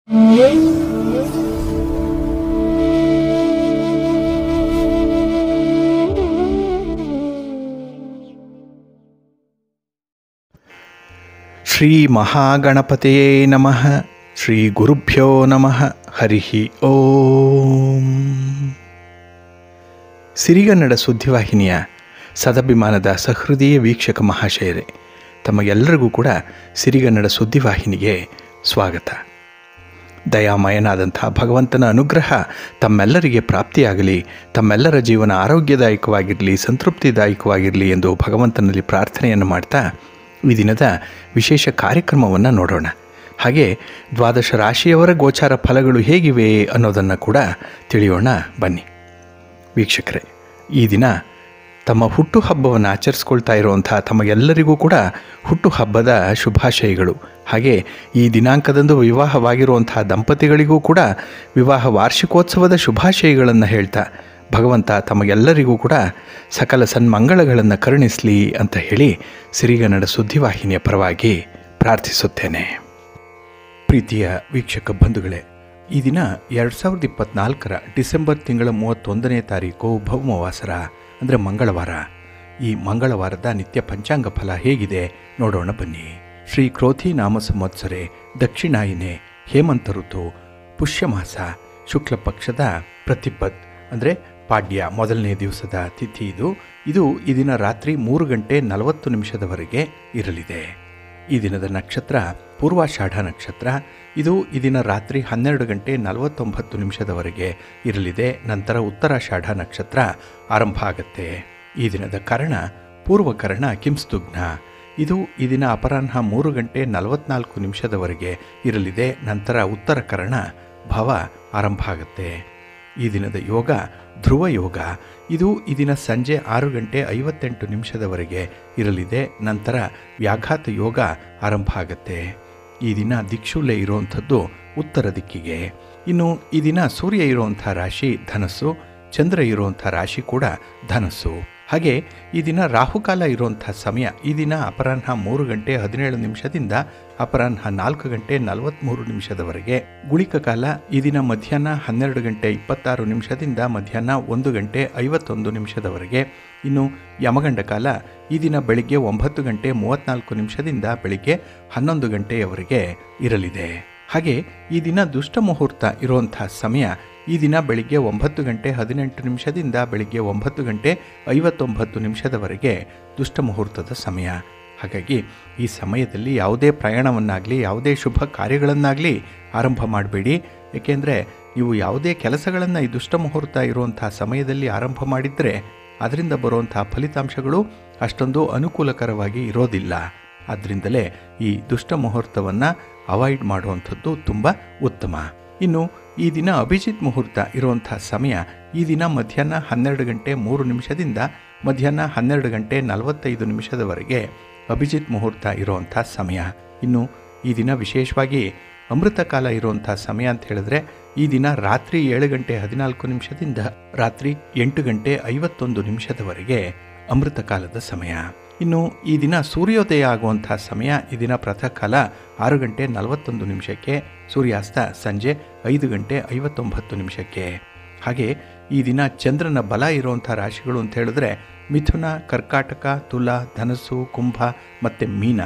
ಶ್ರೀ ಮಹಾಗಣಪತಿಯೇ ನಮಃ. ಶ್ರೀ ಗುರುಭ್ಯೋ ನಮಃ. ಹರಿ ಓಂ. ಸಿರಿಗನ್ನಡ ಸುದ್ದಿವಾಹಿನಿಯ ಸದಭಿಮಾನದ ಸಹೃದಯ ವೀಕ್ಷಕ ಮಹಾಶಯರೇ, ತಮಗೆಲ್ಲರಿಗೂ ಕೂಡ ಸಿರಿಗನ್ನಡ ಸುದ್ದಿವಾಹಿನಿಗೆ ಸ್ವಾಗತ. ದಯಾಮಯನಾದಂಥ ಭಗವಂತನ ಅನುಗ್ರಹ ತಮ್ಮೆಲ್ಲರಿಗೆ ಪ್ರಾಪ್ತಿಯಾಗಲಿ, ತಮ್ಮೆಲ್ಲರ ಜೀವನ ಆರೋಗ್ಯದಾಯಕವಾಗಿರಲಿ, ಸಂತೃಪ್ತಿದಾಯಕವಾಗಿರಲಿ ಎಂದು ಭಗವಂತನಲ್ಲಿ ಪ್ರಾರ್ಥನೆಯನ್ನು ಮಾಡ್ತಾ ಈ ದಿನದ ವಿಶೇಷ ಕಾರ್ಯಕ್ರಮವನ್ನು ನೋಡೋಣ. ಹಾಗೆ ದ್ವಾದಶ ರಾಶಿಯವರ ಗೋಚಾರ ಫಲಗಳು ಹೇಗಿವೆ ಅನ್ನೋದನ್ನು ಕೂಡ ತಿಳಿಯೋಣ ಬನ್ನಿ. ವೀಕ್ಷಕರೇ, ಈ ದಿನ ತಮ್ಮ ಹುಟ್ಟುಹಬ್ಬವನ್ನು ಆಚರಿಸ್ಕೊಳ್ತಾ ಇರುವಂಥ ತಮಗೆಲ್ಲರಿಗೂ ಕೂಡ ಹುಟ್ಟುಹಬ್ಬದ ಶುಭಾಶಯಗಳು. ಹಾಗೆ ಈ ದಿನಾಂಕದಂದು ವಿವಾಹವಾಗಿರುವಂಥ ದಂಪತಿಗಳಿಗೂ ಕೂಡ ವಿವಾಹ ವಾರ್ಷಿಕೋತ್ಸವದ ಶುಭಾಶಯಗಳನ್ನು ಹೇಳ್ತಾ ಭಗವಂತ ತಮಗೆಲ್ಲರಿಗೂ ಕೂಡ ಸಕಲ ಸನ್ಮಂಗಳಗಳನ್ನು ಕರುಣಿಸಲಿ ಅಂತ ಹೇಳಿ ಸಿರಿಗನ್ನಡ ಸುದ್ದಿವಾಹಿನಿಯ ಪರವಾಗಿ ಪ್ರಾರ್ಥಿಸುತ್ತೇನೆ. ಪ್ರೀತಿಯ ವೀಕ್ಷಕ ಬಂಧುಗಳೇ, ಈ ದಿನ 2024 ಡಿಸೆಂಬರ್ ತಿಂಗಳ 31ನೇ ತಾರೀಕು ಭೌಮವಾಸರ ಅಂದರೆ ಮಂಗಳವಾರ. ಈ ಮಂಗಳವಾರದ ನಿತ್ಯ ಪಂಚಾಂಗ ಫಲ ಹೇಗಿದೆ ನೋಡೋಣ ಬನ್ನಿ. ಶ್ರೀ ಕ್ರೋಧಿ ನಾಮ ಸಂವತ್ಸರೆ ದಕ್ಷಿಣಾಯಿನೆ ಹೇಮಂತ ಋತು ಪುಷ್ಯಮಾಸ ಶುಕ್ಲ ಪಕ್ಷದ ಪ್ರತಿಪದ್ ಅಂದರೆ ಪಾಡ್ಯ ಮೊದಲನೇ ದಿವಸದ ತಿಥಿ ಇದು ಈ ದಿನ ರಾತ್ರಿ 3:40 ಇರಲಿದೆ. ಈ ದಿನದ ನಕ್ಷತ್ರ ಪೂರ್ವಾಷಾಢ ನಕ್ಷತ್ರ. ಇದು ಈ ದಿನ ರಾತ್ರಿ 12:49 ಇರಲಿದೆ. ನಂತರ ಉತ್ತರಾಷಾಢ ನಕ್ಷತ್ರ ಆರಂಭ ಆಗುತ್ತೆ. ಈ ದಿನದ ಕರ್ಣ ಪೂರ್ವಕರ್ಣ ಕಿಂಸ್ತುಗ್ನ. ಇದು ಈ ದಿನ ಅಪರಾಹ್ನ 3:44 ಇರಲಿದೆ. ನಂತರ ಉತ್ತರ ಕರ್ಣ ಭವ ಆರಂಭ ಆಗುತ್ತೆ. ಈ ದಿನದ ಯೋಗ ಧ್ರುವ ಯೋಗ. ಇದು ಈ ದಿನ ಸಂಜೆ 6:58 ಇರಲಿದೆ. ನಂತರ ವ್ಯಾಘಾತ ಯೋಗ ಆರಂಭ ಆಗುತ್ತೆ. ಈ ದಿನ ದಿಕ್ಷುಲೆ ಇರುವಂಥದ್ದು ಉತ್ತರ ದಿಕ್ಕಿಗೆ. ಇನ್ನು ಈ ದಿನ ಸೂರ್ಯ ಇರುವಂಥ ರಾಶಿ ಧನಸ್ಸು, ಚಂದ್ರ ಇರುವಂಥ ರಾಶಿ ಕೂಡ ಧನಸ್ಸು. ಹಾಗೆ ಈ ದಿನ ರಾಹುಕಾಲ ಇರುವಂಥ ಸಮಯ ಈ ದಿನ ಅಪರಾಹ್ನ 3:17 ಅಪರಾಹ್ನ 4:43 ಗುಳಿಕ ಕಾಲ ಈ ದಿನ ಮಧ್ಯಾಹ್ನ 12:26 ಮಧ್ಯಾಹ್ನ 1:51 ಇನ್ನು ಯಮಗಂಡ ಕಾಲ ಈ ದಿನ ಬೆಳಿಗ್ಗೆ 9:34 ಬೆಳಿಗ್ಗೆ 11 ಇರಲಿದೆ. ಹಾಗೆ ಈ ದಿನ ದುಷ್ಟ ಮುಹೂರ್ತ ಇರುವಂಥ ಸಮಯ ಈ ದಿನ ಬೆಳಿಗ್ಗೆ 9:18 ಬೆಳಿಗ್ಗೆ 9:59 ದುಷ್ಟ ಮುಹೂರ್ತದ ಸಮಯ. ಹಾಗಾಗಿ ಈ ಸಮಯದಲ್ಲಿ ಯಾವುದೇ ಪ್ರಯಾಣವನ್ನಾಗಲಿ ಯಾವುದೇ ಶುಭ ಕಾರ್ಯಗಳನ್ನಾಗಲಿ ಆರಂಭ ಮಾಡಬೇಡಿ. ಏಕೆಂದರೆ ನೀವು ಯಾವುದೇ ಕೆಲಸಗಳನ್ನು ಈ ದುಷ್ಟ ಮುಹೂರ್ತ ಇರುವಂಥ ಸಮಯದಲ್ಲಿ ಆರಂಭ ಮಾಡಿದರೆ ಅದರಿಂದ ಬರುವಂಥ ಫಲಿತಾಂಶಗಳು ಅಷ್ಟೊಂದು ಅನುಕೂಲಕರವಾಗಿ ಇರೋದಿಲ್ಲ. ಆದ್ದರಿಂದಲೇ ಈ ದುಷ್ಟ ಮುಹೂರ್ತವನ್ನು ಅವಾಯ್ಡ್ ಮಾಡುವಂಥದ್ದು ತುಂಬ ಉತ್ತಮ. ಇನ್ನು ಈ ದಿನ ಅಭಿಜಿತ್ ಮುಹೂರ್ತ ಇರುವಂಥ ಸಮಯ ಈ ದಿನ ಮಧ್ಯಾಹ್ನ 12:03 ಮಧ್ಯಾಹ್ನ 12:45 ಅಭಿಜಿತ್ ಮುಹೂರ್ತ ಇರುವಂಥ ಸಮಯ. ಇನ್ನು ಈ ದಿನ ವಿಶೇಷವಾಗಿ ಅಮೃತ ಕಾಲ ಇರುವಂಥ ಸಮಯ ಅಂತ ಹೇಳಿದ್ರೆ ಈ ದಿನ ರಾತ್ರಿ 7:14 ರಾತ್ರಿ 8:51 ಅಮೃತ ಕಾಲದ ಸಮಯ. ಇನ್ನು ಈ ದಿನ ಸೂರ್ಯೋದಯ ಆಗುವಂಥ ಸಮಯ ಈ ದಿನ ಪ್ರಾತಃ ಕಾಲ 6:41 ಸೂರ್ಯಾಸ್ತ ಸಂಜೆ 5:59. ಹಾಗೆ ಈ ದಿನ ಚಂದ್ರನ ಬಲ ಇರುವಂಥ ರಾಶಿಗಳು ಅಂತ ಹೇಳಿದ್ರೆ ಮಿಥುನ, ಕರ್ಕಾಟಕ, ತುಲಾ, ಧನಸ್ಸು, ಕುಂಭ ಮತ್ತು ಮೀನ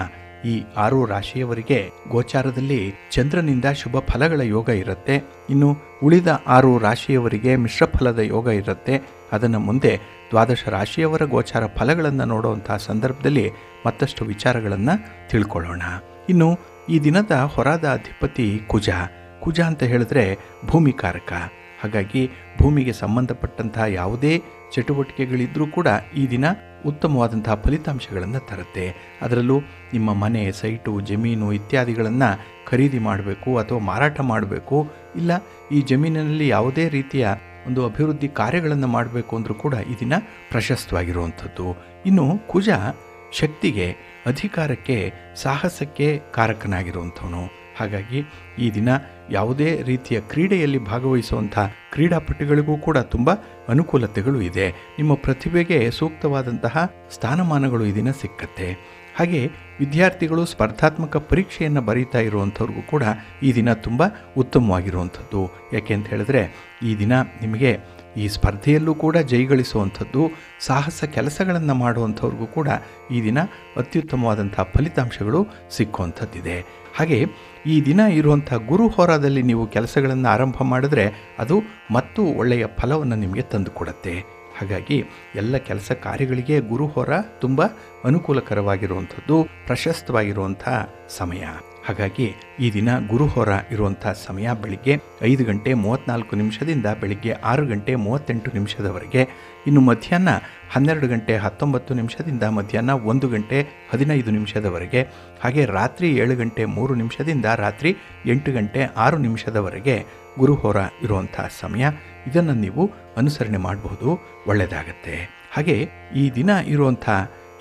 ಈ 6 ರಾಶಿಯವರಿಗೆ ಗೋಚಾರದಲ್ಲಿ ಚಂದ್ರನಿಂದ ಶುಭ ಫಲಗಳ ಯೋಗ ಇರುತ್ತೆ. ಇನ್ನು ಉಳಿದ 6 ರಾಶಿಯವರಿಗೆ ಮಿಶ್ರ ಫಲದ ಯೋಗ ಇರುತ್ತೆ. ಅದನ್ನು ಮುಂದೆ ದ್ವಾದಶ ರಾಶಿಯವರ ಗೋಚಾರ ಫಲಗಳನ್ನು ನೋಡುವಂಥ ಸಂದರ್ಭದಲ್ಲಿ ಮತ್ತಷ್ಟು ವಿಚಾರಗಳನ್ನು ತಿಳ್ಕೊಳ್ಳೋಣ. ಇನ್ನು ಈ ದಿನದ ಹೊರಾದ ಅಧಿಪತಿ ಕುಜ. ಕುಜ ಅಂತ ಹೇಳಿದ್ರೆ ಭೂಮಿಕಾರಕ. ಹಾಗಾಗಿ ಭೂಮಿಗೆ ಸಂಬಂಧಪಟ್ಟಂಥ ಯಾವುದೇ ಚಟುವಟಿಕೆಗಳಿದ್ದರೂ ಕೂಡ ಈ ದಿನ ಉತ್ತಮವಾದಂಥ ಫಲಿತಾಂಶಗಳನ್ನು ತರುತ್ತೆ. ಅದರಲ್ಲೂ ನಿಮ್ಮ ಮನೆ, ಸೈಟು, ಜಮೀನು ಇತ್ಯಾದಿಗಳನ್ನು ಖರೀದಿ ಮಾಡಬೇಕು ಅಥವಾ ಮಾರಾಟ ಮಾಡಬೇಕು, ಇಲ್ಲ ಈ ಜಮೀನಿನಲ್ಲಿ ಯಾವುದೇ ರೀತಿಯ ಒಂದು ಅಭಿವೃದ್ಧಿ ಕಾರ್ಯಗಳನ್ನು ಮಾಡಬೇಕು ಅಂದರೂ ಕೂಡ ಈ ದಿನ ಪ್ರಶಸ್ತವಾಗಿರುವಂಥದ್ದು. ಇನ್ನು ಕುಜ ಶಕ್ತಿಗೆ, ಅಧಿಕಾರಕ್ಕೆ, ಸಾಹಸಕ್ಕೆ ಕಾರಕನಾಗಿರುವಂಥವನು. ಹಾಗಾಗಿ ಈ ದಿನ ಯಾವುದೇ ರೀತಿಯ ಕ್ರೀಡೆಯಲ್ಲಿ ಭಾಗವಹಿಸುವಂಥ ಕ್ರೀಡಾಪಟುಗಳಿಗೂ ಕೂಡ ತುಂಬ ಅನುಕೂಲತೆಗಳು ಇದೆ. ನಿಮ್ಮ ಪ್ರತಿಭೆಗೆ ಸೂಕ್ತವಾದಂತಹ ಸ್ಥಾನಮಾನಗಳು ಈ ದಿನ ಸಿಕ್ಕತ್ತೆ. ಹಾಗೆ ವಿದ್ಯಾರ್ಥಿಗಳು ಸ್ಪರ್ಧಾತ್ಮಕ ಪರೀಕ್ಷೆಯನ್ನು ಬರೀತಾ ಇರುವಂಥವ್ರಿಗೂ ಕೂಡ ಈ ದಿನ ತುಂಬ ಉತ್ತಮವಾಗಿರುವಂಥದ್ದು. ಯಾಕೆ ಅಂತ ಹೇಳಿದ್ರೆ ಈ ದಿನ ನಿಮಗೆ ಈ ಸ್ಪರ್ಧೆಯಲ್ಲೂ ಕೂಡ ಜಯಗಳಿಸುವಂಥದ್ದು, ಸಾಹಸ ಕೆಲಸಗಳನ್ನು ಮಾಡುವಂಥವ್ರಿಗೂ ಕೂಡ ಈ ದಿನ ಅತ್ಯುತ್ತಮವಾದಂಥ ಫಲಿತಾಂಶಗಳು ಸಿಕ್ಕುವಂಥದ್ದಿದೆ. ಹಾಗೆ ಈ ದಿನ ಇರುವಂಥ ಗುರು ಹೋರಾದಲ್ಲಿ ನೀವು ಕೆಲಸಗಳನ್ನು ಆರಂಭ ಮಾಡಿದ್ರೆ ಅದು ಮತ್ತು ಒಳ್ಳೆಯ ಫಲವನ್ನು ನಿಮಗೆ ತಂದುಕೊಡುತ್ತೆ. ಹಾಗಾಗಿ ಎಲ್ಲ ಕೆಲಸ ಕಾರ್ಯಗಳಿಗೆ ಗುರು ಹೋರ ತುಂಬ ಅನುಕೂಲಕರವಾಗಿರುವಂಥದ್ದು, ಪ್ರಶಸ್ತವಾಗಿರುವಂಥ ಸಮಯ. ಹಾಗಾಗಿ ಈ ದಿನ ಗುರು ಹೋರ ಇರುವಂಥ ಸಮಯ ಬೆಳಿಗ್ಗೆ 5 ಗಂಟೆ 34 ನಿಮಿಷದಿಂದ ಬೆಳಿಗ್ಗೆ 6 ಗಂಟೆ 38 ನಿಮಿಷದವರೆಗೆ. ಇನ್ನು ಮಧ್ಯಾಹ್ನ 12 ಗಂಟೆ 19 ನಿಮಿಷದಿಂದ ಮಧ್ಯಾಹ್ನ 1 ಗಂಟೆ 15 ನಿಮಿಷದವರೆಗೆ. ಹಾಗೆ ರಾತ್ರಿ 7 ಗಂಟೆ 3 ನಿಮಿಷದಿಂದ ರಾತ್ರಿ 8 ಗಂಟೆ 6 ನಿಮಿಷದವರೆಗೆ ಗುರುಹೋರ ಇರುವಂಥ ಸಮಯ. ಇದನ್ನು ನೀವು ಅನುಸರಣೆ ಮಾಡಬಹುದು, ಒಳ್ಳೆಯದಾಗತ್ತೆ. ಹಾಗೆ ಈ ದಿನ ಇರುವಂಥ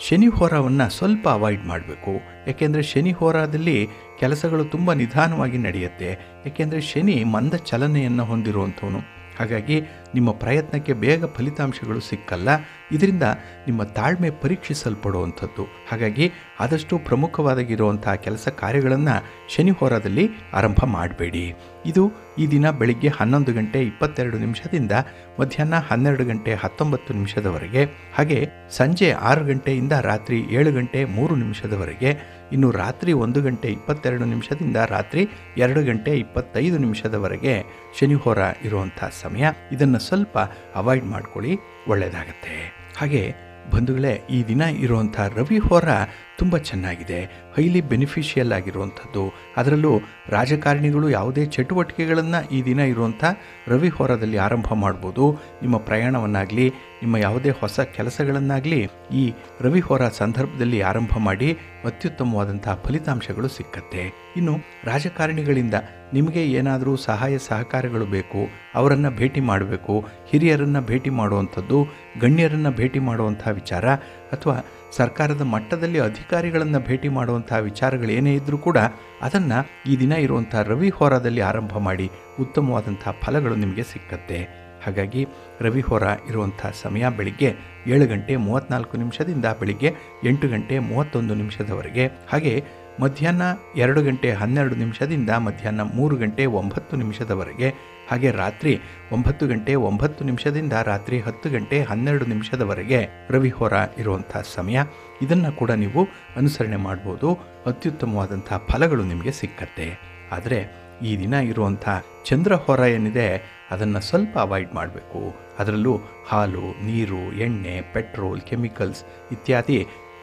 ಶನಿ ಹೋರವನ್ನು ಸ್ವಲ್ಪ ಅವಾಯ್ಡ್ ಮಾಡಬೇಕು. ಏಕೆಂದರೆ ಶನಿ ಹೋರಾದಲ್ಲಿ ಕೆಲಸಗಳು ತುಂಬ ನಿಧಾನವಾಗಿ ನಡೆಯುತ್ತೆ. ಏಕೆಂದರೆ ಶನಿ ಮಂದ ಚಲನೆಯನ್ನು ಹೊಂದಿರುವಂಥವನು. ಹಾಗಾಗಿ ನಿಮ್ಮ ಪ್ರಯತ್ನಕ್ಕೆ ಬೇಗ ಫಲಿತಾಂಶಗಳು ಸಿಕ್ಕಲ್ಲ. ಇದರಿಂದ ನಿಮ್ಮ ತಾಳ್ಮೆ ಪರೀಕ್ಷಿಸಲ್ಪಡುವಂಥದ್ದು. ಹಾಗಾಗಿ ಆದಷ್ಟು ಪ್ರಮುಖವಾಗಿರುವಂಥ ಕೆಲಸ ಕಾರ್ಯಗಳನ್ನು ಶನಿ ಹೋರಾದಲ್ಲಿ ಆರಂಭ ಮಾಡಬೇಡಿ. ಇದು ಈ ದಿನ ಬೆಳಿಗ್ಗೆ 11 ಗಂಟೆ 22 ನಿಮಿಷದಿಂದ ಮಧ್ಯಾಹ್ನ 12 ಗಂಟೆ 19 ನಿಮಿಷದವರೆಗೆ. ಹಾಗೆ ಸಂಜೆ 6 ಗಂಟೆಯಿಂದ ರಾತ್ರಿ 7 ಗಂಟೆ 3 ನಿಮಿಷದವರೆಗೆ. ಇನ್ನು ರಾತ್ರಿ 1 ಗಂಟೆ 22 ನಿಮಿಷದಿಂದ ರಾತ್ರಿ 2 ಗಂಟೆ 25 ನಿಮಿಷದವರೆಗೆ ಶನಿ ಹೋರ ಇರುವಂಥ ಸಮಯ. ಇದನ್ನು ಸ್ವಲ್ಪ ಅವಾಯ್ಡ್ ಮಾಡ್ಕೊಳ್ಳಿ, ಒಳ್ಳೆಯದಾಗತ್ತೆ. ಹಾಗೆ ಬಂಧುಗಳೇ, ಈ ದಿನ ಇರುವಂಥ ರವಿ ಹೋರ ತುಂಬ ಚೆನ್ನಾಗಿದೆ, ಹೈಲಿ ಬೆನಿಫಿಷಿಯಲ್ ಆಗಿರುವಂಥದ್ದು. ಅದರಲ್ಲೂ ರಾಜಕಾರಣಿಗಳು ಯಾವುದೇ ಚಟುವಟಿಕೆಗಳನ್ನು ಈ ದಿನ ಇರುವಂಥ ರವಿ ಹೋರದಲ್ಲಿ ಆರಂಭ ಮಾಡ್ಬೋದು. ನಿಮ್ಮ ಪ್ರಯಾಣವನ್ನಾಗಲಿ ನಿಮ್ಮ ಯಾವುದೇ ಹೊಸ ಕೆಲಸಗಳನ್ನಾಗಲಿ ಈ ರವಿ ಹೋರ ಸಂದರ್ಭದಲ್ಲಿ ಆರಂಭ ಮಾಡಿ ಅತ್ಯುತ್ತಮವಾದಂಥ ಫಲಿತಾಂಶಗಳು ಸಿಕ್ಕತ್ತೆ. ಇನ್ನು ರಾಜಕಾರಣಿಗಳಿಂದ ನಿಮಗೆ ಏನಾದರೂ ಸಹಾಯ ಸಹಕಾರಗಳು ಬೇಕು, ಅವರನ್ನು ಭೇಟಿ ಮಾಡಬೇಕು, ಹಿರಿಯರನ್ನು ಭೇಟಿ ಮಾಡುವಂಥದ್ದು, ಗಣ್ಯರನ್ನು ಭೇಟಿ ಮಾಡುವಂಥ ವಿಚಾರ, ಅಥವಾ ಸರ್ಕಾರದ ಮಟ್ಟದಲ್ಲಿ ಅಧಿಕಾರಿಗಳನ್ನು ಭೇಟಿ ಮಾಡುವಂಥ ವಿಚಾರಗಳೇನೇ ಇದ್ದರೂ ಕೂಡ ಅದನ್ನು ಈ ದಿನ ಇರುವಂಥ ರವಿ ಹೋರಾದಲ್ಲಿ ಆರಂಭ ಮಾಡಿ ಉತ್ತಮವಾದಂಥ ಫಲಗಳು ನಿಮಗೆ ಸಿಕ್ಕತ್ತೆ. ಹಾಗಾಗಿ ರವಿ ಹೋರ ಇರುವಂಥ ಸಮಯ ಬೆಳಿಗ್ಗೆ 7 ಗಂಟೆ 34 ನಿಮಿಷದಿಂದ ಬೆಳಿಗ್ಗೆ 8 ಗಂಟೆ 31 ನಿಮಿಷದವರೆಗೆ. ಹಾಗೆ ಮಧ್ಯಾಹ್ನ 2 ಗಂಟೆ 12 ನಿಮಿಷದಿಂದ ಮಧ್ಯಾಹ್ನ 3 ಗಂಟೆ 9 ನಿಮಿಷದವರೆಗೆ. ಹಾಗೆ ರಾತ್ರಿ 9 ಗಂಟೆ 9 ನಿಮಿಷದಿಂದ ರಾತ್ರಿ 10 ಗಂಟೆ 12 ನಿಮಿಷದವರೆಗೆ ರವಿ ಹೋರ ಇರುವಂಥ ಸಮಯ. ಇದನ್ನು ಕೂಡ ನೀವು ಅನುಸರಣೆ ಮಾಡ್ಬೋದು, ಅತ್ಯುತ್ತಮವಾದಂಥ ಫಲಗಳು ನಿಮಗೆ ಸಿಕ್ಕತ್ತೆ. ಆದರೆ ಈ ದಿನ ಇರುವಂಥ ಚಂದ್ರ ಹೋರ ಏನಿದೆ ಅದನ್ನು ಸ್ವಲ್ಪ ಅವಾಯ್ಡ್ ಮಾಡಬೇಕು. ಅದರಲ್ಲೂ ಹಾಲು, ನೀರು, ಎಣ್ಣೆ, ಪೆಟ್ರೋಲ್, ಕೆಮಿಕಲ್ಸ್ ಇತ್ಯಾದಿ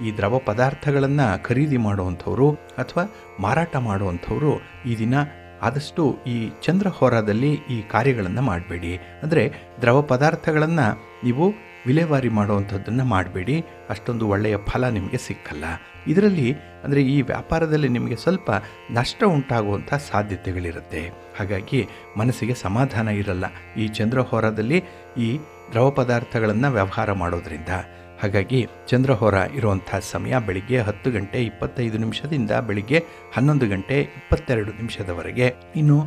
ಈ ದ್ರವ ಪದಾರ್ಥಗಳನ್ನು ಖರೀದಿ ಮಾಡುವಂಥವ್ರು ಅಥವಾ ಮಾರಾಟ ಮಾಡುವಂಥವರು ಈ ದಿನ ಆದಷ್ಟು ಈ ಚಂದ್ರ ಹೋರಾದಲ್ಲಿ ಈ ಕಾರ್ಯಗಳನ್ನು ಮಾಡಬೇಡಿ. ಅಂದರೆ ದ್ರವ ಪದಾರ್ಥಗಳನ್ನು ನೀವು ವಿಲೇವಾರಿ ಮಾಡುವಂಥದ್ದನ್ನು ಮಾಡಬೇಡಿ, ಅಷ್ಟೊಂದು ಒಳ್ಳೆಯ ಫಲ ನಿಮಗೆ ಸಿಕ್ಕಲ್ಲ. ಇದರಲ್ಲಿ ಅಂದರೆ ಈ ವ್ಯಾಪಾರದಲ್ಲಿ ನಿಮಗೆ ಸ್ವಲ್ಪ ನಷ್ಟ ಉಂಟಾಗುವಂಥ ಸಾಧ್ಯತೆಗಳಿರುತ್ತೆ. ಹಾಗಾಗಿ ಮನಸ್ಸಿಗೆ ಸಮಾಧಾನ ಇರಲ್ಲ ಈ ಚಂದ್ರ ಹೋರಾದಲ್ಲಿ ಈ ದ್ರವ ಪದಾರ್ಥಗಳನ್ನು ವ್ಯವಹಾರ ಮಾಡೋದ್ರಿಂದ. ಹಾಗಾಗಿ ಚಂದ್ರಹೋರ ಇರುವಂಥ ಸಮಯ ಬೆಳಿಗ್ಗೆ 10 ಗಂಟೆ 25 ನಿಮಿಷದಿಂದ ಬೆಳಿಗ್ಗೆ 11 ಗಂಟೆ 22 ನಿಮಿಷದವರೆಗೆ. ಇನ್ನು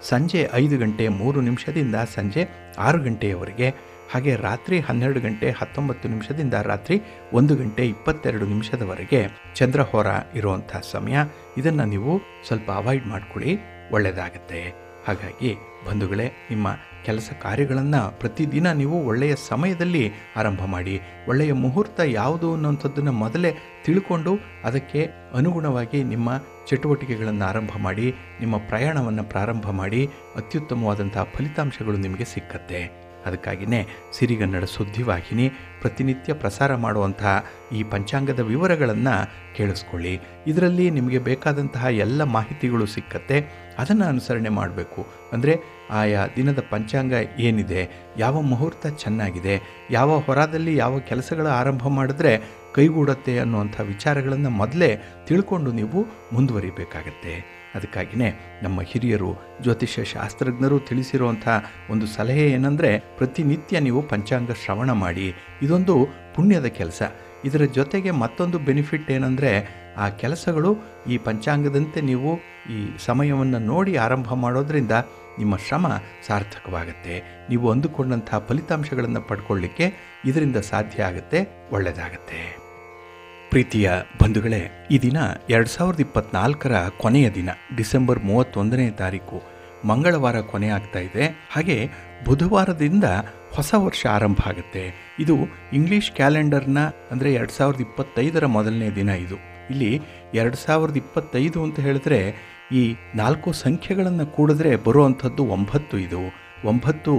ಸಂಜೆ 5 ಗಂಟೆ 3 ನಿಮಿಷದಿಂದ ಸಂಜೆ 6 ಗಂಟೆಯವರೆಗೆ. ಹಾಗೆ ರಾತ್ರಿ 12 ಗಂಟೆ 19 ನಿಮಿಷದಿಂದ ರಾತ್ರಿ 1 ಗಂಟೆ 22 ನಿಮಿಷದವರೆಗೆ ಚಂದ್ರಹೋರ ಇರುವಂಥ ಸಮಯ. ಇದನ್ನು ನೀವು ಸ್ವಲ್ಪ ಅವಾಯ್ಡ್ ಮಾಡ್ಕೊಳ್ಳಿ, ಒಳ್ಳೆಯದಾಗತ್ತೆ. ಹಾಗಾಗಿ ಬಂಧುಗಳೇ, ನಿಮ್ಮ ಕೆಲಸ ಕಾರ್ಯಗಳನ್ನು ಪ್ರತಿದಿನ ನೀವು ಒಳ್ಳೆಯ ಸಮಯದಲ್ಲಿ ಆರಂಭ ಮಾಡಿ. ಒಳ್ಳೆಯ ಮುಹೂರ್ತ ಯಾವುದು ಅನ್ನೋಂಥದ್ದನ್ನು ಮೊದಲೇ ತಿಳ್ಕೊಂಡು ಅದಕ್ಕೆ ಅನುಗುಣವಾಗಿ ನಿಮ್ಮ ಚಟುವಟಿಕೆಗಳನ್ನು ಆರಂಭ ಮಾಡಿ, ನಿಮ್ಮ ಪ್ರಯಾಣವನ್ನು ಪ್ರಾರಂಭ ಮಾಡಿ. ಅತ್ಯುತ್ತಮವಾದಂಥ ಫಲಿತಾಂಶಗಳು ನಿಮಗೆ ಸಿಕ್ಕತ್ತೆ. ಅದಕ್ಕಾಗಿಯೇ ಸಿರಿಗನ್ನಡ ಸುದ್ದಿವಾಹಿನಿ ಪ್ರತಿನಿತ್ಯ ಪ್ರಸಾರ ಮಾಡುವಂತಹ ಈ ಪಂಚಾಂಗದ ವಿವರಗಳನ್ನು ಕೇಳಿಸ್ಕೊಳ್ಳಿ. ಇದರಲ್ಲಿ ನಿಮಗೆ ಬೇಕಾದಂತಹ ಎಲ್ಲ ಮಾಹಿತಿಗಳು ಸಿಕ್ಕತ್ತೆ. ಅದನ್ನು ಅನುಸರಣೆ ಮಾಡಬೇಕು. ಅಂದರೆ ಆಯಾ ದಿನದ ಪಂಚಾಂಗ ಏನಿದೆ, ಯಾವ ಮುಹೂರ್ತ ಚೆನ್ನಾಗಿದೆ, ಯಾವ ಹೊರದಲ್ಲಿ ಯಾವ ಕೆಲಸಗಳ ಆರಂಭ ಮಾಡಿದ್ರೆ ಕೈಗೂಡತ್ತೆ ಅನ್ನುವಂಥ ವಿಚಾರಗಳನ್ನು ಮೊದಲೇ ತಿಳ್ಕೊಂಡು ನೀವು ಮುಂದುವರಿಬೇಕಾಗತ್ತೆ. ಅದಕ್ಕಾಗಿಯೇ ನಮ್ಮ ಹಿರಿಯರು ಜ್ಯೋತಿಷ್ಯ ಶಾಸ್ತ್ರಜ್ಞರು ತಿಳಿಸಿರುವಂಥ ಒಂದು ಸಲಹೆ ಏನಂದರೆ, ಪ್ರತಿನಿತ್ಯ ನೀವು ಪಂಚಾಂಗ ಶ್ರವಣ ಮಾಡಿ. ಇದೊಂದು ಪುಣ್ಯದ ಕೆಲಸ. ಇದರ ಜೊತೆಗೆ ಮತ್ತೊಂದು ಬೆನಿಫಿಟ್ ಏನಂದರೆ, ಆ ಕೆಲಸಗಳು ಈ ಪಂಚಾಂಗದಂತೆ ನೀವು ಈ ಸಮಯವನ್ನು ನೋಡಿ ಆರಂಭ ಮಾಡೋದ್ರಿಂದ ನಿಮ್ಮ ಶ್ರಮ ಸಾರ್ಥಕವಾಗುತ್ತೆ. ನೀವು ಅಂದುಕೊಂಡಂಥ ಫಲಿತಾಂಶಗಳನ್ನು ಪಡ್ಕೊಳ್ಳಿಕ್ಕೆ ಇದರಿಂದ ಸಾಧ್ಯ ಆಗುತ್ತೆ, ಒಳ್ಳೆಯದಾಗತ್ತೆ. ಪ್ರೀತಿಯ ಬಂಧುಗಳೇ, ಈ ದಿನ 2024ರ ಕೊನೆಯ ದಿನ, ಡಿಸೆಂಬರ್ 31ನೇ ತಾರೀಕು ಮಂಗಳವಾರ ಕೊನೆ ಆಗ್ತಾ ಇದೆ. ಹಾಗೆ ಬುಧವಾರದಿಂದ ಹೊಸ ವರ್ಷ ಆರಂಭ ಆಗುತ್ತೆ. ಇದು ಇಂಗ್ಲಿಷ್ ಕ್ಯಾಲೆಂಡರ್ನ ಅಂದರೆ 2025ರ ಮೊದಲನೇ ದಿನ. ಇದು ಇಲ್ಲಿ 2025 ಅಂತ ಹೇಳಿದ್ರೆ ಈ 4 ಸಂಖ್ಯೆಗಳನ್ನು ಕೂಡಿದ್ರೆ ಬರುವಂಥದ್ದು 9. ಇದು 9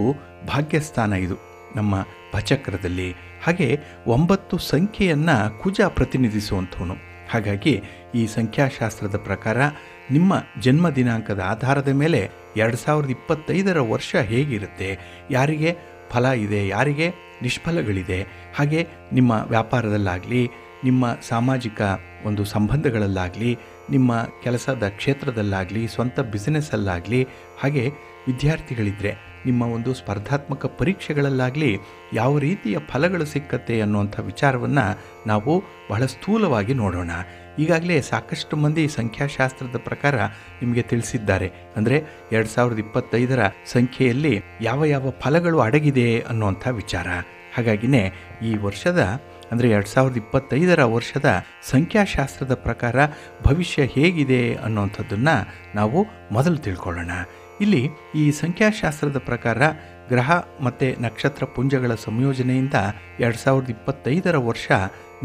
ಭಾಗ್ಯಸ್ಥಾನ, ಇದು ನಮ್ಮ ಭಚಕ್ರದಲ್ಲಿ. ಹಾಗೆ 9 ಸಂಖ್ಯೆಯನ್ನು ಕುಜ ಪ್ರತಿನಿಧಿಸುವಂಥವನು. ಹಾಗಾಗಿ ಈ ಸಂಖ್ಯಾಶಾಸ್ತ್ರದ ಪ್ರಕಾರ ನಿಮ್ಮ ಜನ್ಮ ದಿನಾಂಕದ ಆಧಾರದ ಮೇಲೆ 2025ರ ವರ್ಷ ಹೇಗಿರುತ್ತೆ, ಯಾರಿಗೆ ಫಲ ಇದೆ, ಯಾರಿಗೆ ನಿಷ್ಫಲಗಳಿದೆ, ಹಾಗೆ ನಿಮ್ಮ ವ್ಯಾಪಾರದಲ್ಲಾಗಲಿ, ನಿಮ್ಮ ಸಾಮಾಜಿಕ ಒಂದು ಸಂಬಂಧಗಳಲ್ಲಾಗಲಿ, ನಿಮ್ಮ ಕೆಲಸದ ಕ್ಷೇತ್ರದಲ್ಲಾಗಲಿ, ಸ್ವಂತ ಬಿಸ್ನೆಸ್ಸಲ್ಲಾಗಲಿ, ಹಾಗೆ ವಿದ್ಯಾರ್ಥಿಗಳಿದ್ದರೆ ನಿಮ್ಮ ಒಂದು ಸ್ಪರ್ಧಾತ್ಮಕ ಪರೀಕ್ಷೆಗಳಲ್ಲಾಗಲಿ ಯಾವ ರೀತಿಯ ಫಲಗಳು ಸಿಕ್ಕತ್ತೆ ಅನ್ನುವಂಥ ವಿಚಾರವನ್ನು ನಾವು ಬಹಳ ಸ್ಥೂಲವಾಗಿ ನೋಡೋಣ. ಈಗಾಗಲೇ ಸಾಕಷ್ಟು ಮಂದಿ ಸಂಖ್ಯಾಶಾಸ್ತ್ರದ ಪ್ರಕಾರ ನಿಮಗೆ ತಿಳಿಸಿದ್ದಾರೆ. ಅಂದರೆ 2025ರ ಸಂಖ್ಯೆಯಲ್ಲಿ ಯಾವ ಯಾವ ಫಲಗಳು ಅಡಗಿದೆ ಅನ್ನುವಂಥ ವಿಚಾರ. ಹಾಗಾಗಿನೇ ಈ ವರ್ಷದ ಅಂದರೆ 2025ರ ವರ್ಷದ ಸಂಖ್ಯಾಶಾಸ್ತ್ರದ ಪ್ರಕಾರ ಭವಿಷ್ಯ ಹೇಗಿದೆ ಅನ್ನುವಂಥದ್ದನ್ನು ನಾವು ಮೊದಲು ತಿಳ್ಕೊಳ್ಳೋಣ. ಇಲ್ಲಿ ಈ ಸಂಖ್ಯಾಶಾಸ್ತ್ರದ ಪ್ರಕಾರ ಗ್ರಹ ಮತ್ತು ನಕ್ಷತ್ರ ಪುಂಜಗಳ ಸಂಯೋಜನೆಯಿಂದ 2025ರ ವರ್ಷ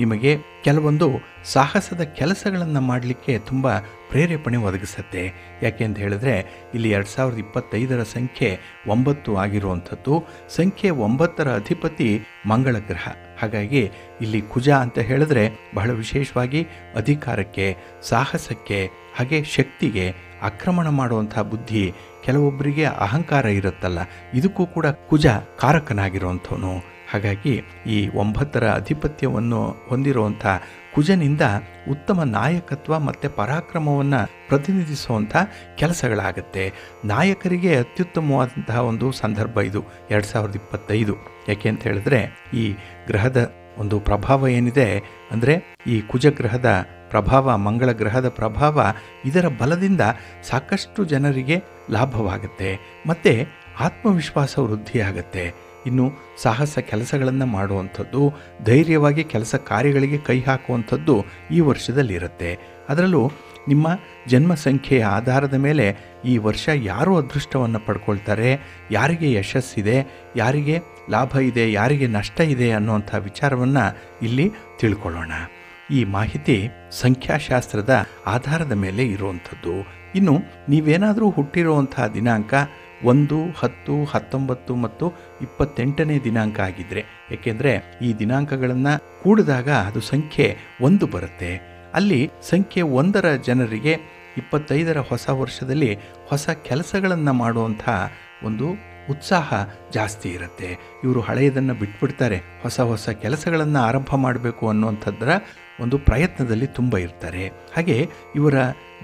ನಿಮಗೆ ಕೆಲವೊಂದು ಸಾಹಸದ ಕೆಲಸಗಳನ್ನು ಮಾಡಲಿಕ್ಕೆ ತುಂಬ ಪ್ರೇರೇಪಣೆ ಒದಗಿಸುತ್ತೆ. ಯಾಕೆ ಅಂತ ಹೇಳಿದ್ರೆ ಇಲ್ಲಿ 2025ರ ಸಂಖ್ಯೆ 9 ಆಗಿರುವಂಥದ್ದು. ಸಂಖ್ಯೆ 9ರ ಅಧಿಪತಿ ಮಂಗಳ ಗ್ರಹ. ಹಾಗಾಗಿ ಇಲ್ಲಿ ಕುಜ ಅಂತ ಹೇಳಿದ್ರೆ ಬಹಳ ವಿಶೇಷವಾಗಿ ಅಧಿಕಾರಕ್ಕೆ, ಸಾಹಸಕ್ಕೆ, ಹಾಗೆ ಶಕ್ತಿಗೆ, ಆಕ್ರಮಣ ಮಾಡುವಂಥ ಬುದ್ಧಿ, ಕೆಲವೊಬ್ಬರಿಗೆ ಅಹಂಕಾರ ಇರುತ್ತಲ್ಲ, ಇದಕ್ಕೂ ಕೂಡ ಕುಜ ಕಾರಕನಾಗಿರುವಂಥವನು. ಹಾಗಾಗಿ ಈ 9ರ ಅಧಿಪತ್ಯವನ್ನು ಹೊಂದಿರುವಂಥ ಕುಜನಿಂದ ಉತ್ತಮ ನಾಯಕತ್ವ ಮತ್ತು ಪರಾಕ್ರಮವನ್ನು ಪ್ರತಿನಿಧಿಸುವಂಥ ಕೆಲಸಗಳಾಗುತ್ತೆ. ನಾಯಕರಿಗೆ ಅತ್ಯುತ್ತಮವಾದಂತಹ ಒಂದು ಸಂದರ್ಭ ಇದು 2025. ಯಾಕೆ ಅಂತ ಹೇಳಿದ್ರೆ ಈ ಗ್ರಹದ ಒಂದು ಪ್ರಭಾವ ಏನಿದೆ ಅಂದರೆ ಈ ಕುಜಗ್ರಹದ ಪ್ರಭಾವ, ಮಂಗಳ ಗ್ರಹದ ಪ್ರಭಾವ, ಇದರ ಬಲದಿಂದ ಸಾಕಷ್ಟು ಜನರಿಗೆ ಲಾಭವಾಗುತ್ತೆ ಮತ್ತು ಆತ್ಮವಿಶ್ವಾಸ ವೃದ್ಧಿಯಾಗುತ್ತೆ. ಇನ್ನು ಸಾಹಸ ಕೆಲಸಗಳನ್ನು ಮಾಡುವಂಥದ್ದು, ಧೈರ್ಯವಾಗಿ ಕೆಲಸ ಕಾರ್ಯಗಳಿಗೆ ಕೈ ಹಾಕುವಂಥದ್ದು ಈ ವರ್ಷದಲ್ಲಿರುತ್ತೆ. ಅದರಲ್ಲೂ ನಿಮ್ಮ ಜನ್ಮ ಸಂಖ್ಯೆಯ ಆಧಾರದ ಮೇಲೆ ಈ ವರ್ಷ ಯಾರು ಅದೃಷ್ಟವನ್ನು ಪಡ್ಕೊಳ್ತಾರೆ, ಯಾರಿಗೆ ಯಶಸ್ಸಿದೆ, ಯಾರಿಗೆ ಲಾಭ ಇದೆ, ಯಾರಿಗೆ ನಷ್ಟ ಇದೆ ಅನ್ನುವಂಥ ವಿಚಾರವನ್ನು ಇಲ್ಲಿ ತಿಳ್ಕೊಳ್ಳೋಣ. ಈ ಮಾಹಿತಿ ಸಂಖ್ಯಾಶಾಸ್ತ್ರದ ಆಧಾರದ ಮೇಲೆ ಇರುವಂಥದ್ದು. ಇನ್ನು ನೀವೇನಾದರೂ ಹುಟ್ಟಿರುವಂಥ ದಿನಾಂಕ 1, 10, 19 ಮತ್ತು 28ನೇ ದಿನಾಂಕ ಆಗಿದ್ದರೆ, ಏಕೆಂದರೆ ಈ ದಿನಾಂಕಗಳನ್ನು ಕೂಡಿದಾಗ ಅದು ಸಂಖ್ಯೆ 1 ಬರುತ್ತೆ. ಅಲ್ಲಿ ಸಂಖ್ಯೆ 1ರ ಜನರಿಗೆ 25ರ ಹೊಸ ವರ್ಷದಲ್ಲಿ ಹೊಸ ಕೆಲಸಗಳನ್ನು ಮಾಡುವಂಥ ಒಂದು ಉತ್ಸಾಹ ಜಾಸ್ತಿ ಇರುತ್ತೆ. ಇವರು ಹಳೆಯದನ್ನು ಬಿಟ್ಬಿಡ್ತಾರೆ, ಹೊಸ ಕೆಲಸಗಳನ್ನು ಆರಂಭ ಮಾಡಬೇಕು ಅನ್ನುವಂಥದ್ದರ ಒಂದು ಪ್ರಯತ್ನದಲ್ಲಿ ತುಂಬ ಇರ್ತಾರೆ. ಹಾಗೆ ಇವರ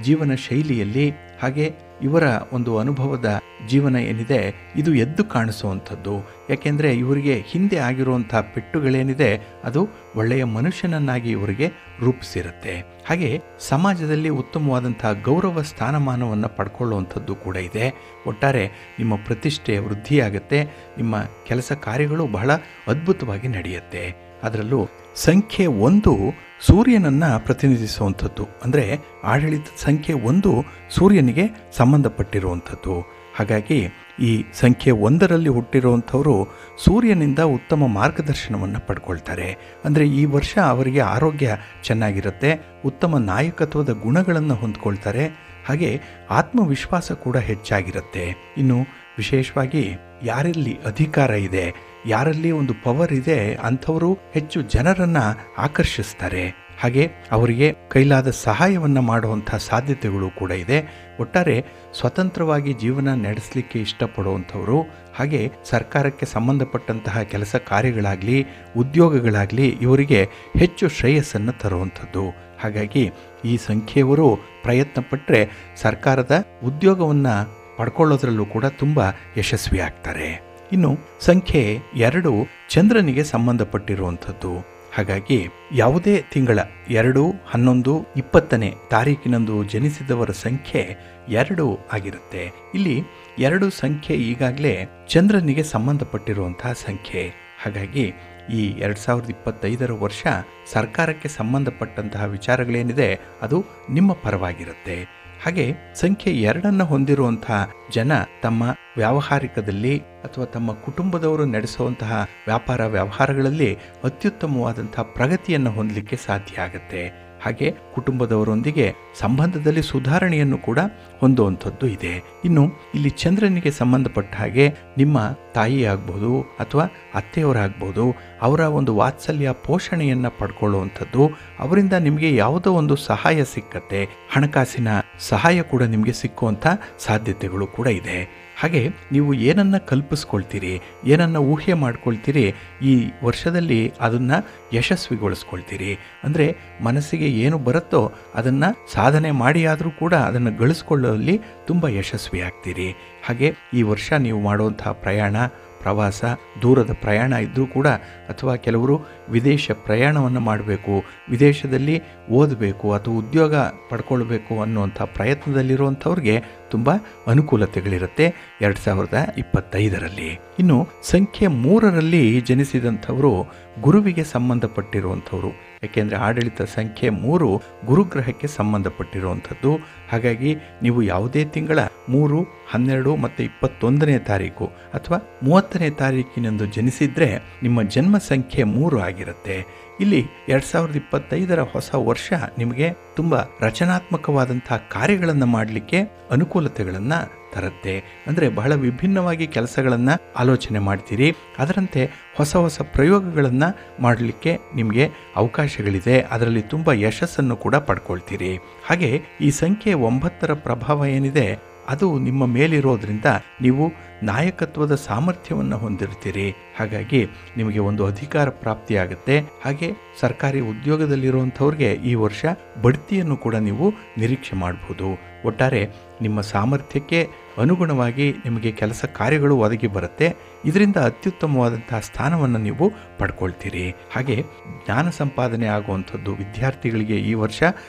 ಜೀವನ ಶೈಲಿಯಲ್ಲಿ, ಹಾಗೆ ಇವರ ಒಂದು ಅನುಭವದ ಜೀವನ ಏನಿದೆ ಇದು ಎದ್ದು ಕಾಣಿಸುವಂಥದ್ದು. ಯಾಕೆಂದರೆ ಇವರಿಗೆ ಹಿಂದೆ ಆಗಿರುವಂಥ ಪೆಟ್ಟುಗಳೇನಿದೆ ಅದು ಒಳ್ಳೆಯ ಮನುಷ್ಯನನ್ನಾಗಿ ಇವರಿಗೆ ರೂಪಿಸಿರುತ್ತೆ. ಹಾಗೆ ಸಮಾಜದಲ್ಲಿ ಉತ್ತಮವಾದಂಥ ಗೌರವ ಸ್ಥಾನಮಾನವನ್ನು ಪಡ್ಕೊಳ್ಳುವಂಥದ್ದು ಕೂಡ ಇದೆ. ಒಟ್ಟಾರೆ ನಿಮ್ಮ ಪ್ರತಿಷ್ಠೆ ವೃದ್ಧಿಯಾಗುತ್ತೆ, ನಿಮ್ಮ ಕೆಲಸ ಕಾರ್ಯಗಳು ಬಹಳ ಅದ್ಭುತವಾಗಿ ನಡೆಯುತ್ತೆ. ಅದರಲ್ಲೂ ಸಂಖ್ಯೆ 1 ಸೂರ್ಯನನ್ನು ಪ್ರತಿನಿಧಿಸುವಂಥದ್ದು. ಅಂದರೆ ಆಡಳಿತದ ಸಂಖ್ಯೆ 1 ಸೂರ್ಯನಿಗೆ ಸಂಬಂಧಪಟ್ಟಿರುವಂಥದ್ದು. ಹಾಗಾಗಿ ಈ ಸಂಖ್ಯೆ 1ರಲ್ಲಿ ಹುಟ್ಟಿರುವಂಥವರು ಸೂರ್ಯನಿಂದ ಉತ್ತಮ ಮಾರ್ಗದರ್ಶನವನ್ನು ಪಡ್ಕೊಳ್ತಾರೆ. ಅಂದರೆ ಈ ವರ್ಷ ಅವರಿಗೆ ಆರೋಗ್ಯ ಚೆನ್ನಾಗಿರುತ್ತೆ, ಉತ್ತಮ ನಾಯಕತ್ವದ ಗುಣಗಳನ್ನು ಹೊಂದ್ಕೊಳ್ತಾರೆ, ಹಾಗೆ ಆತ್ಮವಿಶ್ವಾಸ ಕೂಡ ಹೆಚ್ಚಾಗಿರುತ್ತೆ. ಇನ್ನು ವಿಶೇಷವಾಗಿ ಯಾರಲ್ಲಿ ಅಧಿಕಾರ ಇದೆ, ಯಾರಲ್ಲಿ ಒಂದು ಪವರ್ ಇದೆ ಅಂಥವರು ಹೆಚ್ಚು ಜನರನ್ನು ಆಕರ್ಷಿಸ್ತಾರೆ. ಹಾಗೆ ಅವರಿಗೆ ಕೈಲಾದ ಸಹಾಯವನ್ನು ಮಾಡುವಂಥ ಸಾಧ್ಯತೆಗಳು ಕೂಡ ಇದೆ. ಒಟ್ಟಾರೆ ಸ್ವತಂತ್ರವಾಗಿ ಜೀವನ ನಡೆಸಲಿಕ್ಕೆ ಇಷ್ಟಪಡುವಂಥವರು, ಹಾಗೆ ಸರ್ಕಾರಕ್ಕೆ ಸಂಬಂಧಪಟ್ಟಂತಹ ಕೆಲಸ ಕಾರ್ಯಗಳಾಗಲಿ, ಉದ್ಯೋಗಗಳಾಗಲಿ ಇವರಿಗೆ ಹೆಚ್ಚು ಶ್ರೇಯಸ್ಸನ್ನು ತರುವಂಥದ್ದು. ಹಾಗಾಗಿ ಈ ಸಂಖ್ಯೆಯವರು ಪ್ರಯತ್ನ ಪಟ್ಟರೆ ಸರ್ಕಾರದ ಉದ್ಯೋಗವನ್ನು ಪಡ್ಕೊಳ್ಳೋದ್ರಲ್ಲೂ ಕೂಡ ತುಂಬ ಯಶಸ್ವಿಯಾಗ್ತಾರೆ. ಇನ್ನು ಸಂಖ್ಯೆ 2 ಚಂದ್ರನಿಗೆ ಸಂಬಂಧಪಟ್ಟಿರುವಂಥದ್ದು. ಹಾಗಾಗಿ ಯಾವುದೇ ತಿಂಗಳ 2, 11, 20ನೇ ತಾರೀಕಿನಂದು ಜನಿಸಿದವರ ಸಂಖ್ಯೆ 2 ಆಗಿರುತ್ತೆ. ಇಲ್ಲಿ 2 ಸಂಖ್ಯೆ ಈಗಾಗಲೇ ಚಂದ್ರನಿಗೆ ಸಂಬಂಧಪಟ್ಟಿರುವಂತಹ ಸಂಖ್ಯೆ. ಹಾಗಾಗಿ ಈ 2025 ವರ್ಷ ಸರ್ಕಾರಕ್ಕೆ ಸಂಬಂಧಪಟ್ಟಂತಹ ವಿಚಾರಗಳೇನಿದೆ ಅದು ನಿಮ್ಮ ಪರವಾಗಿರುತ್ತೆ. ಹಾಗೆ ಸಂಖ್ಯೆ 2 ಹೊಂದಿರುವಂತಹ ಜನ ತಮ್ಮ ವ್ಯಾವಹಾರಿಕದಲ್ಲಿ ಅಥವಾ ತಮ್ಮ ಕುಟುಂಬದವರು ನಡೆಸುವಂತಹ ವ್ಯಾಪಾರ ವ್ಯವಹಾರಗಳಲ್ಲಿ ಅತ್ಯುತ್ತಮವಾದಂತಹ ಪ್ರಗತಿಯನ್ನು ಹೊಂದಲಿಕ್ಕೆ ಸಾಧ್ಯ ಆಗುತ್ತೆ. ಹಾಗೆ ಕುಟುಂಬದವರೊಂದಿಗೆ ಸಂಬಂಧದಲ್ಲಿ ಸುಧಾರಣೆಯನ್ನು ಕೂಡ ಹೊಂದುವಂಥದ್ದು ಇದೆ. ಇನ್ನು ಇಲ್ಲಿ ಚಂದ್ರನಿಗೆ ಸಂಬಂಧಪಟ್ಟ ಹಾಗೆ ನಿಮ್ಮ ತಾಯಿ ಆಗ್ಬೋದು ಅಥವಾ ಅತ್ತೆಯವರಾಗ್ಬೋದು, ಅವರ ಒಂದು ವಾತ್ಸಲ್ಯ ಪೋಷಣೆಯನ್ನು ಪಡ್ಕೊಳ್ಳುವಂಥದ್ದು, ಅವರಿಂದ ನಿಮಗೆ ಯಾವುದೋ ಒಂದು ಸಹಾಯ ಸಿಕ್ಕತ್ತೆ, ಹಣಕಾಸಿನ ಸಹಾಯ ಕೂಡ ನಿಮಗೆ ಸಿಕ್ಕುವಂಥ ಸಾಧ್ಯತೆಗಳು ಕೂಡ ಇದೆ. ಹಾಗೆ ನೀವು ಏನನ್ನು ಕಲ್ಪಿಸ್ಕೊಳ್ತೀರಿ, ಏನನ್ನು ಊಹೆ ಮಾಡ್ಕೊಳ್ತೀರಿ, ಈ ವರ್ಷದಲ್ಲಿ ಅದನ್ನು ಯಶಸ್ವಿಗೊಳಿಸ್ಕೊಳ್ತೀರಿ. ಅಂದರೆ ಮನಸ್ಸಿಗೆ ಏನು ಬರುತ್ತೋ ಅದನ್ನು ಸಾಧನೆ ಮಾಡಿ ಆದರೂ ಕೂಡ ಅದನ್ನು ಗಳಿಸ್ಕೊಳ್ಳುವಲ್ಲಿ ತುಂಬ ಯಶಸ್ವಿ ಆಗ್ತೀರಿ. ಹಾಗೆ ಈ ವರ್ಷ ನೀವು ಮಾಡುವಂತಹ ಪ್ರಯಾಣ, ಪ್ರವಾಸ, ದೂರದ ಪ್ರಯಾಣ ಇದ್ದರೂ ಕೂಡ, ಅಥವಾ ಕೆಲವರು ವಿದೇಶ ಪ್ರಯಾಣವನ್ನು ಮಾಡಬೇಕು, ವಿದೇಶದಲ್ಲಿ ಓದಬೇಕು ಅಥವಾ ಉದ್ಯೋಗ ಪಡ್ಕೊಳ್ಬೇಕು ಅನ್ನುವಂಥ ಪ್ರಯತ್ನದಲ್ಲಿರುವಂಥವ್ರಿಗೆ ತುಂಬ ಅನುಕೂಲತೆಗಳಿರುತ್ತೆ 2025ರಲ್ಲಿ. ಇನ್ನು ಸಂಖ್ಯೆ 3ರಲ್ಲಿ ಜನಿಸಿದಂಥವರು ಗುರುವಿಗೆ ಸಂಬಂಧಪಟ್ಟಿರುವಂಥವ್ರು. ಏಕೆಂದರೆ ಆಡಳಿತ ಸಂಖ್ಯೆ 3 ಗುರುಗ್ರಹಕ್ಕೆ ಸಂಬಂಧಪಟ್ಟಿರುವಂಥದ್ದು. ಹಾಗಾಗಿ ನೀವು ಯಾವುದೇ ತಿಂಗಳ 3, 12 ಮತ್ತು 21ನೇ ತಾರೀಕು ಅಥವಾ 30ನೇ ತಾರೀಕಿನಂದು ಜನಿಸಿದರೆ ನಿಮ್ಮ ಜನ್ಮ ಸಂಖ್ಯೆ 3 ಆಗಿರುತ್ತೆ. ಇಲ್ಲಿ 2025ರ ಹೊಸ ವರ್ಷ ನಿಮಗೆ ತುಂಬ ರಚನಾತ್ಮಕವಾದಂತಹ ಕಾರ್ಯಗಳನ್ನು ಮಾಡಲಿಕ್ಕೆ ಅನುಕೂಲತೆಗಳನ್ನು ತರುತ್ತೆ. ಅಂದರೆ ಬಹಳ ವಿಭಿನ್ನವಾಗಿ ಕೆಲಸಗಳನ್ನು ಆಲೋಚನೆ ಮಾಡ್ತೀರಿ, ಅದರಂತೆ ಹೊಸ ಹೊಸ ಪ್ರಯೋಗಗಳನ್ನು ಮಾಡಲಿಕ್ಕೆ ನಿಮಗೆ ಅವಕಾಶಗಳಿದೆ, ಅದರಲ್ಲಿ ತುಂಬ ಯಶಸ್ಸನ್ನು ಕೂಡ ಪಡ್ಕೊಳ್ತೀರಿ. ಹಾಗೆ ಈ ಸಂಖ್ಯೆ 9ರ ಪ್ರಭಾವ ಏನಿದೆ ಅದು ನಿಮ್ಮ ಮೇಲಿರೋದ್ರಿಂದ ನೀವು ನಾಯಕತ್ವದ ಸಾಮರ್ಥ್ಯವನ್ನು ಹೊಂದಿರ್ತೀರಿ. ಹಾಗಾಗಿ ನಿಮಗೆ ಒಂದು ಅಧಿಕಾರ ಪ್ರಾಪ್ತಿಯಾಗುತ್ತೆ. ಹಾಗೆ ಸರ್ಕಾರಿ ಉದ್ಯೋಗದಲ್ಲಿರುವಂಥವ್ರಿಗೆ ಈ ವರ್ಷ ಬಡ್ತಿಯನ್ನು ಕೂಡ ನೀವು ನಿರೀಕ್ಷೆ ಮಾಡಬಹುದು. ಒಟ್ಟಾರೆ ನಿಮ್ಮ ಸಾಮರ್ಥ್ಯಕ್ಕೆ ಅನುಗುಣವಾಗಿ ನಿಮಗೆ ಕೆಲಸ ಕಾರ್ಯಗಳು ಒದಗಿ ಬರುತ್ತೆ. ಇದರಿಂದ ಅತ್ಯುತ್ತಮವಾದಂತಹ ಸ್ಥಾನವನ್ನು ನೀವು ಪಡ್ಕೊಳ್ತೀರಿ. ಹಾಗೆ ಜ್ಞಾನ ಸಂಪಾದನೆ ಆಗುವಂಥದ್ದು ವಿದ್ಯಾರ್ಥಿಗಳಿಗೆ ಈ ವರ್ಷ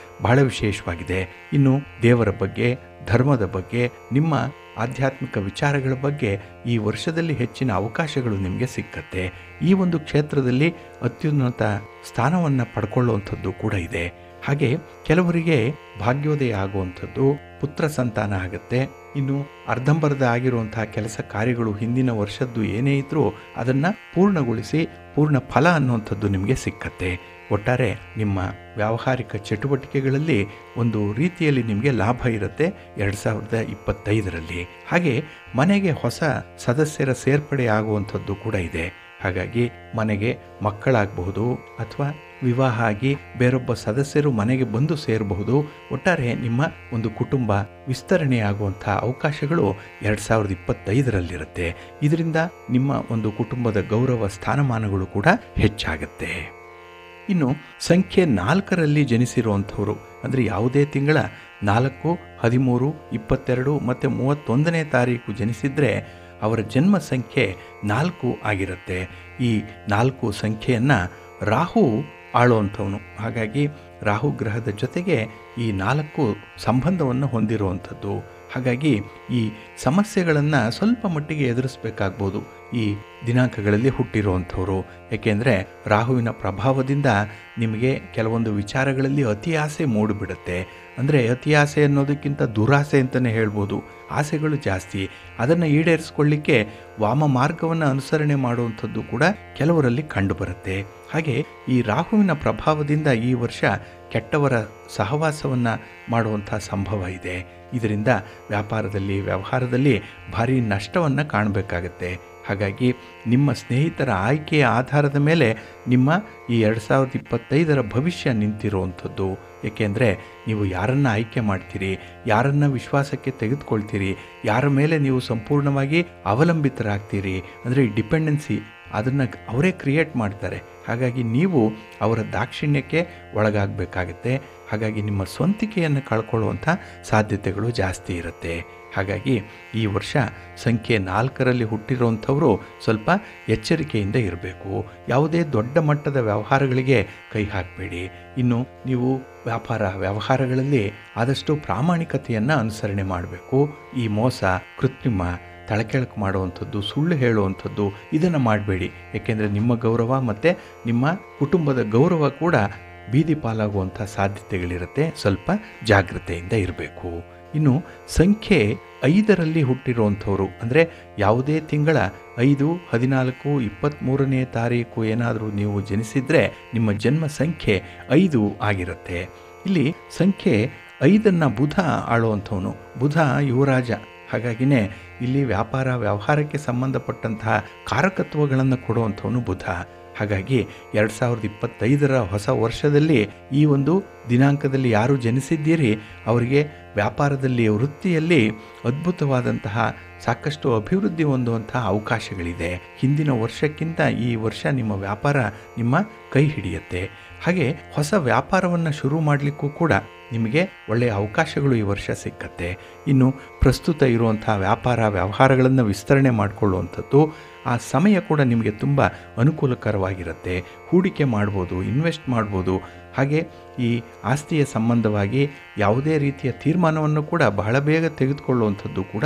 ಬಹಳ ವಿಶೇಷವಾಗಿದೆ. ಇನ್ನು ದೇವರ ಬಗ್ಗೆ, ಧರ್ಮದ ಬಗ್ಗೆ, ನಿಮ್ಮ ಆಧ್ಯಾತ್ಮಿಕ ವಿಚಾರಗಳ ಬಗ್ಗೆ ಈ ವರ್ಷದಲ್ಲಿ ಹೆಚ್ಚಿನ ಅವಕಾಶಗಳು ನಿಮಗೆ ಸಿಕ್ಕತ್ತೆ. ಈ ಒಂದು ಕ್ಷೇತ್ರದಲ್ಲಿ ಅತ್ಯುನ್ನತ ಸ್ಥಾನವನ್ನು ಪಡ್ಕೊಳ್ಳುವಂಥದ್ದು ಕೂಡ ಇದೆ. ಹಾಗೆ ಕೆಲವರಿಗೆ ಭಾಗ್ಯೋದಯ ಆಗುವಂಥದ್ದು, ಪುತ್ರ ಸಂತಾನ ಆಗುತ್ತೆ. ಇನ್ನು ಅರ್ಧಂಬರ್ಧ ಆಗಿರುವಂತಹ ಕೆಲಸ ಕಾರ್ಯಗಳು ಹಿಂದಿನ ವರ್ಷದ್ದು ಏನೇ ಇದ್ರೂ ಅದನ್ನು ಪೂರ್ಣಗೊಳಿಸಿ ಪೂರ್ಣ ಫಲ ಅನ್ನುವಂಥದ್ದು ನಿಮಗೆ ಸಿಕ್ಕತ್ತೆ. ಒಟ್ಟಾರೆ ನಿಮ್ಮ ವ್ಯಾವಹಾರಿಕ ಚಟುವಟಿಕೆಗಳಲ್ಲಿ ಒಂದು ರೀತಿಯಲ್ಲಿ ನಿಮಗೆ ಲಾಭ ಇರುತ್ತೆ 2025ರಲ್ಲಿ. ಹಾಗೆ ಮನೆಗೆ ಹೊಸ ಸದಸ್ಯರ ಸೇರ್ಪಡೆ ಆಗುವಂಥದ್ದು ಕೂಡ ಇದೆ. ಹಾಗಾಗಿ ಮನೆಗೆ ಮಕ್ಕಳಾಗಬಹುದು ಅಥವಾ ವಿವಾಹ ಆಗಿ ಬೇರೊಬ್ಬ ಸದಸ್ಯರು ಮನೆಗೆ ಬಂದು ಸೇರಬಹುದು. ಒಟ್ಟಾರೆ ನಿಮ್ಮ ಒಂದು ಕುಟುಂಬ ವಿಸ್ತರಣೆಯಾಗುವಂಥ ಅವಕಾಶಗಳು 2025ರಲ್ಲಿರುತ್ತೆ. ಇದರಿಂದ ನಿಮ್ಮ ಒಂದು ಕುಟುಂಬದ ಗೌರವ ಸ್ಥಾನಮಾನಗಳು ಕೂಡ ಹೆಚ್ಚಾಗುತ್ತೆ. ಇನ್ನು ಸಂಖ್ಯೆ 4ರಲ್ಲಿ ಜನಿಸಿರುವಂಥವರು, ಅಂದರೆ ಯಾವುದೇ ತಿಂಗಳ 4, 13, 22 ಮತ್ತು 31ನೇ ತಾರೀಕು ಜನಿಸಿದರೆ ಅವರ ಜನ್ಮ ಸಂಖ್ಯೆ 4 ಆಗಿರುತ್ತೆ. ಈ 4 ಸಂಖ್ಯೆಯನ್ನು ರಾಹು ಆಳುವಂಥವನು. ಹಾಗಾಗಿ ರಾಹು ಗ್ರಹದ ಜೊತೆಗೆ ಈ 4 ಸಂಬಂಧವನ್ನು ಹೊಂದಿರುವಂಥದ್ದು. ಹಾಗಾಗಿ ಈ ಸಮಸ್ಯೆಗಳನ್ನು ಸ್ವಲ್ಪ ಮಟ್ಟಿಗೆ ಎದುರಿಸಬೇಕಾಗ್ಬೋದು ಈ ದಿನಾಂಕಗಳಲ್ಲಿ ಹುಟ್ಟಿರುವಂಥವ್ರು. ಏಕೆಂದರೆ ರಾಹುವಿನ ಪ್ರಭಾವದಿಂದ ನಿಮಗೆ ಕೆಲವೊಂದು ವಿಚಾರಗಳಲ್ಲಿ ಅತಿ ಆಸೆ ಮೂಡಿಬಿಡುತ್ತೆ. ಅಂದರೆ ಅತಿ ಆಸೆ ಅನ್ನೋದಕ್ಕಿಂತ ದುರಾಸೆ ಅಂತಲೇ ಹೇಳ್ಬೋದು. ಆಸೆಗಳು ಜಾಸ್ತಿ, ಅದನ್ನು ಈಡೇರಿಸ್ಕೊಳ್ಳಿಕ್ಕೆ ವಾಮ ಮಾರ್ಗವನ್ನು ಅನುಸರಣೆ ಮಾಡುವಂಥದ್ದು ಕೂಡ ಕೆಲವರಲ್ಲಿ ಕಂಡುಬರುತ್ತೆ. ಹಾಗೆ ಈ ರಾಹುವಿನ ಪ್ರಭಾವದಿಂದ ಈ ವರ್ಷ ಕೆಟ್ಟವರ ಸಹವಾಸವನ್ನು ಮಾಡುವಂಥ ಸಂಭವ ಇದೆ. ಇದರಿಂದ ವ್ಯಾಪಾರದಲ್ಲಿ, ವ್ಯವಹಾರದಲ್ಲಿ ಭಾರಿ ನಷ್ಟವನ್ನು ಕಾಣಬೇಕಾಗತ್ತೆ. ಹಾಗಾಗಿ ನಿಮ್ಮ ಸ್ನೇಹಿತರ ಆಯ್ಕೆಯ ಆಧಾರದ ಮೇಲೆ ನಿಮ್ಮ ಈ 2025ರ ಭವಿಷ್ಯ ನಿಂತಿರುವಂಥದ್ದು. ಏಕೆಂದರೆ ನೀವು ಯಾರನ್ನು ಆಯ್ಕೆ ಮಾಡ್ತೀರಿ, ಯಾರನ್ನು ವಿಶ್ವಾಸಕ್ಕೆ ತೆಗೆದುಕೊಳ್ತೀರಿ, ಯಾರ ಮೇಲೆ ನೀವು ಸಂಪೂರ್ಣವಾಗಿ ಅವಲಂಬಿತರಾಗ್ತೀರಿ, ಅಂದರೆ ಡಿಪೆಂಡೆನ್ಸಿ ಅದನ್ನು ಅವರೇ ಕ್ರಿಯೇಟ್ ಮಾಡ್ತಾರೆ. ಹಾಗಾಗಿ ನೀವು ಅವರ ದಾಕ್ಷಿಣ್ಯಕ್ಕೆ ಒಳಗಾಗಬೇಕಾಗತ್ತೆ. ಹಾಗಾಗಿ ನಿಮ್ಮ ಸ್ವಂತಿಕೆಯನ್ನು ಕಳ್ಕೊಳ್ಳುವಂಥ ಸಾಧ್ಯತೆಗಳು ಜಾಸ್ತಿ ಇರುತ್ತೆ. ಹಾಗಾಗಿ ಈ ವರ್ಷ ಸಂಖ್ಯೆ 4ರಲ್ಲಿ ಹುಟ್ಟಿರುವಂಥವರು ಸ್ವಲ್ಪ ಎಚ್ಚರಿಕೆಯಿಂದ ಇರಬೇಕು. ಯಾವುದೇ ದೊಡ್ಡ ಮಟ್ಟದ ವ್ಯವಹಾರಗಳಿಗೆ ಕೈ ಹಾಕಬೇಡಿ. ಇನ್ನು ನೀವು ವ್ಯವಹಾರಗಳಲ್ಲಿ ಆದಷ್ಟು ಪ್ರಾಮಾಣಿಕತೆಯನ್ನು ಅನುಸರಣೆ ಮಾಡಬೇಕು. ಈ ಮೋಸ, ಕೃತ್ರಿಮ ತಳಕೆಳಕು ಮಾಡುವಂಥದ್ದು, ಸುಳ್ಳು ಹೇಳುವಂಥದ್ದು ಇದನ್ನು ಮಾಡಬೇಡಿ. ಏಕೆಂದರೆ ನಿಮ್ಮ ಗೌರವ ಮತ್ತು ನಿಮ್ಮ ಕುಟುಂಬದ ಗೌರವ ಕೂಡ ಬೀದಿ ಪಾಲಾಗುವಂಥ ಸಾಧ್ಯತೆಗಳಿರುತ್ತೆ. ಸ್ವಲ್ಪ ಜಾಗ್ರತೆಯಿಂದ ಇರಬೇಕು. ಇನ್ನು ಸಂಖ್ಯೆ 5ರಲ್ಲಿ ಹುಟ್ಟಿರುವಂಥವ್ರು, ಅಂದರೆ ಯಾವುದೇ ತಿಂಗಳ 5, 14, 23ನೇ ತಾರೀಕು ಏನಾದರೂ ನೀವು ಜನಿಸಿದರೆ ನಿಮ್ಮ ಜನ್ಮ ಸಂಖ್ಯೆ 5 ಆಗಿರುತ್ತೆ. ಇಲ್ಲಿ ಸಂಖ್ಯೆ 5ನ್ನು ಬುಧ ಆಳುವಂಥವನು. ಬುಧ ಯುವರಾಜ. ಹಾಗಾಗಿನೇ ಇಲ್ಲಿ ವ್ಯಾಪಾರ ವ್ಯವಹಾರಕ್ಕೆ ಸಂಬಂಧಪಟ್ಟಂತಹ ಕಾರಕತ್ವಗಳನ್ನು ಕೊಡುವಂಥವನು ಬುಧ. ಹಾಗಾಗಿ 2025ರ ಹೊಸ ವರ್ಷದಲ್ಲಿ ಈ ಒಂದು ದಿನಾಂಕದಲ್ಲಿ ಯಾರು ಜನಿಸಿದ್ದೀರಿ ಅವರಿಗೆ ವ್ಯಾಪಾರದಲ್ಲಿ, ವೃತ್ತಿಯಲ್ಲಿ ಅದ್ಭುತವಾದಂತಹ ಸಾಕಷ್ಟು ಅಭಿವೃದ್ಧಿ ಹೊಂದುವಂತಹ ಅವಕಾಶಗಳಿದೆ. ಹಿಂದಿನ ವರ್ಷಕ್ಕಿಂತ ಈ ವರ್ಷ ನಿಮ್ಮ ವ್ಯಾಪಾರ ನಿಮ್ಮ ಕೈ ಹಿಡಿಯುತ್ತೆ. ಹಾಗೆ ಹೊಸ ವ್ಯಾಪಾರವನ್ನು ಶುರು ಮಾಡಲಿಕ್ಕೂ ಕೂಡ ನಿಮಗೆ ಒಳ್ಳೆಯ ಅವಕಾಶಗಳು ಈ ವರ್ಷ ಸಿಕ್ಕತ್ತೆ. ಇನ್ನು ಪ್ರಸ್ತುತ ಇರುವಂಥ ವ್ಯಾಪಾರ ವ್ಯವಹಾರಗಳನ್ನು ವಿಸ್ತರಣೆ ಮಾಡಿಕೊಳ್ಳುವಂಥದ್ದು, ಆ ಸಮಯ ಕೂಡ ನಿಮಗೆ ತುಂಬ ಅನುಕೂಲಕರವಾಗಿರುತ್ತೆ. ಹೂಡಿಕೆ ಮಾಡ್ಬೋದು, ಇನ್ವೆಸ್ಟ್ ಮಾಡ್ಬೋದು. ಹಾಗೆ ಈ ಆಸ್ತಿಯ ಸಂಬಂಧವಾಗಿ ಯಾವುದೇ ರೀತಿಯ ತೀರ್ಮಾನವನ್ನು ಕೂಡ ಬಹಳ ಬೇಗ ತೆಗೆದುಕೊಳ್ಳುವಂಥದ್ದು ಕೂಡ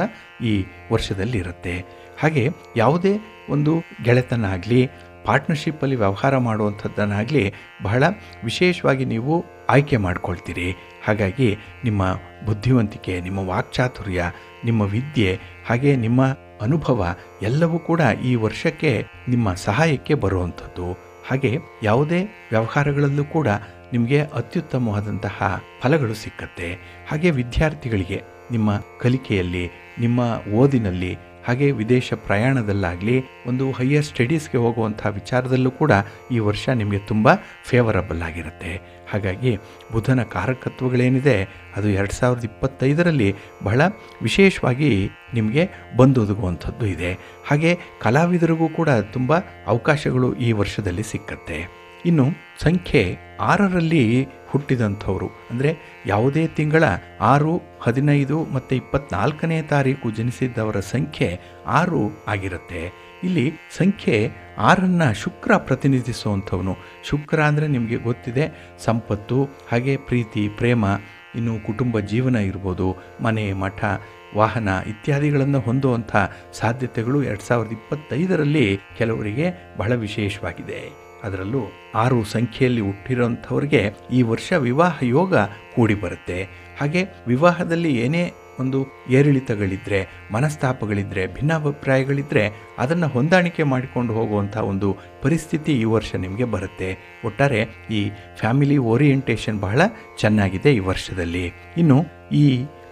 ಈ ವರ್ಷದಲ್ಲಿರುತ್ತೆ. ಹಾಗೆ ಯಾವುದೇ ಒಂದು ಗೆಳೆತನ ಆಗಲಿ, ಪಾರ್ಟ್ನರ್ಶಿಪ್ಪಲ್ಲಿ ವ್ಯವಹಾರ ಮಾಡುವಂಥದ್ದನ್ನಾಗಲಿ ಬಹಳ ವಿಶೇಷವಾಗಿ ನೀವು ಆಯ್ಕೆ ಮಾಡ್ಕೊಳ್ತೀರಿ. ಹಾಗಾಗಿ ನಿಮ್ಮ ಬುದ್ಧಿವಂತಿಕೆ, ನಿಮ್ಮ ವಾಕ್ಚಾತುರ್ಯ, ನಿಮ್ಮ ವಿದ್ಯೆ, ಹಾಗೆ ನಿಮ್ಮ ಅನುಭವ ಎಲ್ಲವೂ ಕೂಡ ಈ ವರ್ಷಕ್ಕೆ ನಿಮ್ಮ ಸಹಾಯಕ್ಕೆ ಬರುವಂಥದ್ದು. ಹಾಗೆ ಯಾವುದೇ ವ್ಯವಹಾರಗಳಲ್ಲೂ ಕೂಡ ನಿಮಗೆ ಅತ್ಯುತ್ತಮವಾದಂತಹ ಫಲಗಳು ಸಿಕ್ಕತ್ತೆ. ಹಾಗೆ ವಿದ್ಯಾರ್ಥಿಗಳಿಗೆ ನಿಮ್ಮ ಕಲಿಕೆಯಲ್ಲಿ, ನಿಮ್ಮ ಓದಿನಲ್ಲಿ, ಹಾಗೆ ವಿದೇಶ ಪ್ರಯಾಣದಲ್ಲಾಗಲಿ, ಒಂದು ಹೈಯರ್ ಸ್ಟಡೀಸ್ಗೆ ಹೋಗುವಂಥ ವಿಚಾರದಲ್ಲೂ ಕೂಡ ಈ ವರ್ಷ ನಿಮಗೆ ತುಂಬ ಫೇವರಬಲ್ ಆಗಿರುತ್ತೆ. ಹಾಗಾಗಿ ಬುಧನ ಕಾರಕತ್ವಗಳೇನಿದೆ ಅದು 2025ರಲ್ಲಿ ಬಹಳ ವಿಶೇಷವಾಗಿ ನಿಮಗೆ ಬಂದೊದಗುವಂಥದ್ದು ಇದೆ. ಹಾಗೆ ಕಲಾವಿದರಿಗೂ ಕೂಡ ತುಂಬ ಅವಕಾಶಗಳು ಈ ವರ್ಷದಲ್ಲಿ ಸಿಕ್ಕತ್ತೆ. ಇನ್ನು ಸಂಖ್ಯೆ 6ರಲ್ಲಿ ಹುಟ್ಟಿದಂಥವರು, ಅಂದರೆ ಯಾವುದೇ ತಿಂಗಳ 6, 15 ಮತ್ತು 24ನೇ ತಾರೀಕು ಜನಿಸಿದ್ದವರ ಸಂಖ್ಯೆ 6 ಆಗಿರುತ್ತೆ. ಇಲ್ಲಿ ಸಂಖ್ಯೆ 6ನ್ನು ಶುಕ್ರ ಪ್ರತಿನಿಧಿಸುವಂಥವನು. ಶುಕ್ರ ಅಂದರೆ ನಿಮಗೆ ಗೊತ್ತಿದೆ, ಸಂಪತ್ತು, ಹಾಗೆ ಪ್ರೀತಿ, ಪ್ರೇಮ, ಇನ್ನು ಕುಟುಂಬ ಜೀವನ ಇರ್ಬೋದು, ಮನೆ, ಮಠ, ವಾಹನ ಇತ್ಯಾದಿಗಳನ್ನು ಹೊಂದುವಂಥ ಸಾಧ್ಯತೆಗಳು 2025ರಲ್ಲಿ ಕೆಲವರಿಗೆ ಬಹಳ ವಿಶೇಷವಾಗಿದೆ. ಅದರಲ್ಲೂ 6 ಸಂಖ್ಯೆಯಲ್ಲಿ ಹುಟ್ಟಿರೋಂಥವ್ರಿಗೆ ಈ ವರ್ಷ ವಿವಾಹ ಯೋಗ ಕೂಡಿ ಬರುತ್ತೆ. ಹಾಗೆ ವಿವಾಹದಲ್ಲಿ ಏನೇ ಒಂದು ಏರಿಳಿತಗಳಿದ್ದರೆ, ಮನಸ್ತಾಪಗಳಿದ್ದರೆ, ಭಿನ್ನಾಭಿಪ್ರಾಯಗಳಿದ್ದರೆ ಅದನ್ನು ಹೊಂದಾಣಿಕೆ ಮಾಡಿಕೊಂಡು ಹೋಗುವಂಥ ಒಂದು ಪರಿಸ್ಥಿತಿ ಈ ವರ್ಷ ನಿಮಗೆ ಬರುತ್ತೆ. ಒಟ್ಟಾರೆ ಈ ಫ್ಯಾಮಿಲಿ ಓರಿಯೆಂಟೇಷನ್ ಬಹಳ ಚೆನ್ನಾಗಿದೆ ಈ ವರ್ಷದಲ್ಲಿ. ಇನ್ನು ಈ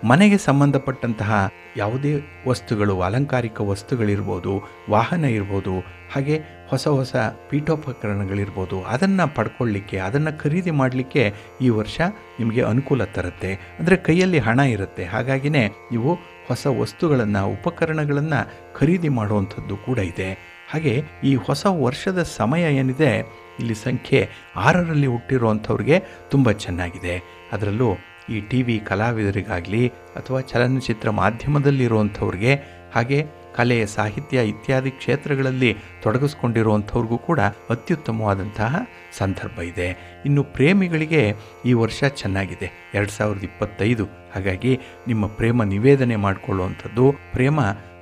ಮನೆಗೆ ಸಂಬಂಧಪಟ್ಟಂತಹ ಯಾವುದೇ ವಸ್ತುಗಳು, ಅಲಂಕಾರಿಕ ವಸ್ತುಗಳಿರ್ಬೋದು, ವಾಹನ ಇರ್ಬೋದು, ಹಾಗೆ ಹೊಸ ಹೊಸ ಪೀಠೋಪಕರಣಗಳಿರ್ಬೋದು, ಅದನ್ನು ಪಡ್ಕೊಳ್ಳಿಕ್ಕೆ, ಅದನ್ನು ಖರೀದಿ ಮಾಡಲಿಕ್ಕೆ ಈ ವರ್ಷ ನಿಮಗೆ ಅನುಕೂಲ ತರುತ್ತೆ. ಅಂದರೆ ಕೈಯಲ್ಲಿ ಹಣ ಇರುತ್ತೆ. ಹಾಗಾಗಿನೇ ನೀವು ಹೊಸ ವಸ್ತುಗಳನ್ನು, ಉಪಕರಣಗಳನ್ನು ಖರೀದಿ ಮಾಡುವಂಥದ್ದು ಕೂಡ ಇದೆ. ಹಾಗೆ ಈ ಹೊಸ ವರ್ಷದ ಸಮಯ ಏನಿದೆ ಇಲ್ಲಿ ಸಂಖ್ಯೆ 6ರಲ್ಲಿ ಹುಟ್ಟಿರುವಂಥವ್ರಿಗೆ ತುಂಬ ಚೆನ್ನಾಗಿದೆ. ಅದರಲ್ಲೂ ಈ TV ಕಲಾವಿದರಿಗಾಗಲಿ ಅಥವಾ ಚಲನಚಿತ್ರ ಮಾಧ್ಯಮದಲ್ಲಿರುವಂಥವ್ರಿಗೆ, ಹಾಗೆ ಕಲೆ, ಸಾಹಿತ್ಯ ಇತ್ಯಾದಿ ಕ್ಷೇತ್ರಗಳಲ್ಲಿ ತೊಡಗಿಸ್ಕೊಂಡಿರುವಂಥವ್ರಿಗೂ ಕೂಡ ಅತ್ಯುತ್ತಮವಾದಂತಹ ಸಂದರ್ಭ ಇದೆ. ಇನ್ನು ಪ್ರೇಮಿಗಳಿಗೆ ಈ ವರ್ಷ ಚೆನ್ನಾಗಿದೆ 2025. ಹಾಗಾಗಿ ನಿಮ್ಮ ಪ್ರೇಮ ನಿವೇದನೆ ಮಾಡಿಕೊಳ್ಳುವಂಥದ್ದು, ಪ್ರೇಮ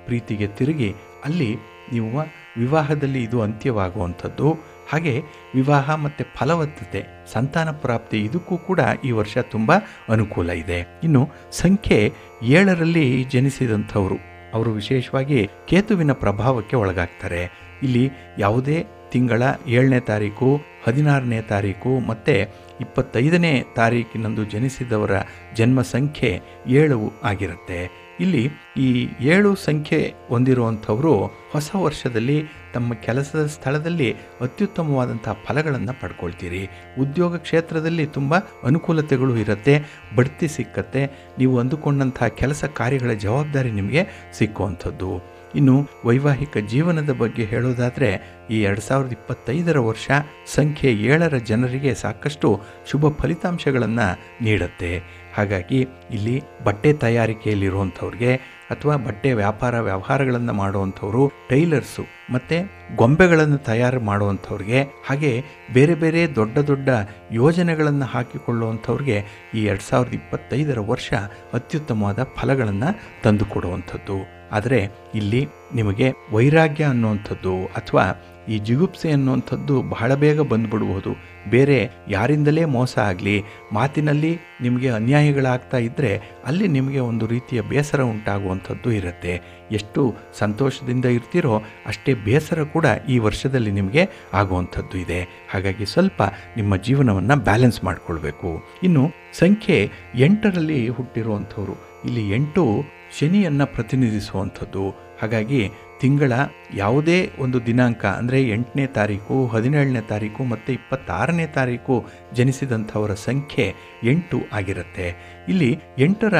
ಪ್ರೀತಿಗೆ ತಿರುಗಿ ಅಲ್ಲಿ ನೀವು ವಿವಾಹದಲ್ಲಿ ಇದು ಅಂತ್ಯವಾಗುವಂಥದ್ದು, ಹಾಗೆ ವಿವಾಹ ಮತ್ತು ಫಲವತ್ತತೆ, ಸಂತಾನ ಪ್ರಾಪ್ತಿ ಇದಕ್ಕೂ ಕೂಡ ಈ ವರ್ಷ ತುಂಬ ಅನುಕೂಲ ಇದೆ. ಇನ್ನು ಸಂಖ್ಯೆ 7ರಲ್ಲಿ ಜನಿಸಿದಂಥವರು, ಅವರು ವಿಶೇಷವಾಗಿ ಕೇತುವಿನ ಪ್ರಭಾವಕ್ಕೆ ಒಳಗಾಗ್ತಾರೆ. ಇಲ್ಲಿ ಯಾವುದೇ ತಿಂಗಳ 7ನೇ ತಾರೀಕು, 16ನೇ ತಾರೀಕು ಮತ್ತು 25ನೇ ತಾರೀಕಿನಂದು ಜನಿಸಿದವರ ಜನ್ಮ ಸಂಖ್ಯೆ 7 ಆಗಿರುತ್ತೆ. ಇಲ್ಲಿ ಈ 7 ಸಂಖ್ಯೆ ಹೊಂದಿರುವಂಥವರು ಹೊಸ ವರ್ಷದಲ್ಲಿ ತಮ್ಮ ಕೆಲಸದ ಸ್ಥಳದಲ್ಲಿ ಅತ್ಯುತ್ತಮವಾದಂಥ ಫಲಗಳನ್ನು ಪಡ್ಕೊಳ್ತೀರಿ. ಉದ್ಯೋಗ ಕ್ಷೇತ್ರದಲ್ಲಿ ತುಂಬ ಅನುಕೂಲತೆಗಳು ಇರುತ್ತೆ, ಬಡ್ತಿ ಸಿಕ್ಕತ್ತೆ, ನೀವು ಅಂದುಕೊಂಡಂಥ ಕೆಲಸ ಕಾರ್ಯಗಳ ಜವಾಬ್ದಾರಿ ನಿಮಗೆ ಸಿಕ್ಕುವಂಥದ್ದು. ಇನ್ನು ವೈವಾಹಿಕ ಜೀವನದ ಬಗ್ಗೆ ಹೇಳೋದಾದರೆ ಈ 2025ರ ವರ್ಷ ಸಂಖ್ಯೆ 7ರ ಜನರಿಗೆ ಸಾಕಷ್ಟು ಶುಭ ಫಲಿತಾಂಶಗಳನ್ನು ನೀಡುತ್ತೆ. ಹಾಗಾಗಿ ಇಲ್ಲಿ ಬಟ್ಟೆ ತಯಾರಿಕೆಯಲ್ಲಿರುವಂಥವ್ರಿಗೆ ಅಥವಾ ಬಟ್ಟೆ ವ್ಯಾಪಾರ ವ್ಯವಹಾರಗಳನ್ನು ಮಾಡುವಂಥವ್ರು, ಟೈಲರ್ಸು ಮತ್ತು ಗೊಂಬೆಗಳನ್ನು ತಯಾರು ಮಾಡುವಂಥವ್ರಿಗೆ, ಹಾಗೆ ಬೇರೆ ಬೇರೆ ದೊಡ್ಡ ದೊಡ್ಡ ಯೋಜನೆಗಳನ್ನು ಹಾಕಿಕೊಳ್ಳುವಂಥವ್ರಿಗೆ ಈ 2025ರ ವರ್ಷ ಅತ್ಯುತ್ತಮವಾದ ಫಲಗಳನ್ನು ತಂದುಕೊಡುವಂಥದ್ದು. ಆದರೆ ಇಲ್ಲಿ ನಿಮಗೆ ವೈರಾಗ್ಯ ಅನ್ನುವಂಥದ್ದು ಅಥವಾ ಈ ಜಿಗುಪ್ಸೆ ಅನ್ನುವಂಥದ್ದು ಬಹಳ ಬೇಗ ಬಂದುಬಿಡುವುದು. ಬೇರೆ ಯಾರಿಂದಲೇ ಮೋಸ ಆಗಲಿ, ಮಾತಿನಲ್ಲಿ ನಿಮಗೆ ಅನ್ಯಾಯಗಳಾಗ್ತಾ ಇದ್ದರೆ ಅಲ್ಲಿ ನಿಮಗೆ ಒಂದು ರೀತಿಯ ಬೇಸರ ಉಂಟಾಗುವಂಥದ್ದು ಇರುತ್ತೆ. ಎಷ್ಟು ಸಂತೋಷದಿಂದ ಇರ್ತೀರೋ ಅಷ್ಟೇ ಬೇಸರ ಕೂಡ ಈ ವರ್ಷದಲ್ಲಿ ನಿಮಗೆ ಆಗುವಂಥದ್ದು ಇದೆ. ಹಾಗಾಗಿ ಸ್ವಲ್ಪ ನಿಮ್ಮ ಜೀವನವನ್ನು ಬ್ಯಾಲೆನ್ಸ್ ಮಾಡಿಕೊಳ್ಬೇಕು. ಇನ್ನು ಸಂಖ್ಯೆ 8ರಲ್ಲಿ ಹುಟ್ಟಿರುವಂಥವ್ರು, ಇಲ್ಲಿ 8 ಶನಿಯನ್ನು ಪ್ರತಿನಿಧಿಸುವಂಥದ್ದು. ಹಾಗಾಗಿ ತಿಂಗಳ ಯಾವುದೇ ಒಂದು ದಿನಾಂಕ ಅಂದರೆ 8ನೇ ತಾರೀಕು, 17ನೇ ತಾರೀಕು ಮತ್ತು 26ನೇ ತಾರೀಕು ಜನಿಸಿದಂಥವರ ಸಂಖ್ಯೆ 8 ಆಗಿರುತ್ತೆ. ಇಲ್ಲಿ 8ರ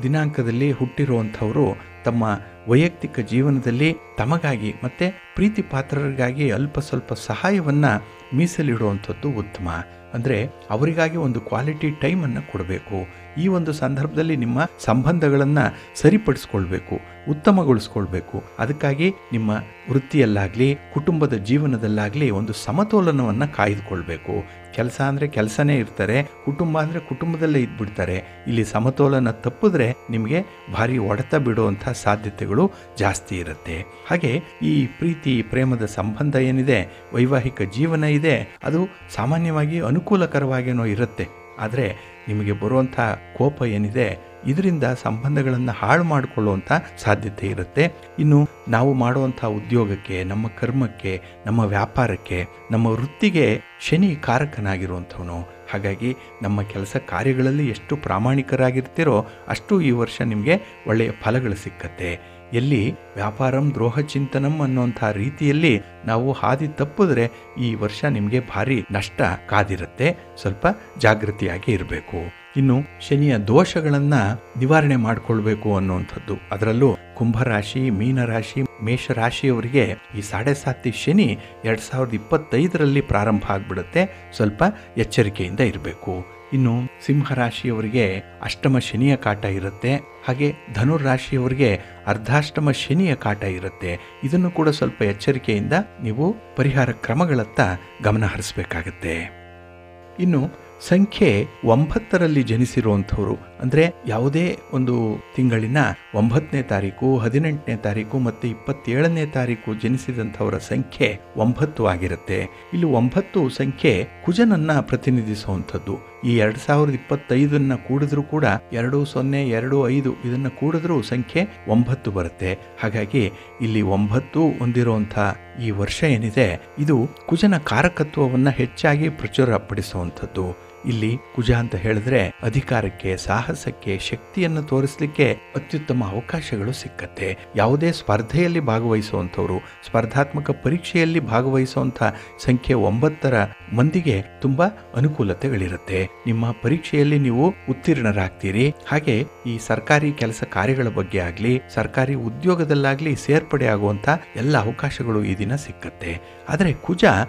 ದಿನಾಂಕದಲ್ಲಿ ಹುಟ್ಟಿರುವಂಥವರು ತಮ್ಮ ವೈಯಕ್ತಿಕ ಜೀವನದಲ್ಲಿ ತಮಗಾಗಿ ಮತ್ತು ಪ್ರೀತಿ ಪಾತ್ರರಿಗಾಗಿ ಅಲ್ಪ ಸ್ವಲ್ಪ ಸಹಾಯವನ್ನು ಮೀಸಲಿಡುವಂಥದ್ದು ಉತ್ತಮ. ಅಂದರೆ ಅವರಿಗಾಗಿ ಒಂದು ಕ್ವಾಲಿಟಿ ಟೈಮನ್ನು ಕೊಡಬೇಕು. ಈ ಒಂದು ಸಂದರ್ಭದಲ್ಲಿ ನಿಮ್ಮ ಸಂಬಂಧಗಳನ್ನು ಸರಿಪಡಿಸ್ಕೊಳ್ಬೇಕು, ಉತ್ತಮಗೊಳಿಸ್ಕೊಳ್ಬೇಕು. ಅದಕ್ಕಾಗಿ ನಿಮ್ಮ ವೃತ್ತಿಯಲ್ಲಾಗಲಿ ಕುಟುಂಬದ ಜೀವನದಲ್ಲಾಗಲಿ ಒಂದು ಸಮತೋಲನವನ್ನು ಕಾಯ್ದುಕೊಳ್ಬೇಕು. ಕೆಲಸ ಅಂದರೆ ಕೆಲಸನೇ ಇರ್ತಾರೆ, ಕುಟುಂಬ ಅಂದರೆ ಕುಟುಂಬದಲ್ಲೇ ಇದ್ಬಿಡ್ತಾರೆ. ಇಲ್ಲಿ ಸಮತೋಲನ ತಪ್ಪಿದ್ರೆ ನಿಮಗೆ ಭಾರಿ ಹೊಡೆತ ಬಿಡುವಂಥ ಸಾಧ್ಯತೆಗಳು ಜಾಸ್ತಿ ಇರುತ್ತೆ. ಹಾಗೆ ಈ ಪ್ರೀತಿ ಪ್ರೇಮದ ಸಂಬಂಧ ಏನಿದೆ, ವೈವಾಹಿಕ ಜೀವನ ಇದೆ, ಅದು ಸಾಮಾನ್ಯವಾಗಿ ಅನುಕೂಲಕರವಾಗಿಯೂ ಇರುತ್ತೆ. ಆದರೆ ನಿಮಗೆ ಬರುವಂಥ ಕೋಪ ಏನಿದೆ ಇದರಿಂದ ಸಂಬಂಧಗಳನ್ನು ಹಾಳು ಮಾಡಿಕೊಳ್ಳುವಂಥ ಸಾಧ್ಯತೆ ಇರುತ್ತೆ. ಇನ್ನು ನಾವು ಮಾಡುವಂಥ ಉದ್ಯೋಗಕ್ಕೆ, ನಮ್ಮ ಕರ್ಮಕ್ಕೆ, ನಮ್ಮ ವ್ಯಾಪಾರಕ್ಕೆ, ನಮ್ಮ ವೃತ್ತಿಗೆ ಶನಿ ಕಾರಕನಾಗಿರುವಂಥವನು. ಹಾಗಾಗಿ ನಮ್ಮ ಕೆಲಸ ಕಾರ್ಯಗಳಲ್ಲಿ ಎಷ್ಟು ಪ್ರಾಮಾಣಿಕರಾಗಿರ್ತೀರೋ ಅಷ್ಟು ಈ ವರ್ಷ ನಿಮಗೆ ಒಳ್ಳೆಯ ಫಲಗಳು ಸಿಕ್ಕತ್ತೆ. ಎಲ್ಲಿ ವ್ಯಾಪಾರಂ ದ್ರೋಹ ಚಿಂತನಂ ಅನ್ನುವಂಥ ರೀತಿಯಲ್ಲಿ ನಾವು ಹಾದಿ ತಪ್ಪಿದ್ರೆ ಈ ವರ್ಷ ನಿಮಗೆ ಭಾರಿ ನಷ್ಟ ಕಾದಿರುತ್ತೆ. ಸ್ವಲ್ಪ ಜಾಗೃತಿಯಾಗಿ ಇರಬೇಕು. ಇನ್ನು ಶನಿಯ ದೋಷಗಳನ್ನು ನಿವಾರಣೆ ಮಾಡಿಕೊಳ್ಬೇಕು ಅನ್ನುವಂಥದ್ದು, ಅದರಲ್ಲೂ ಕುಂಭರಾಶಿ, ಮೀನರಾಶಿ, ಮೇಷರಾಶಿಯವರಿಗೆ ಈ 7.5 ಶನಿ 2025ರಲ್ಲಿ ಪ್ರಾರಂಭ ಆಗಿಬಿಡುತ್ತೆ. ಸ್ವಲ್ಪ ಎಚ್ಚರಿಕೆಯಿಂದ ಇರಬೇಕು. ಇನ್ನು ಸಿಂಹರಾಶಿಯವರಿಗೆ ಅಷ್ಟಮ ಶನಿಯ ಕಾಟ ಇರುತ್ತೆ. ಹಾಗೆ ಧನುರಾಶಿಯವರಿಗೆ ಅರ್ಧಾಷ್ಟಮ ಶನಿಯ ಕಾಟ ಇರುತ್ತೆ. ಇದನ್ನು ಕೂಡ ಸ್ವಲ್ಪ ಎಚ್ಚರಿಕೆಯಿಂದ ನೀವು ಪರಿಹಾರ ಕ್ರಮಗಳತ್ತ ಗಮನ ಹರಿಸಬೇಕಾಗತ್ತೆ. ಇನ್ನು ಸಂಖ್ಯೆ 9ರಲ್ಲಿ ಜನಿಸಿರುವಂಥವ್ರು, ಅಂದರೆ ಯಾವುದೇ ಒಂದು ತಿಂಗಳಿನ 9ನೇ ತಾರೀಕು, 18ನೇ ತಾರೀಕು ಮತ್ತು 27ನೇ ತಾರೀಕು ಜನಿಸಿದಂಥವರ ಸಂಖ್ಯೆ 9 ಆಗಿರುತ್ತೆ. ಇಲ್ಲಿ 9 ಸಂಖ್ಯೆ ಕುಜನನ್ನ ಪ್ರತಿನಿಧಿಸುವಂಥದ್ದು. ಈ 2025 ಕೂಡಿದ್ರೂ ಕೂಡ 2025 ಇದನ್ನು ಕೂಡಿದ್ರೂ ಸಂಖ್ಯೆ 9 ಬರುತ್ತೆ. ಹಾಗಾಗಿ ಇಲ್ಲಿ 9 ಹೊಂದಿರುವಂಥ ಈ ವರ್ಷ ಏನಿದೆ ಇದು ಕುಜನ ಕಾರಕತ್ವವನ್ನು ಹೆಚ್ಚಾಗಿ ಪ್ರಚುರಪಡಿಸುವಂಥದ್ದು. ಇಲ್ಲಿ ಕುಜ ಅಂತ ಹೇಳಿದ್ರೆ ಅಧಿಕಾರಕ್ಕೆ, ಸಾಹಸಕ್ಕೆ, ಶಕ್ತಿಯನ್ನು ತೋರಿಸಲಿಕ್ಕೆ ಅತ್ಯುತ್ತಮ ಅವಕಾಶಗಳು ಸಿಕ್ಕತ್ತೆ. ಯಾವುದೇ ಸ್ಪರ್ಧೆಯಲ್ಲಿ ಭಾಗವಹಿಸುವಂಥವ್ರು, ಸ್ಪರ್ಧಾತ್ಮಕ ಪರೀಕ್ಷೆಯಲ್ಲಿ ಭಾಗವಹಿಸುವಂಥ ಸಂಖ್ಯೆ 9ರ ಮಂದಿಗೆ ತುಂಬಾ ಅನುಕೂಲತೆಗಳಿರುತ್ತೆ. ನಿಮ್ಮ ಪರೀಕ್ಷೆಯಲ್ಲಿ ನೀವು ಉತ್ತೀರ್ಣರಾಗ್ತೀರಿ. ಹಾಗೆ ಈ ಸರ್ಕಾರಿ ಕೆಲಸ ಕಾರ್ಯಗಳ ಬಗ್ಗೆ ಆಗಲಿ, ಸರ್ಕಾರಿ ಉದ್ಯೋಗದಲ್ಲಾಗಲಿ ಸೇರ್ಪಡೆ ಆಗುವಂಥ ಎಲ್ಲ ಅವಕಾಶಗಳು ಈ ದಿನ ಸಿಕ್ಕತ್ತೆ. ಆದರೆ ಕುಜ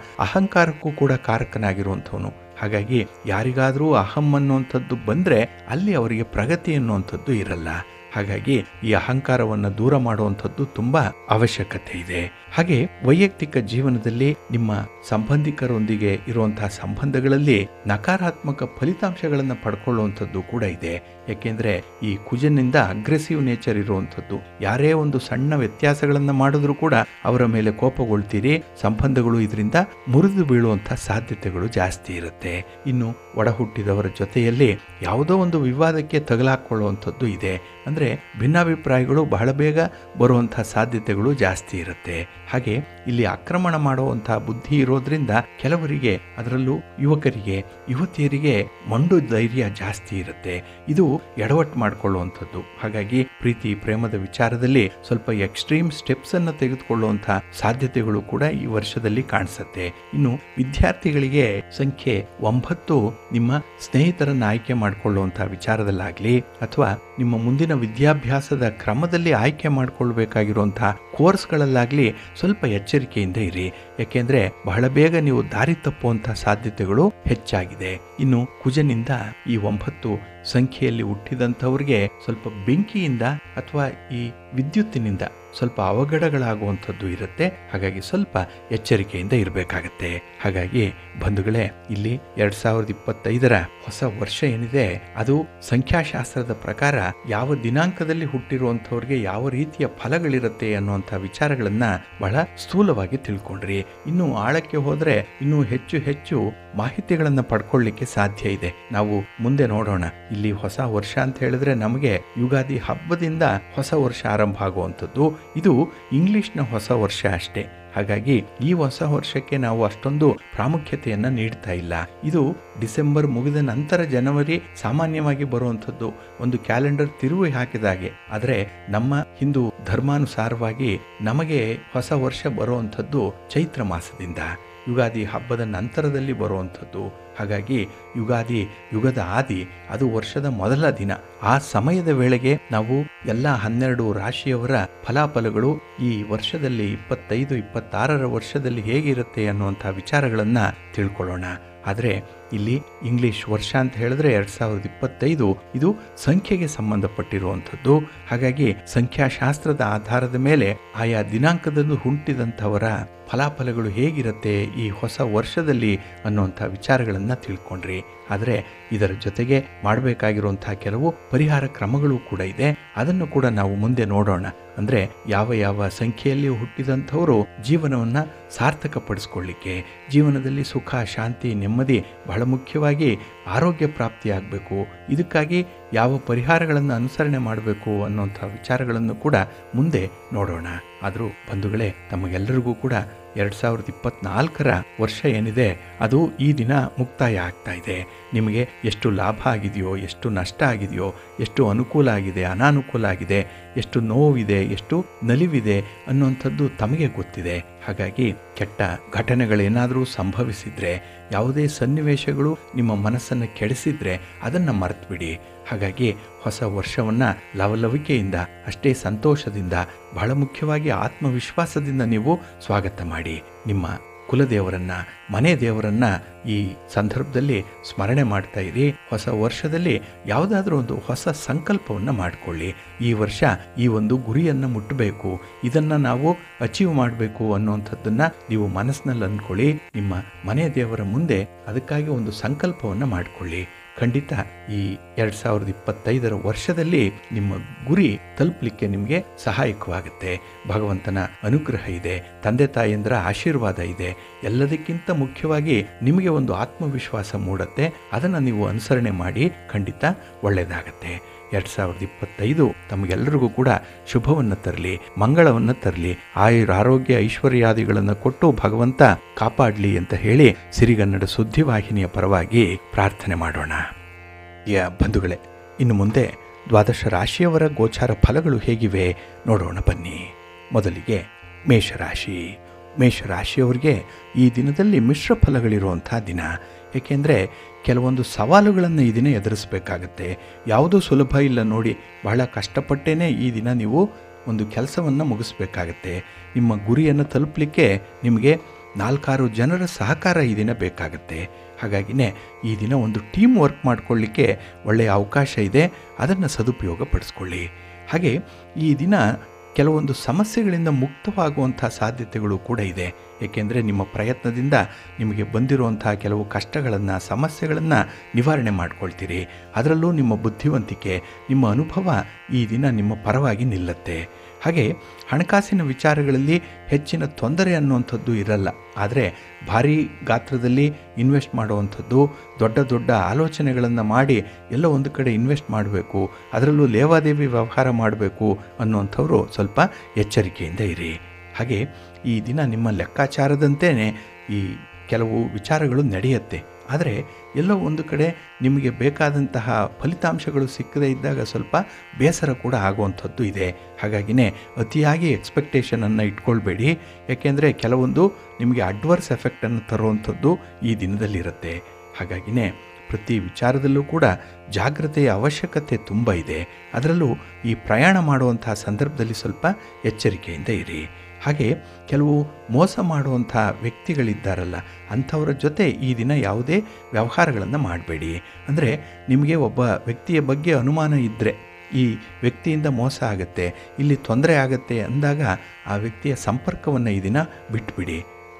ಅಹಂಕಾರಕ್ಕೂ ಕೂಡ ಕಾರಕನಾಗಿರುವಂಥವನು. ಹಾಗಾಗಿ ಯಾರಿಗಾದರೂ ಅಹಂ ಅನ್ನುವಂಥದ್ದು ಬಂದರೆ ಅಲ್ಲಿ ಅವರಿಗೆ ಪ್ರಗತಿ ಅನ್ನುವಂಥದ್ದು ಇರಲ್ಲ. ಹಾಗಾಗಿ ಈ ಅಹಂಕಾರವನ್ನು ದೂರ ಮಾಡುವಂಥದ್ದು ತುಂಬ ಅವಶ್ಯಕತೆ ಇದೆ. ಹಾಗೆ ವೈಯಕ್ತಿಕ ಜೀವನದಲ್ಲಿ ನಿಮ್ಮ ಸಂಬಂಧಿಕರೊಂದಿಗೆ ಇರುವಂತಹ ಸಂಬಂಧಗಳಲ್ಲಿ ನಕಾರಾತ್ಮಕ ಫಲಿತಾಂಶಗಳನ್ನು ಪಡ್ಕೊಳ್ಳುವಂಥದ್ದು ಕೂಡ ಇದೆ. ಯಾಕೆಂದರೆ ಈ ಕುಜನಿಂದ ಅಗ್ರೆಸಿವ್ ನೇಚರ್ ಇರುವಂಥದ್ದು. ಯಾರೇ ಒಂದು ಸಣ್ಣ ವ್ಯತ್ಯಾಸಗಳನ್ನು ಮಾಡಿದ್ರೂ ಕೂಡ ಅವರ ಮೇಲೆ ಕೋಪಗೊಳ್ತೀರಿ. ಸಂಬಂಧಗಳು ಇದರಿಂದ ಮುರಿದು ಬೀಳುವಂಥ ಸಾಧ್ಯತೆಗಳು ಜಾಸ್ತಿ ಇರುತ್ತೆ. ಇನ್ನು ಒಡ ಹುಟ್ಟಿದವರ ಜೊತೆಯಲ್ಲಿ ಯಾವುದೋ ಒಂದು ವಿವಾದಕ್ಕೆ ತಗಲಾಕೊಳ್ಳುವಂಥದ್ದು ಇದೆ. ಅಂದರೆ ಭಿನ್ನಾಭಿಪ್ರಾಯಗಳು ಬಹಳ ಬೇಗ ಬರುವಂಥ ಸಾಧ್ಯತೆಗಳು ಜಾಸ್ತಿ ಇರುತ್ತೆ. ಹಾಗೆ ಇಲ್ಲಿ ಆಕ್ರಮಣ ಮಾಡುವಂಥ ಬುದ್ಧಿ ಇರೋದ್ರಿಂದ ಕೆಲವರಿಗೆ, ಅದರಲ್ಲೂ ಯುವಕರಿಗೆ, ಯುವತಿಯರಿಗೆ ಮಂಡು ಧೈರ್ಯ ಜಾಸ್ತಿ ಇರುತ್ತೆ. ಇದು ಎಡವಟ್ಟು ಮಾಡಿಕೊಳ್ಳುವಂಥದ್ದು. ಹಾಗಾಗಿ ಪ್ರೀತಿ ಪ್ರೇಮದ ವಿಚಾರದಲ್ಲಿ ಸ್ವಲ್ಪ ಎಕ್ಸ್ಟ್ರೀಮ್ ಸ್ಟೆಪ್ಸ್ ಅನ್ನು ತೆಗೆದುಕೊಳ್ಳುವಂಥ ಸಾಧ್ಯತೆಗಳು ಕೂಡ ಈ ವರ್ಷದಲ್ಲಿ ಕಾಣಿಸುತ್ತೆ. ಇನ್ನು ವಿದ್ಯಾರ್ಥಿಗಳಿಗೆ ಸಂಖ್ಯೆ 9 ನಿಮ್ಮ ಸ್ನೇಹಿತರನ್ನು ಆಯ್ಕೆ ಮಾಡಿಕೊಳ್ಳುವಂಥ ವಿಚಾರದಲ್ಲಾಗಲಿ ಅಥವಾ ನಿಮ್ಮ ಮುಂದಿನ ವಿದ್ಯಾಭ್ಯಾಸದ ಕ್ರಮದಲ್ಲಿ ಆಯ್ಕೆ ಮಾಡಿಕೊಳ್ಬೇಕಾಗಿರುವಂತಹ ಕೋರ್ಸ್ಗಳಲ್ಲಾಗಲಿ ಸ್ವಲ್ಪ ಎಚ್ಚರಿಕೆಯಿಂದ ಇರಿ. ಯಾಕೆಂದರೆ ಬಹಳ ಬೇಗ ನೀವು ದಾರಿ ತಪ್ಪುವಂಥ ಸಾಧ್ಯತೆಗಳು ಹೆಚ್ಚಾಗಿದೆ. ಇನ್ನು ಕುಜನಿಂದ ಈ 9 ಸಂಖ್ಯೆಯಲ್ಲಿ ಹುಟ್ಟಿದಂಥವ್ರಿಗೆ ಸ್ವಲ್ಪ ಬೆಂಕಿಯಿಂದ ಅಥವಾ ಈ ವಿದ್ಯುತ್ತಿನಿಂದ ಸ್ವಲ್ಪ ಅವಘಡಗಳಾಗುವಂಥದ್ದು ಇರುತ್ತೆ. ಹಾಗಾಗಿ ಸ್ವಲ್ಪ ಎಚ್ಚರಿಕೆಯಿಂದ ಇರಬೇಕಾಗತ್ತೆ. ಹಾಗಾಗಿ ಬಂಧುಗಳೇ, ಇಲ್ಲಿ 2025ರ ಹೊಸ ವರ್ಷ ಏನಿದೆ ಅದು ಸಂಖ್ಯಾಶಾಸ್ತ್ರದ ಪ್ರಕಾರ ಯಾವ ದಿನಾಂಕದಲ್ಲಿ ಹುಟ್ಟಿರುವಂಥವ್ರಿಗೆ ಯಾವ ರೀತಿಯ ಫಲಗಳಿರುತ್ತೆ ಅನ್ನುವಂಥ ವಿಚಾರಗಳನ್ನ ಬಹಳ ಸ್ಥೂಲವಾಗಿ ತಿಳ್ಕೊಂಡ್ರಿ. ಇನ್ನು ಆಳಕ್ಕೆ ಹೋದ್ರೆ ಇನ್ನೂ ಹೆಚ್ಚು ಹೆಚ್ಚು ಮಾಹಿತಿಗಳನ್ನ ಪಡ್ಕೊಳ್ಳಿಕ್ಕೆ ಸಾಧ್ಯ ಇದೆ. ನಾವು ಮುಂದೆ ನೋಡೋಣ. ಇಲ್ಲಿ ಹೊಸ ವರ್ಷ ಅಂತ ಹೇಳಿದ್ರೆ ನಮಗೆ ಯುಗಾದಿ ಹಬ್ಬದಿಂದ ಹೊಸ ವರ್ಷ ಆರಂಭ ಆಗುವಂಥದ್ದು. ಇದು ಇಂಗ್ಲಿಷ್ನ ಹೊಸ ವರ್ಷ ಅಷ್ಟೇ. ಹಾಗಾಗಿ ಈ ಹೊಸ ವರ್ಷಕ್ಕೆ ನಾವು ಅಷ್ಟೊಂದು ಪ್ರಾಮುಖ್ಯತೆಯನ್ನ ನೀಡ್ತಾ ಇಲ್ಲ. ಇದು ಡಿಸೆಂಬರ್ ಮುಗಿದ ನಂತರ ಜನವರಿ ಸಾಮಾನ್ಯವಾಗಿ ಬರುವಂಥದ್ದು, ಒಂದು ಕ್ಯಾಲೆಂಡರ್ ತಿರುವಿ ಹಾಕಿದಾಗೆ. ಆದರೆ ನಮ್ಮ ಹಿಂದೂ ಧರ್ಮಾನುಸಾರವಾಗಿ ನಮಗೆ ಹೊಸ ವರ್ಷ ಬರುವಂಥದ್ದು ಚೈತ್ರ ಮಾಸದಿಂದ, ಯುಗಾದಿ ಹಬ್ಬದ ನಂತರದಲ್ಲಿ ಬರುವಂಥದ್ದು. ಹಾಗಾಗಿ ಯುಗಾದಿ ಯುಗದ ಆದಿ, ಅದು ವರ್ಷದ ಮೊದಲ ದಿನ. ಆ ಸಮಯದ ವೇಳೆಗೆ ನಾವು ಎಲ್ಲ 12 ರಾಶಿಯವರ ಫಲಾಫಲಗಳು ಈ ವರ್ಷದಲ್ಲಿ 25-26ರ ವರ್ಷದಲ್ಲಿ ಹೇಗಿರುತ್ತೆ ಅನ್ನುವಂಥ ವಿಚಾರಗಳನ್ನ ತಿಳ್ಕೊಳ್ಳೋಣ. ಆದರೆ ಇಲ್ಲಿ ಇಂಗ್ಲಿಷ್ ವರ್ಷ ಅಂತ ಹೇಳಿದ್ರೆ 2025 ಇದು ಸಂಖ್ಯೆಗೆ ಸಂಬಂಧಪಟ್ಟಿರುವಂಥದ್ದು. ಹಾಗಾಗಿ ಸಂಖ್ಯಾಶಾಸ್ತ್ರದ ಆಧಾರದ ಮೇಲೆ ಆಯಾ ದಿನಾಂಕದಂದು ಹುಟ್ಟಿದಂಥವರ ಫಲಾಫಲಗಳು ಹೇಗಿರುತ್ತೆ ಈ ಹೊಸ ವರ್ಷದಲ್ಲಿ ಅನ್ನುವಂಥ ವಿಚಾರಗಳನ್ನ ತಿಳ್ಕೊಂಡ್ರಿ. ಆದರೆ ಇದರ ಜೊತೆಗೆ ಮಾಡಬೇಕಾಗಿರುವಂತಹ ಕೆಲವು ಪರಿಹಾರ ಕ್ರಮಗಳು ಕೂಡ ಇದೆ. ಅದನ್ನು ಕೂಡ ನಾವು ಮುಂದೆ ನೋಡೋಣ. ಅಂದ್ರೆ ಯಾವ ಯಾವ ಸಂಖ್ಯೆಯಲ್ಲಿ ಹುಟ್ಟಿದಂಥವರು ಜೀವನವನ್ನ ಸಾರ್ಥಕಪಡಿಸ್ಕೊಳ್ಳಿಕ್ಕೆ, ಜೀವನದಲ್ಲಿ ಸುಖ, ಶಾಂತಿ, ನೆಮ್ಮದಿ, ಬಹಳ ಮುಖ್ಯವಾಗಿ ಆರೋಗ್ಯ ಪ್ರಾಪ್ತಿಯಾಗಬೇಕು, ಇದಕ್ಕಾಗಿ ಯಾವ ಪರಿಹಾರಗಳನ್ನು ಅನುಸರಣೆ ಮಾಡಬೇಕು ಅನ್ನುವಂಥ ವಿಚಾರಗಳನ್ನು ಕೂಡ ಮುಂದೆ ನೋಡೋಣ. ಆದರೂ ಬಂಧುಗಳೇ, ತಮಗೆಲ್ಲರಿಗೂ ಕೂಡ 2024ರ ವರ್ಷ ಏನಿದೆ ಅದು ಈ ದಿನ ಮುಕ್ತಾಯ ಆಗ್ತಾ ಇದೆ. ನಿಮಗೆ ಎಷ್ಟು ಲಾಭ ಆಗಿದೆಯೋ, ಎಷ್ಟು ನಷ್ಟ ಆಗಿದೆಯೋ, ಎಷ್ಟು ಅನುಕೂಲ ಆಗಿದೆ, ಅನಾನುಕೂಲ ಆಗಿದೆ, ಎಷ್ಟು ನೋವಿದೆ, ಎಷ್ಟು ನಲಿವಿದೆ ಅನ್ನುವಂಥದ್ದು ತಮಗೆ ಗೊತ್ತಿದೆ. ಹಾಗಾಗಿ ಕೆಟ್ಟ ಘಟನೆಗಳೇನಾದರೂ ಸಂಭವಿಸಿದ್ರೆ, ಯಾವುದೇ ಸನ್ನಿವೇಶಗಳು ನಿಮ್ಮ ಮನಸ್ಸನ್ನು ಕೆಡಿಸಿದ್ರೆ ಅದನ್ನು ಮರೆತುಬಿಡಿ. ಹಾಗಾಗಿ ಹೊಸ ವರ್ಷವನ್ನು ಲವಲವಿಕೆಯಿಂದ, ಅಷ್ಟೇ ಸಂತೋಷದಿಂದ, ಬಹಳ ಮುಖ್ಯವಾಗಿ ಆತ್ಮವಿಶ್ವಾಸದಿಂದ ನೀವು ಸ್ವಾಗತ ಮಾಡಿ. ನಿಮ್ಮ ಕುಲದೇವರನ್ನ, ಮನೆ ದೇವರನ್ನ ಈ ಸಂದರ್ಭದಲ್ಲಿ ಸ್ಮರಣೆ ಮಾಡ್ತಾ ಇರಿ. ಹೊಸ ವರ್ಷದಲ್ಲಿ ಯಾವುದಾದ್ರೂ ಒಂದು ಹೊಸ ಸಂಕಲ್ಪವನ್ನು ಮಾಡಿಕೊಳ್ಳಿ. ಈ ವರ್ಷ ಈ ಒಂದು ಗುರಿಯನ್ನು ಮುಟ್ಟಬೇಕು, ಇದನ್ನು ನಾವು ಅಚೀವ್ ಮಾಡಬೇಕು ಅನ್ನುವಂಥದ್ದನ್ನು ನೀವು ಮನಸ್ಸಿನಲ್ಲಿ ಅಂದ್ಕೊಳ್ಳಿ. ನಿಮ್ಮ ಮನೆ ದೇವರ ಮುಂದೆ ಅದಕ್ಕಾಗಿ ಒಂದು ಸಂಕಲ್ಪವನ್ನು ಮಾಡಿಕೊಳ್ಳಿ. ಖಂಡಿತ ಈ 2025ರ ವರ್ಷದಲ್ಲಿ ನಿಮ್ಮ ಗುರಿ ತಲುಪಲಿಕ್ಕೆ ನಿಮಗೆ ಸಹಾಯಕವಾಗುತ್ತೆ. ಭಗವಂತನ ಅನುಗ್ರಹ ಇದೆ, ತಂದೆ ತಾಯಿಯಂದ್ರ ಆಶೀರ್ವಾದ ಇದೆ. ಎಲ್ಲದಕ್ಕಿಂತ ಮುಖ್ಯವಾಗಿ ನಿಮಗೆ ಒಂದು ಆತ್ಮವಿಶ್ವಾಸ ಮೂಡುತ್ತೆ. ಅದನ್ನು ನೀವು ಅನುಸರಣೆ ಮಾಡಿ, ಖಂಡಿತ ಒಳ್ಳೆಯದಾಗತ್ತೆ. 2025 ತಮಗೆಲ್ಲರಿಗೂ ಕೂಡ ಶುಭವನ್ನು ತರಲಿ, ಮಂಗಳವನ್ನು ತರಲಿ, ಆರೋಗ್ಯ ಐಶ್ವರ್ಯಾದಿಗಳನ್ನು ಕೊಟ್ಟು ಭಗವಂತ ಕಾಪಾಡಲಿ ಅಂತ ಹೇಳಿ ಸಿರಿಗನ್ನಡ ಸುದ್ದಿವಾಹಿನಿಯ ಪರವಾಗಿ ಪ್ರಾರ್ಥನೆ ಮಾಡೋಣ. ಬಂಧುಗಳೇ, ಇನ್ನು ಮುಂದೆ ದ್ವಾದಶ ರಾಶಿಯವರ ಗೋಚಾರ ಫಲಗಳು ಹೇಗಿವೆ ನೋಡೋಣ ಬನ್ನಿ. ಮೊದಲಿಗೆ ಮೇಷರಾಶಿ. ಮೇಷರಾಶಿಯವರಿಗೆ ಈ ದಿನದಲ್ಲಿ ಮಿಶ್ರ ಫಲಗಳಿರುವಂಥ ದಿನ. ಏಕೆಂದರೆ ಕೆಲವೊಂದು ಸವಾಲುಗಳನ್ನು ಈ ದಿನ ಎದುರಿಸಬೇಕಾಗತ್ತೆ. ಯಾವುದೂ ಸುಲಭ ಇಲ್ಲ ನೋಡಿ. ಬಹಳ ಕಷ್ಟಪಟ್ಟೇನೆ ಈ ದಿನ ನೀವು ಒಂದು ಕೆಲಸವನ್ನು ಮುಗಿಸ್ಬೇಕಾಗತ್ತೆ. ನಿಮ್ಮ ಗುರಿಯನ್ನು ತಲುಪಲಿಕ್ಕೆ ನಿಮಗೆ 4-6 ಜನರ ಸಹಕಾರ ಈ ದಿನ ಬೇಕಾಗುತ್ತೆ. ಹಾಗಾಗಿನೇ ಈ ದಿನ ಒಂದು ಟೀಮ್ ವರ್ಕ್ ಮಾಡಿಕೊಳ್ಳಿಕ್ಕೆ ಒಳ್ಳೆಯ ಅವಕಾಶ ಇದೆ. ಅದನ್ನು ಸದುಪಯೋಗ ಪಡಿಸ್ಕೊಳ್ಳಿ. ಹಾಗೆ ಈ ದಿನ ಕೆಲವೊಂದು ಸಮಸ್ಯೆಗಳಿಂದ ಮುಕ್ತವಾಗುವಂಥ ಸಾಧ್ಯತೆಗಳು ಕೂಡ ಇದೆ. ಏಕೆಂದರೆ ನಿಮ್ಮ ಪ್ರಯತ್ನದಿಂದ ನಿಮಗೆ ಬಂದಿರುವಂಥ ಕೆಲವು ಕಷ್ಟಗಳನ್ನು, ಸಮಸ್ಯೆಗಳನ್ನು ನಿವಾರಣೆ ಮಾಡ್ಕೊಳ್ತೀರಿ. ಅದರಲ್ಲೂ ನಿಮ್ಮ ಬುದ್ಧಿವಂತಿಕೆ, ನಿಮ್ಮ ಅನುಭವ ಈ ದಿನ ನಿಮ್ಮ ಪರವಾಗಿ ನಿಲ್ಲುತ್ತೆ. ಹಾಗೆ ಹಣಕಾಸಿನ ವಿಚಾರಗಳಲ್ಲಿ ಹೆಚ್ಚಿನ ತೊಂದರೆ ಅನ್ನುವಂಥದ್ದು ಇರಲ್ಲ. ಆದರೆ ಭಾರೀ ಗಾತ್ರದಲ್ಲಿ ಇನ್ವೆಸ್ಟ್ ಮಾಡುವಂಥದ್ದು, ದೊಡ್ಡ ದೊಡ್ಡ ಆಲೋಚನೆಗಳನ್ನು ಮಾಡಿ ಎಲ್ಲೋ ಒಂದು ಕಡೆ ಇನ್ವೆಸ್ಟ್ ಮಾಡಬೇಕು, ಅದರಲ್ಲೂ ಲೇವಾದೇವಿ ವ್ಯವಹಾರ ಮಾಡಬೇಕು ಅನ್ನುವಂಥವ್ರು ಸ್ವಲ್ಪ ಎಚ್ಚರಿಕೆಯಿಂದ ಇರಿ. ಹಾಗೆ ಈ ದಿನ ನಿಮ್ಮ ಲೆಕ್ಕಾಚಾರದಂತೆಯೇ ಈ ಕೆಲವು ವಿಚಾರಗಳು ನಡೆಯುತ್ತೆ. ಆದರೆ ಎಲ್ಲೋ ಒಂದು ಕಡೆ ನಿಮಗೆ ಬೇಕಾದಂತಹ ಫಲಿತಾಂಶಗಳು ಸಿಕ್ಕದೇ ಇದ್ದಾಗ ಸ್ವಲ್ಪ ಬೇಸರ ಕೂಡ ಆಗುವಂಥದ್ದು ಇದೆ. ಹಾಗಾಗಿನೇ ಅತಿಯಾಗಿ ಎಕ್ಸ್ಪೆಕ್ಟೇಷನನ್ನು ಇಟ್ಕೊಳ್ಬೇಡಿ. ಯಾಕೆಂದರೆ ಕೆಲವೊಂದು ನಿಮಗೆ ಅಡ್ವರ್ಸ್ ಎಫೆಕ್ಟನ್ನು ತರುವಂಥದ್ದು ಈ ದಿನದಲ್ಲಿರುತ್ತೆ. ಹಾಗಾಗಿನೇ ಪ್ರತಿ ವಿಚಾರದಲ್ಲೂ ಕೂಡ ಜಾಗ್ರತೆಯ ಅವಶ್ಯಕತೆ ತುಂಬ ಇದೆ. ಅದರಲ್ಲೂ ಈ ಪ್ರಯಾಣ ಮಾಡುವಂತಹ ಸಂದರ್ಭದಲ್ಲಿ ಸ್ವಲ್ಪ ಎಚ್ಚರಿಕೆಯಿಂದ ಇರಿ. ಹಾಗೆ ಕೆಲವು ಮೋಸ ಮಾಡುವಂಥ ವ್ಯಕ್ತಿಗಳಿದ್ದಾರಲ್ಲ, ಅಂಥವರ ಜೊತೆ ಈ ದಿನ ಯಾವುದೇ ವ್ಯವಹಾರಗಳನ್ನು ಮಾಡಬೇಡಿ. ಅಂದರೆ ನಿಮಗೆ ಒಬ್ಬ ವ್ಯಕ್ತಿಯ ಬಗ್ಗೆ ಅನುಮಾನ ಇದ್ದರೆ ಈ ವ್ಯಕ್ತಿಯಿಂದ ಮೋಸ ಆಗುತ್ತೆ, ಇಲ್ಲಿ ತೊಂದರೆ ಆಗುತ್ತೆ ಅಂದಾಗ ಆ ವ್ಯಕ್ತಿಯ ಸಂಪರ್ಕವನ್ನು ಈ ದಿನ ಬಿಟ್ಬಿಡಿ.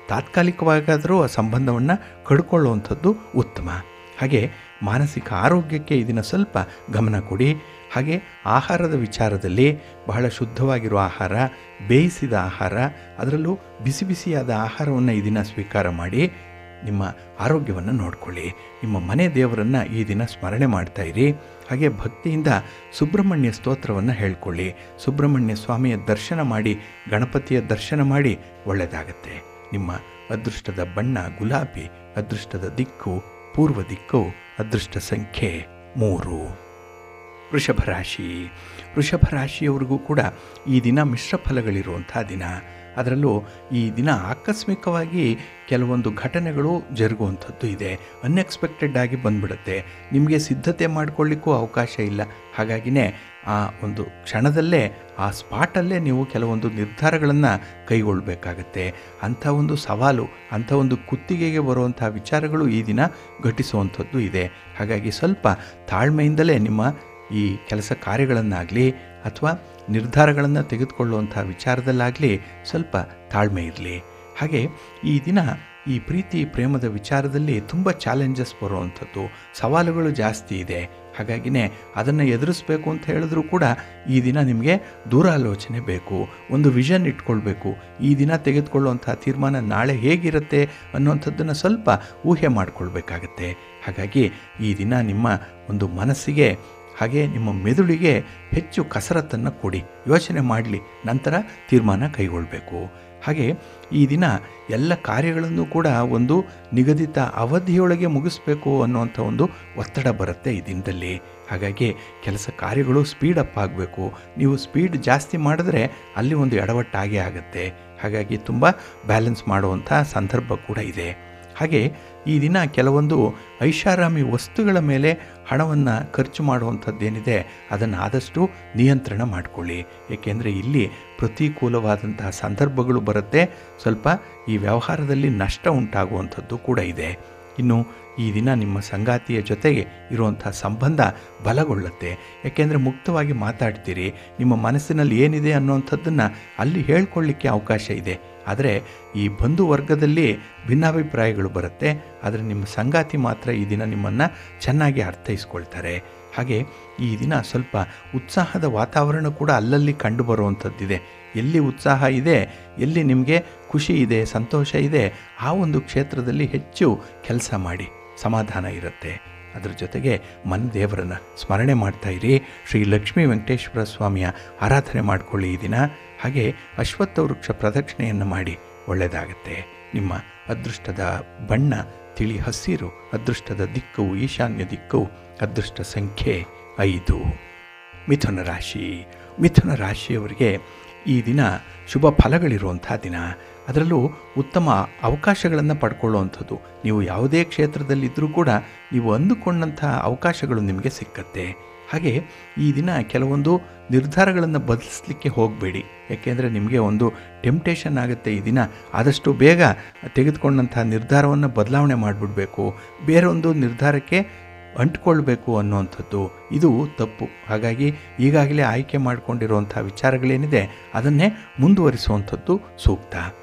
ತಾತ್ಕಾಲಿಕವಾಗಾದರೂ ಆ ಸಂಬಂಧವನ್ನು ಕಡ್ಕೊಳ್ಳುವಂಥದ್ದು ಉತ್ತಮ. ಹಾಗೆ ಮಾನಸಿಕ ಆರೋಗ್ಯಕ್ಕೆ ಈ ದಿನ ಸ್ವಲ್ಪ ಗಮನ ಕೊಡಿ. ಹಾಗೆ ಆಹಾರದ ವಿಚಾರದಲ್ಲಿ ಬಹಳ ಶುದ್ಧವಾಗಿರುವ ಆಹಾರ, ಬೇಯಿಸಿದ ಆಹಾರ, ಅದರಲ್ಲೂ ಬಿಸಿ ಬಿಸಿಯಾದ ಆಹಾರವನ್ನು ಈ ದಿನ ಸ್ವೀಕಾರ ಮಾಡಿ ನಿಮ್ಮ ಆರೋಗ್ಯವನ್ನು ನೋಡಿಕೊಳ್ಳಿ. ನಿಮ್ಮ ಮನೆ ದೇವರನ್ನು ಈ ದಿನ ಸ್ಮರಣೆ ಮಾಡ್ತಾಯಿರಿ. ಹಾಗೆ ಭಕ್ತಿಯಿಂದ ಸುಬ್ರಹ್ಮಣ್ಯ ಸ್ತೋತ್ರವನ್ನು ಹೇಳ್ಕೊಳ್ಳಿ. ಸುಬ್ರಹ್ಮಣ್ಯ ಸ್ವಾಮಿಯ ದರ್ಶನ ಮಾಡಿ, ಗಣಪತಿಯ ದರ್ಶನ ಮಾಡಿ ಒಳ್ಳೆಯದಾಗತ್ತೆ. ನಿಮ್ಮ ಅದೃಷ್ಟದ ಬಣ್ಣ ಗುಲಾಬಿ, ಅದೃಷ್ಟದ ದಿಕ್ಕು ಪೂರ್ವ ದಿಕ್ಕು, ಅದೃಷ್ಟ ಸಂಖ್ಯೆ 3. ವೃಷಭ ರಾಶಿ. ವೃಷಭ ರಾಶಿಯವರಿಗೂ ಕೂಡ ಈ ದಿನ ಮಿಶ್ರ ಫಲಗಳಿರುವಂಥ ದಿನ. ಅದರಲ್ಲೂ ಈ ದಿನ ಆಕಸ್ಮಿಕವಾಗಿ ಕೆಲವೊಂದು ಘಟನೆಗಳು ಜರುಗುವಂಥದ್ದು ಇದೆ. ಅನ್ಎಕ್ಸ್ಪೆಕ್ಟೆಡ್ ಆಗಿ ಬಂದ್ಬಿಡುತ್ತೆ. ನಿಮಗೆ ಸಿದ್ಧತೆ ಮಾಡಿಕೊಳ್ಳಿಕ್ಕೂ ಅವಕಾಶ ಇಲ್ಲ. ಹಾಗಾಗಿನೇ ಆ ಒಂದು ಕ್ಷಣದಲ್ಲೇ, ಆ ಸ್ಪಾಟಲ್ಲೇ ನೀವು ಕೆಲವೊಂದು ನಿರ್ಧಾರಗಳನ್ನು ಕೈಗೊಳ್ಳಬೇಕಾಗತ್ತೆ. ಅಂಥ ಒಂದು ಸವಾಲು, ಅಂಥ ಒಂದು ಕುತ್ತಿಗೆಗೆ ಬರುವಂಥ ವಿಚಾರಗಳು ಈ ದಿನ ಘಟಿಸುವಂಥದ್ದು ಇದೆ. ಹಾಗಾಗಿ ಸ್ವಲ್ಪ ತಾಳ್ಮೆಯಿಂದಲೇ ನಿಮ್ಮ ಈ ಕೆಲಸ ಕಾರ್ಯಗಳನ್ನಾಗಲಿ ಅಥವಾ ನಿರ್ಧಾರಗಳನ್ನು ತೆಗೆದುಕೊಳ್ಳುವಂಥ ವಿಚಾರದಲ್ಲಾಗಲಿ ಸ್ವಲ್ಪ ತಾಳ್ಮೆ ಇರಲಿ. ಹಾಗೆ ಈ ದಿನ ಈ ಪ್ರೀತಿ ಪ್ರೇಮದ ವಿಚಾರದಲ್ಲಿ ತುಂಬ ಚಾಲೆಂಜಸ್ ಬರುವಂಥದ್ದು, ಸವಾಲುಗಳು ಜಾಸ್ತಿ ಇದೆ. ಹಾಗಾಗಿನೇ ಅದನ್ನು ಎದುರಿಸಬೇಕು ಅಂತ ಹೇಳಿದ್ರೂ ಕೂಡ ಈ ದಿನ ನಿಮಗೆ ದೂರಾಲೋಚನೆ ಬೇಕು, ಒಂದು ವಿಷನ್ ಇಟ್ಕೊಳ್ಬೇಕು. ಈ ದಿನ ತೆಗೆದುಕೊಳ್ಳುವಂಥ ತೀರ್ಮಾನ ನಾಳೆ ಹೇಗಿರುತ್ತೆ ಅನ್ನುವಂಥದ್ದನ್ನು ಸ್ವಲ್ಪ ಊಹೆ ಮಾಡಿಕೊಳ್ಬೇಕಾಗತ್ತೆ. ಹಾಗಾಗಿ ಈ ದಿನ ನಿಮ್ಮ ಒಂದು ಮನಸ್ಸಿಗೆ ಹಾಗೆ ನಿಮ್ಮ ಮೆದುಳಿಗೆ ಹೆಚ್ಚು ಕಸರತ್ತನ್ನು ಕೊಡಿ, ಯೋಚನೆ ಮಾಡಲಿ, ನಂತರ ತೀರ್ಮಾನ ಕೈಗೊಳ್ಳಬೇಕು. ಹಾಗೆ ಈ ದಿನ ಎಲ್ಲ ಕಾರ್ಯಗಳನ್ನು ಕೂಡ ಒಂದು ನಿಗದಿತ ಅವಧಿಯೊಳಗೆ ಮುಗಿಸ್ಬೇಕು ಅನ್ನುವಂಥ ಒಂದು ಒತ್ತಡ ಬರುತ್ತೆ ಈ ದಿನದಲ್ಲಿ. ಹಾಗಾಗಿ ಕೆಲಸ ಕಾರ್ಯಗಳು ಸ್ಪೀಡಪ್ ಆಗಬೇಕು. ನೀವು ಸ್ಪೀಡ್ ಜಾಸ್ತಿ ಮಾಡಿದ್ರೆ ಅಲ್ಲಿ ಒಂದು ಎಡವಟ್ಟಾಗೇ ಆಗುತ್ತೆ. ಹಾಗಾಗಿ ತುಂಬ ಬ್ಯಾಲೆನ್ಸ್ ಮಾಡುವಂಥ ಸಂದರ್ಭ ಕೂಡ ಇದೆ. ಹಾಗೆ ಈ ದಿನ ಕೆಲವೊಂದು ಐಷಾರಾಮಿ ವಸ್ತುಗಳ ಮೇಲೆ ಹಣವನ್ನು ಖರ್ಚು ಮಾಡುವಂಥದ್ದೇನಿದೆ ಅದನ್ನು ಆದಷ್ಟು ನಿಯಂತ್ರಣ ಮಾಡಿಕೊಳ್ಳಿ. ಏಕೆಂದರೆ ಇಲ್ಲಿ ಪ್ರತಿಕೂಲವಾದಂತಹ ಸಂದರ್ಭಗಳು ಬರುತ್ತೆ. ಸ್ವಲ್ಪ ಈ ವ್ಯವಹಾರದಲ್ಲಿ ನಷ್ಟ ಉಂಟಾಗುವಂಥದ್ದು ಕೂಡ ಇದೆ. ಇನ್ನು ಈ ದಿನ ನಿಮ್ಮ ಸಂಗಾತಿಯ ಜೊತೆಗೆ ಇರುವಂಥ ಸಂಬಂಧ ಬಲಗೊಳ್ಳುತ್ತೆ. ಯಾಕೆಂದರೆ ಮುಕ್ತವಾಗಿ ಮಾತಾಡ್ತೀರಿ, ನಿಮ್ಮ ಮನಸ್ಸಿನಲ್ಲಿ ಏನಿದೆ ಅನ್ನುವಂಥದ್ದನ್ನು ಅಲ್ಲಿ ಹೇಳ್ಕೊಳ್ಳಿಕ್ಕೆ ಅವಕಾಶ ಇದೆ. ಆದರೆ ಈ ಬಂಧು ವರ್ಗದಲ್ಲಿ ಭಿನ್ನಾಭಿಪ್ರಾಯಗಳು ಬರುತ್ತೆ. ಆದರೆ ನಿಮ್ಮ ಸಂಗಾತಿ ಮಾತ್ರ ಈ ದಿನ ನಿಮ್ಮನ್ನು ಚೆನ್ನಾಗಿ ಅರ್ಥೈಸ್ಕೊಳ್ತಾರೆ. ಹಾಗೆ ಈ ದಿನ ಸ್ವಲ್ಪ ಉತ್ಸಾಹದ ವಾತಾವರಣ ಕೂಡ ಅಲ್ಲಲ್ಲಿ ಕಂಡುಬರುವಂಥದ್ದಿದೆ. ಎಲ್ಲಿ ಉತ್ಸಾಹ ಇದೆ, ಎಲ್ಲಿ ನಿಮಗೆ ಖುಷಿ ಇದೆ, ಸಂತೋಷ ಇದೆ, ಆ ಒಂದು ಕ್ಷೇತ್ರದಲ್ಲಿ ಹೆಚ್ಚು ಕೆಲಸ ಮಾಡಿ, ಸಮಾಧಾನ ಇರುತ್ತೆ. ಅದರ ಜೊತೆಗೆ ಮನೆ ದೇವರನ್ನು ಸ್ಮರಣೆ ಮಾಡ್ತಾಯಿರಿ. ಶ್ರೀ ಲಕ್ಷ್ಮೀ ವೆಂಕಟೇಶ್ವರ ಸ್ವಾಮಿಯ ಆರಾಧನೆ ಮಾಡಿಕೊಳ್ಳಿ ಈ ದಿನ. ಹಾಗೆ ಅಶ್ವತ್ಥ ವೃಕ್ಷ ಪ್ರದಕ್ಷಿಣೆಯನ್ನು ಮಾಡಿ ಒಳ್ಳೆಯದಾಗತ್ತೆ. ನಿಮ್ಮ ಅದೃಷ್ಟದ ಬಣ್ಣ ತಿಳಿ ಹಸಿರು, ಅದೃಷ್ಟದ ದಿಕ್ಕು ಈಶಾನ್ಯ ದಿಕ್ಕು, ಅದೃಷ್ಟ ಸಂಖ್ಯೆ 5. ಮಿಥುನ ರಾಶಿ. ಮಿಥುನ ರಾಶಿಯವರಿಗೆ ಈ ದಿನ ಶುಭ ಫಲಗಳಿರುವಂಥ ದಿನ. ಅದರಲ್ಲೂ ಉತ್ತಮ ಅವಕಾಶಗಳನ್ನು ಪಡ್ಕೊಳ್ಳುವಂಥದ್ದು. ನೀವು ಯಾವುದೇ ಕ್ಷೇತ್ರದಲ್ಲಿದ್ದರೂ ಕೂಡ ನೀವು ಅಂದುಕೊಂಡಂಥ ಅವಕಾಶಗಳು ನಿಮಗೆ ಸಿಕ್ಕತ್ತೆ. ಹಾಗೆ ಈ ದಿನ ಕೆಲವೊಂದು ನಿರ್ಧಾರಗಳನ್ನು ಬದಲಿಸಲಿಕ್ಕೆ ಹೋಗಬೇಡಿ. ಯಾಕೆಂದರೆ ನಿಮಗೆ ಒಂದು ಟೆಂಪ್ಟೇಷನ್ ಆಗುತ್ತೆ. ಈ ದಿನ ಆದಷ್ಟು ಬೇಗ ತೆಗೆದುಕೊಂಡಂಥ ನಿರ್ಧಾರವನ್ನು ಬದಲಾವಣೆ ಮಾಡಿಬಿಡಬೇಕು, ಬೇರೊಂದು ನಿರ್ಧಾರಕ್ಕೆ ಅಂಟ್ಕೊಳ್ಬೇಕು ಅನ್ನುವಂಥದ್ದು, ಇದು ತಪ್ಪು. ಹಾಗಾಗಿ ಈಗಾಗಲೇ ಆಯ್ಕೆ ಮಾಡಿಕೊಂಡಿರುವಂಥ ವಿಚಾರಗಳೇನಿದೆ ಅದನ್ನೇ ಮುಂದುವರಿಸುವಂಥದ್ದು ಸೂಕ್ತ.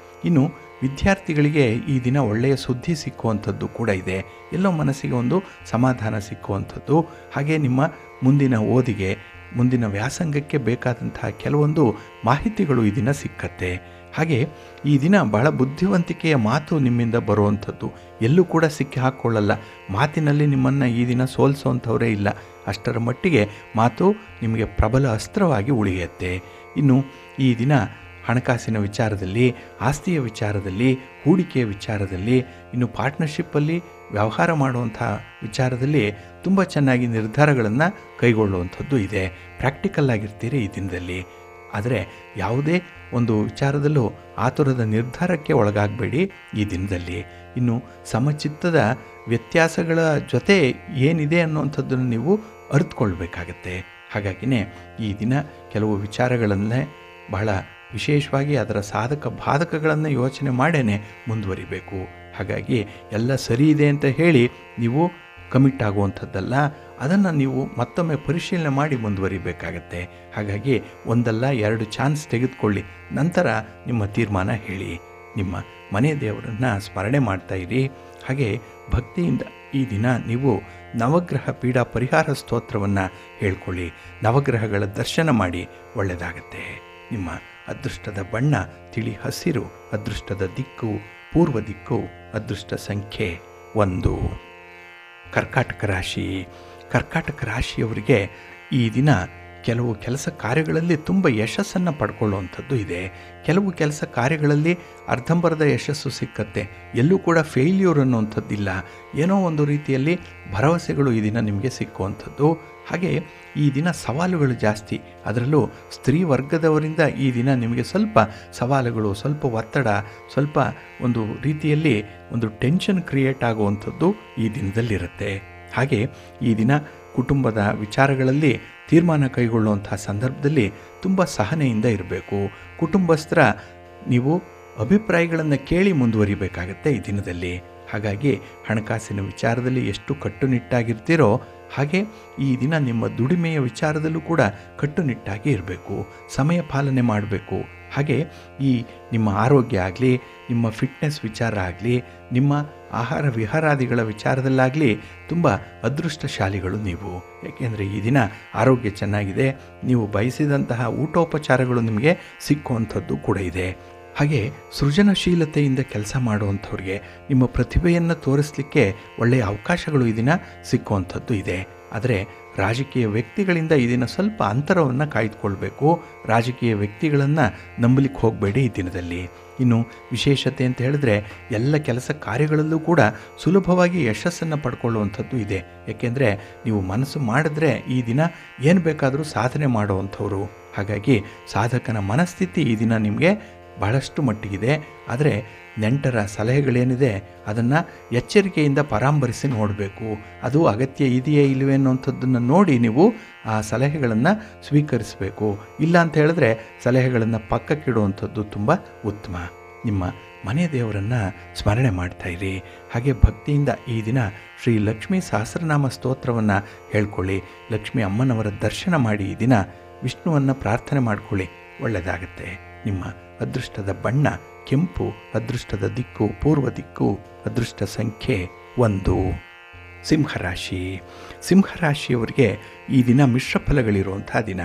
ಇನ್ನು ವಿದ್ಯಾರ್ಥಿಗಳಿಗೆ ಈ ದಿನ ಒಳ್ಳೆಯ ಸುದ್ದಿ ಸಿಕ್ಕುವಂಥದ್ದು ಕೂಡ ಇದೆ. ಎಲ್ಲೋ ಮನಸ್ಸಿಗೆ ಒಂದು ಸಮಾಧಾನ ಸಿಕ್ಕುವಂಥದ್ದು. ಹಾಗೆ ನಿಮ್ಮ ಮುಂದಿನ ಓದಿಗೆ, ಮುಂದಿನ ವ್ಯಾಸಂಗಕ್ಕೆ ಬೇಕಾದಂತಹ ಕೆಲವೊಂದು ಮಾಹಿತಿಗಳು ಈ ದಿನ ಸಿಕ್ಕತ್ತೆ. ಹಾಗೆ ಈ ದಿನ ಬಹಳ ಬುದ್ಧಿವಂತಿಕೆಯ ಮಾತು ನಿಮ್ಮಿಂದ ಬರುವಂಥದ್ದು. ಎಲ್ಲೂ ಕೂಡ ಸಿಕ್ಕಿ ಹಾಕ್ಕೊಳ್ಳಲ್ಲ. ಮಾತಿನಲ್ಲಿ ನಿಮ್ಮನ್ನು ಈ ದಿನ ಸೋಲಿಸುವಂಥವರೇ ಇಲ್ಲ. ಅಷ್ಟರ ಮಟ್ಟಿಗೆ ಮಾತು ನಿಮಗೆ ಪ್ರಬಲ ಅಸ್ತ್ರವಾಗಿ ಉಳಿಯುತ್ತೆ. ಇನ್ನು ಈ ದಿನ ಹಣಕಾಸಿನ ವಿಚಾರದಲ್ಲಿ, ಆಸ್ತಿಯ ವಿಚಾರದಲ್ಲಿ, ಹೂಡಿಕೆಯ ವಿಚಾರದಲ್ಲಿ, ಇನ್ನು ಪಾರ್ಟ್ನರ್ಶಿಪ್ಪಲ್ಲಿ ವ್ಯವಹಾರ ಮಾಡುವಂಥ ವಿಚಾರದಲ್ಲಿ ತುಂಬ ಚೆನ್ನಾಗಿ ನಿರ್ಧಾರಗಳನ್ನು ಕೈಗೊಳ್ಳುವಂಥದ್ದು ಇದೆ. ಪ್ರಾಕ್ಟಿಕಲ್ ಆಗಿರ್ತೀರಿ ಈ ದಿನದಲ್ಲಿ. ಆದರೆ ಯಾವುದೇ ಒಂದು ವಿಚಾರದಲ್ಲೂ ಆತುರದ ನಿರ್ಧಾರಕ್ಕೆ ಒಳಗಾಗಬೇಡಿ ಈ ದಿನದಲ್ಲಿ. ಇನ್ನು ಸಮಚಿತ್ತದ ವ್ಯತ್ಯಾಸಗಳ ಜೊತೆ ಏನಿದೆ ಅನ್ನುವಂಥದ್ದನ್ನು ನೀವು ಅರಿತುಕೊಳ್ಬೇಕಾಗತ್ತೆ. ಹಾಗಾಗಿನೇ ಈ ದಿನ ಕೆಲವು ವಿಚಾರಗಳನ್ನೇ ಬಹಳ ವಿಶೇಷವಾಗಿ ಅದರ ಸಾಧಕ ಬಾಧಕಗಳನ್ನು ಯೋಚನೆ ಮಾಡೇ ಮುಂದುವರಿಬೇಕು. ಹಾಗಾಗಿ ಎಲ್ಲ ಸರಿ ಇದೆ ಅಂತ ಹೇಳಿ ನೀವು ಕಮಿಟ್ ಆಗುವಂಥದ್ದಲ್ಲ. ಅದನ್ನು ನೀವು ಮತ್ತೊಮ್ಮೆ ಪರಿಶೀಲನೆ ಮಾಡಿ ಮುಂದುವರಿಬೇಕಾಗತ್ತೆ. ಹಾಗಾಗಿ ಒಂದಲ್ಲ 2 ಚಾನ್ಸ್ ತೆಗೆದುಕೊಳ್ಳಿ, ನಂತರ ನಿಮ್ಮ ತೀರ್ಮಾನ ಹೇಳಿ. ನಿಮ್ಮ ಮನೆ ದೇವರನ್ನು ಸ್ಮರಣೆ ಮಾಡ್ತಾ ಇರಿ. ಹಾಗೆ ಭಕ್ತಿಯಿಂದ ಈ ದಿನ ನೀವು ನವಗ್ರಹ ಪೀಡಾ ಪರಿಹಾರ ಸ್ತೋತ್ರವನ್ನು ಹೇಳ್ಕೊಳ್ಳಿ. ನವಗ್ರಹಗಳ ದರ್ಶನ ಮಾಡಿ, ಒಳ್ಳೆಯದಾಗತ್ತೆ. ನಿಮ್ಮ ಅದೃಷ್ಟದ ಬಣ್ಣ ತಿಳಿ ಹಸಿರು, ಅದೃಷ್ಟದ ದಿಕ್ಕು ಪೂರ್ವ ದಿಕ್ಕು, ಅದೃಷ್ಟ ಸಂಖ್ಯೆ 1. ಕರ್ಕಾಟಕ ರಾಶಿ. ಕರ್ಕಾಟಕ ರಾಶಿಯವರಿಗೆ ಈ ದಿನ ಕೆಲವು ಕೆಲಸ ಕಾರ್ಯಗಳಲ್ಲಿ ತುಂಬ ಯಶಸ್ಸನ್ನು ಪಡ್ಕೊಳ್ಳುವಂಥದ್ದು ಇದೆ. ಕೆಲವು ಕೆಲಸ ಕಾರ್ಯಗಳಲ್ಲಿ ಅರ್ಧಂಬರ್ಧ ಯಶಸ್ಸು ಸಿಕ್ಕತ್ತೆ. ಎಲ್ಲೂ ಕೂಡ ಫೇಲ್ಯೂರ್ ಅನ್ನುವಂಥದ್ದಿಲ್ಲ. ಏನೋ ಒಂದು ರೀತಿಯಲ್ಲಿ ಭರವಸೆಗಳು ಈ ದಿನ ನಿಮಗೆ ಸಿಕ್ಕುವಂಥದ್ದು. ಹಾಗೆ ಈ ದಿನ ಸವಾಲುಗಳು ಜಾಸ್ತಿ. ಅದರಲ್ಲೂ ಸ್ತ್ರೀ ವರ್ಗದವರಿಂದ ಈ ದಿನ ನಿಮಗೆ ಸ್ವಲ್ಪ ಸವಾಲುಗಳು, ಸ್ವಲ್ಪ ಒತ್ತಡ, ಸ್ವಲ್ಪ ಒಂದು ರೀತಿಯಲ್ಲಿ ಒಂದು ಟೆನ್ಷನ್ ಕ್ರಿಯೇಟ್ ಆಗುವಂಥದ್ದು ಈ ದಿನದಲ್ಲಿರುತ್ತೆ. ಹಾಗೆ ಈ ದಿನ ಕುಟುಂಬದ ವಿಚಾರಗಳಲ್ಲಿ ತೀರ್ಮಾನ ಕೈಗೊಳ್ಳುವಂಥ ಸಂದರ್ಭದಲ್ಲಿ ತುಂಬ ಸಹನೆಯಿಂದ ಇರಬೇಕು. ಕುಟುಂಬಸ್ಥರ ನೀವು ಅಭಿಪ್ರಾಯಗಳನ್ನು ಕೇಳಿ ಮುಂದುವರಿಬೇಕಾಗತ್ತೆ ಈ ದಿನದಲ್ಲಿ. ಹಾಗಾಗಿ ಹಣಕಾಸಿನ ವಿಚಾರದಲ್ಲಿ ಎಷ್ಟು ಕಟ್ಟುನಿಟ್ಟಾಗಿರ್ತೀರೋ ಹಾಗೆ ಈ ದಿನ ನಿಮ್ಮ ದುಡಿಮೆಯ ವಿಚಾರದಲ್ಲೂ ಕೂಡ ಕಟ್ಟುನಿಟ್ಟಾಗಿ ಇರಬೇಕು. ಸಮಯ ಪಾಲನೆ ಮಾಡಬೇಕು. ಹಾಗೆ ಈ ನಿಮ್ಮ ಆರೋಗ್ಯ ಆಗಲಿ, ನಿಮ್ಮ ಫಿಟ್ನೆಸ್ ವಿಚಾರ ಆಗಲಿ, ನಿಮ್ಮ ಆಹಾರ ವಿಹಾರಾದಿಗಳ ವಿಚಾರದಲ್ಲಾಗಲಿ ತುಂಬ ಅದೃಷ್ಟಶಾಲಿಗಳು ನೀವು. ಏಕೆಂದರೆ ಈ ದಿನ ಆರೋಗ್ಯ ಚೆನ್ನಾಗಿದೆ. ನೀವು ಬಯಸಿದಂತಹ ಊಟೋಪಚಾರಗಳು ನಿಮಗೆ ಸಿಕ್ಕುವಂಥದ್ದು ಕೂಡ ಇದೆ. ಹಾಗೆ ಸೃಜನಶೀಲತೆಯಿಂದ ಕೆಲಸ ಮಾಡುವಂಥವ್ರಿಗೆ ನಿಮ್ಮ ಪ್ರತಿಭೆಯನ್ನು ತೋರಿಸಲಿಕ್ಕೆ ಒಳ್ಳೆಯ ಅವಕಾಶಗಳು ಈ ದಿನ ಸಿಕ್ಕುವಂಥದ್ದು ಇದೆ. ಆದರೆ ರಾಜಕೀಯ ವ್ಯಕ್ತಿಗಳಿಂದ ಈ ದಿನ ಸ್ವಲ್ಪ ಅಂತರವನ್ನು ಕಾಯ್ದುಕೊಳ್ಬೇಕು. ರಾಜಕೀಯ ವ್ಯಕ್ತಿಗಳನ್ನು ನಂಬಲಿಕ್ಕೆ ಹೋಗಬೇಡಿ ಈ ದಿನದಲ್ಲಿ. ಇನ್ನು ವಿಶೇಷತೆ ಅಂತ ಹೇಳಿದ್ರೆ ಎಲ್ಲ ಕೆಲಸ ಕಾರ್ಯಗಳಲ್ಲೂ ಕೂಡ ಸುಲಭವಾಗಿ ಯಶಸ್ಸನ್ನು ಪಡ್ಕೊಳ್ಳುವಂಥದ್ದು ಇದೆ. ಏಕೆಂದರೆ ನೀವು ಮನಸ್ಸು ಮಾಡಿದ್ರೆ ಈ ದಿನ ಏನು ಬೇಕಾದರೂ ಸಾಧನೆ ಮಾಡುವಂಥವ್ರು. ಹಾಗಾಗಿ ಸಾಧಕನ ಮನಸ್ಥಿತಿ ಈ ದಿನ ನಿಮಗೆ ಬಹಳಷ್ಟು ಮಟ್ಟಿಗಿದೆ. ಆದರೆ ನೆಂಟರ ಸಲಹೆಗಳೇನಿದೆ ಅದನ್ನು ಎಚ್ಚರಿಕೆಯಿಂದ ಪರಾಮರಿಸಿ ನೋಡಬೇಕು. ಅದು ಅಗತ್ಯ ಇದೆಯೇ ಇಲ್ಲವೇ ಅನ್ನೋಂಥದ್ದನ್ನು ನೋಡಿ ನೀವು ಆ ಸಲಹೆಗಳನ್ನು ಸ್ವೀಕರಿಸಬೇಕು. ಇಲ್ಲ ಅಂತ ಹೇಳಿದ್ರೆ ಸಲಹೆಗಳನ್ನು ಪಕ್ಕಕ್ಕಿಡುವಂಥದ್ದು ತುಂಬ ಉತ್ತಮ. ನಿಮ್ಮ ಮನೆ ದೇವರನ್ನು ಸ್ಮರಣೆ ಮಾಡ್ತಾಯಿರಿ. ಹಾಗೆ ಭಕ್ತಿಯಿಂದ ಈ ದಿನ ಶ್ರೀ ಲಕ್ಷ್ಮೀ ಸಹಸ್ರನಾಮ ಸ್ತೋತ್ರವನ್ನು ಹೇಳ್ಕೊಳ್ಳಿ. ಲಕ್ಷ್ಮೀ ಅಮ್ಮನವರ ದರ್ಶನ ಮಾಡಿ ಈ ದಿನ ವಿಷ್ಣುವನ್ನು ಪ್ರಾರ್ಥನೆ ಮಾಡಿಕೊಳ್ಳಿ, ಒಳ್ಳೆಯದಾಗತ್ತೆ. ನಿಮ್ಮ ಅದೃಷ್ಟದ ಬಣ್ಣ ಕೆಂಪು, ಅದೃಷ್ಟದ ದಿಕ್ಕು ಪೂರ್ವ ದಿಕ್ಕು, ಅದೃಷ್ಟ ಸಂಖ್ಯೆ 1. ಸಿಂಹರಾಶಿ. ಸಿಂಹರಾಶಿಯವರಿಗೆ ಈ ದಿನ ಮಿಶ್ರ ಫಲಗಳಿರುವಂಥ ದಿನ.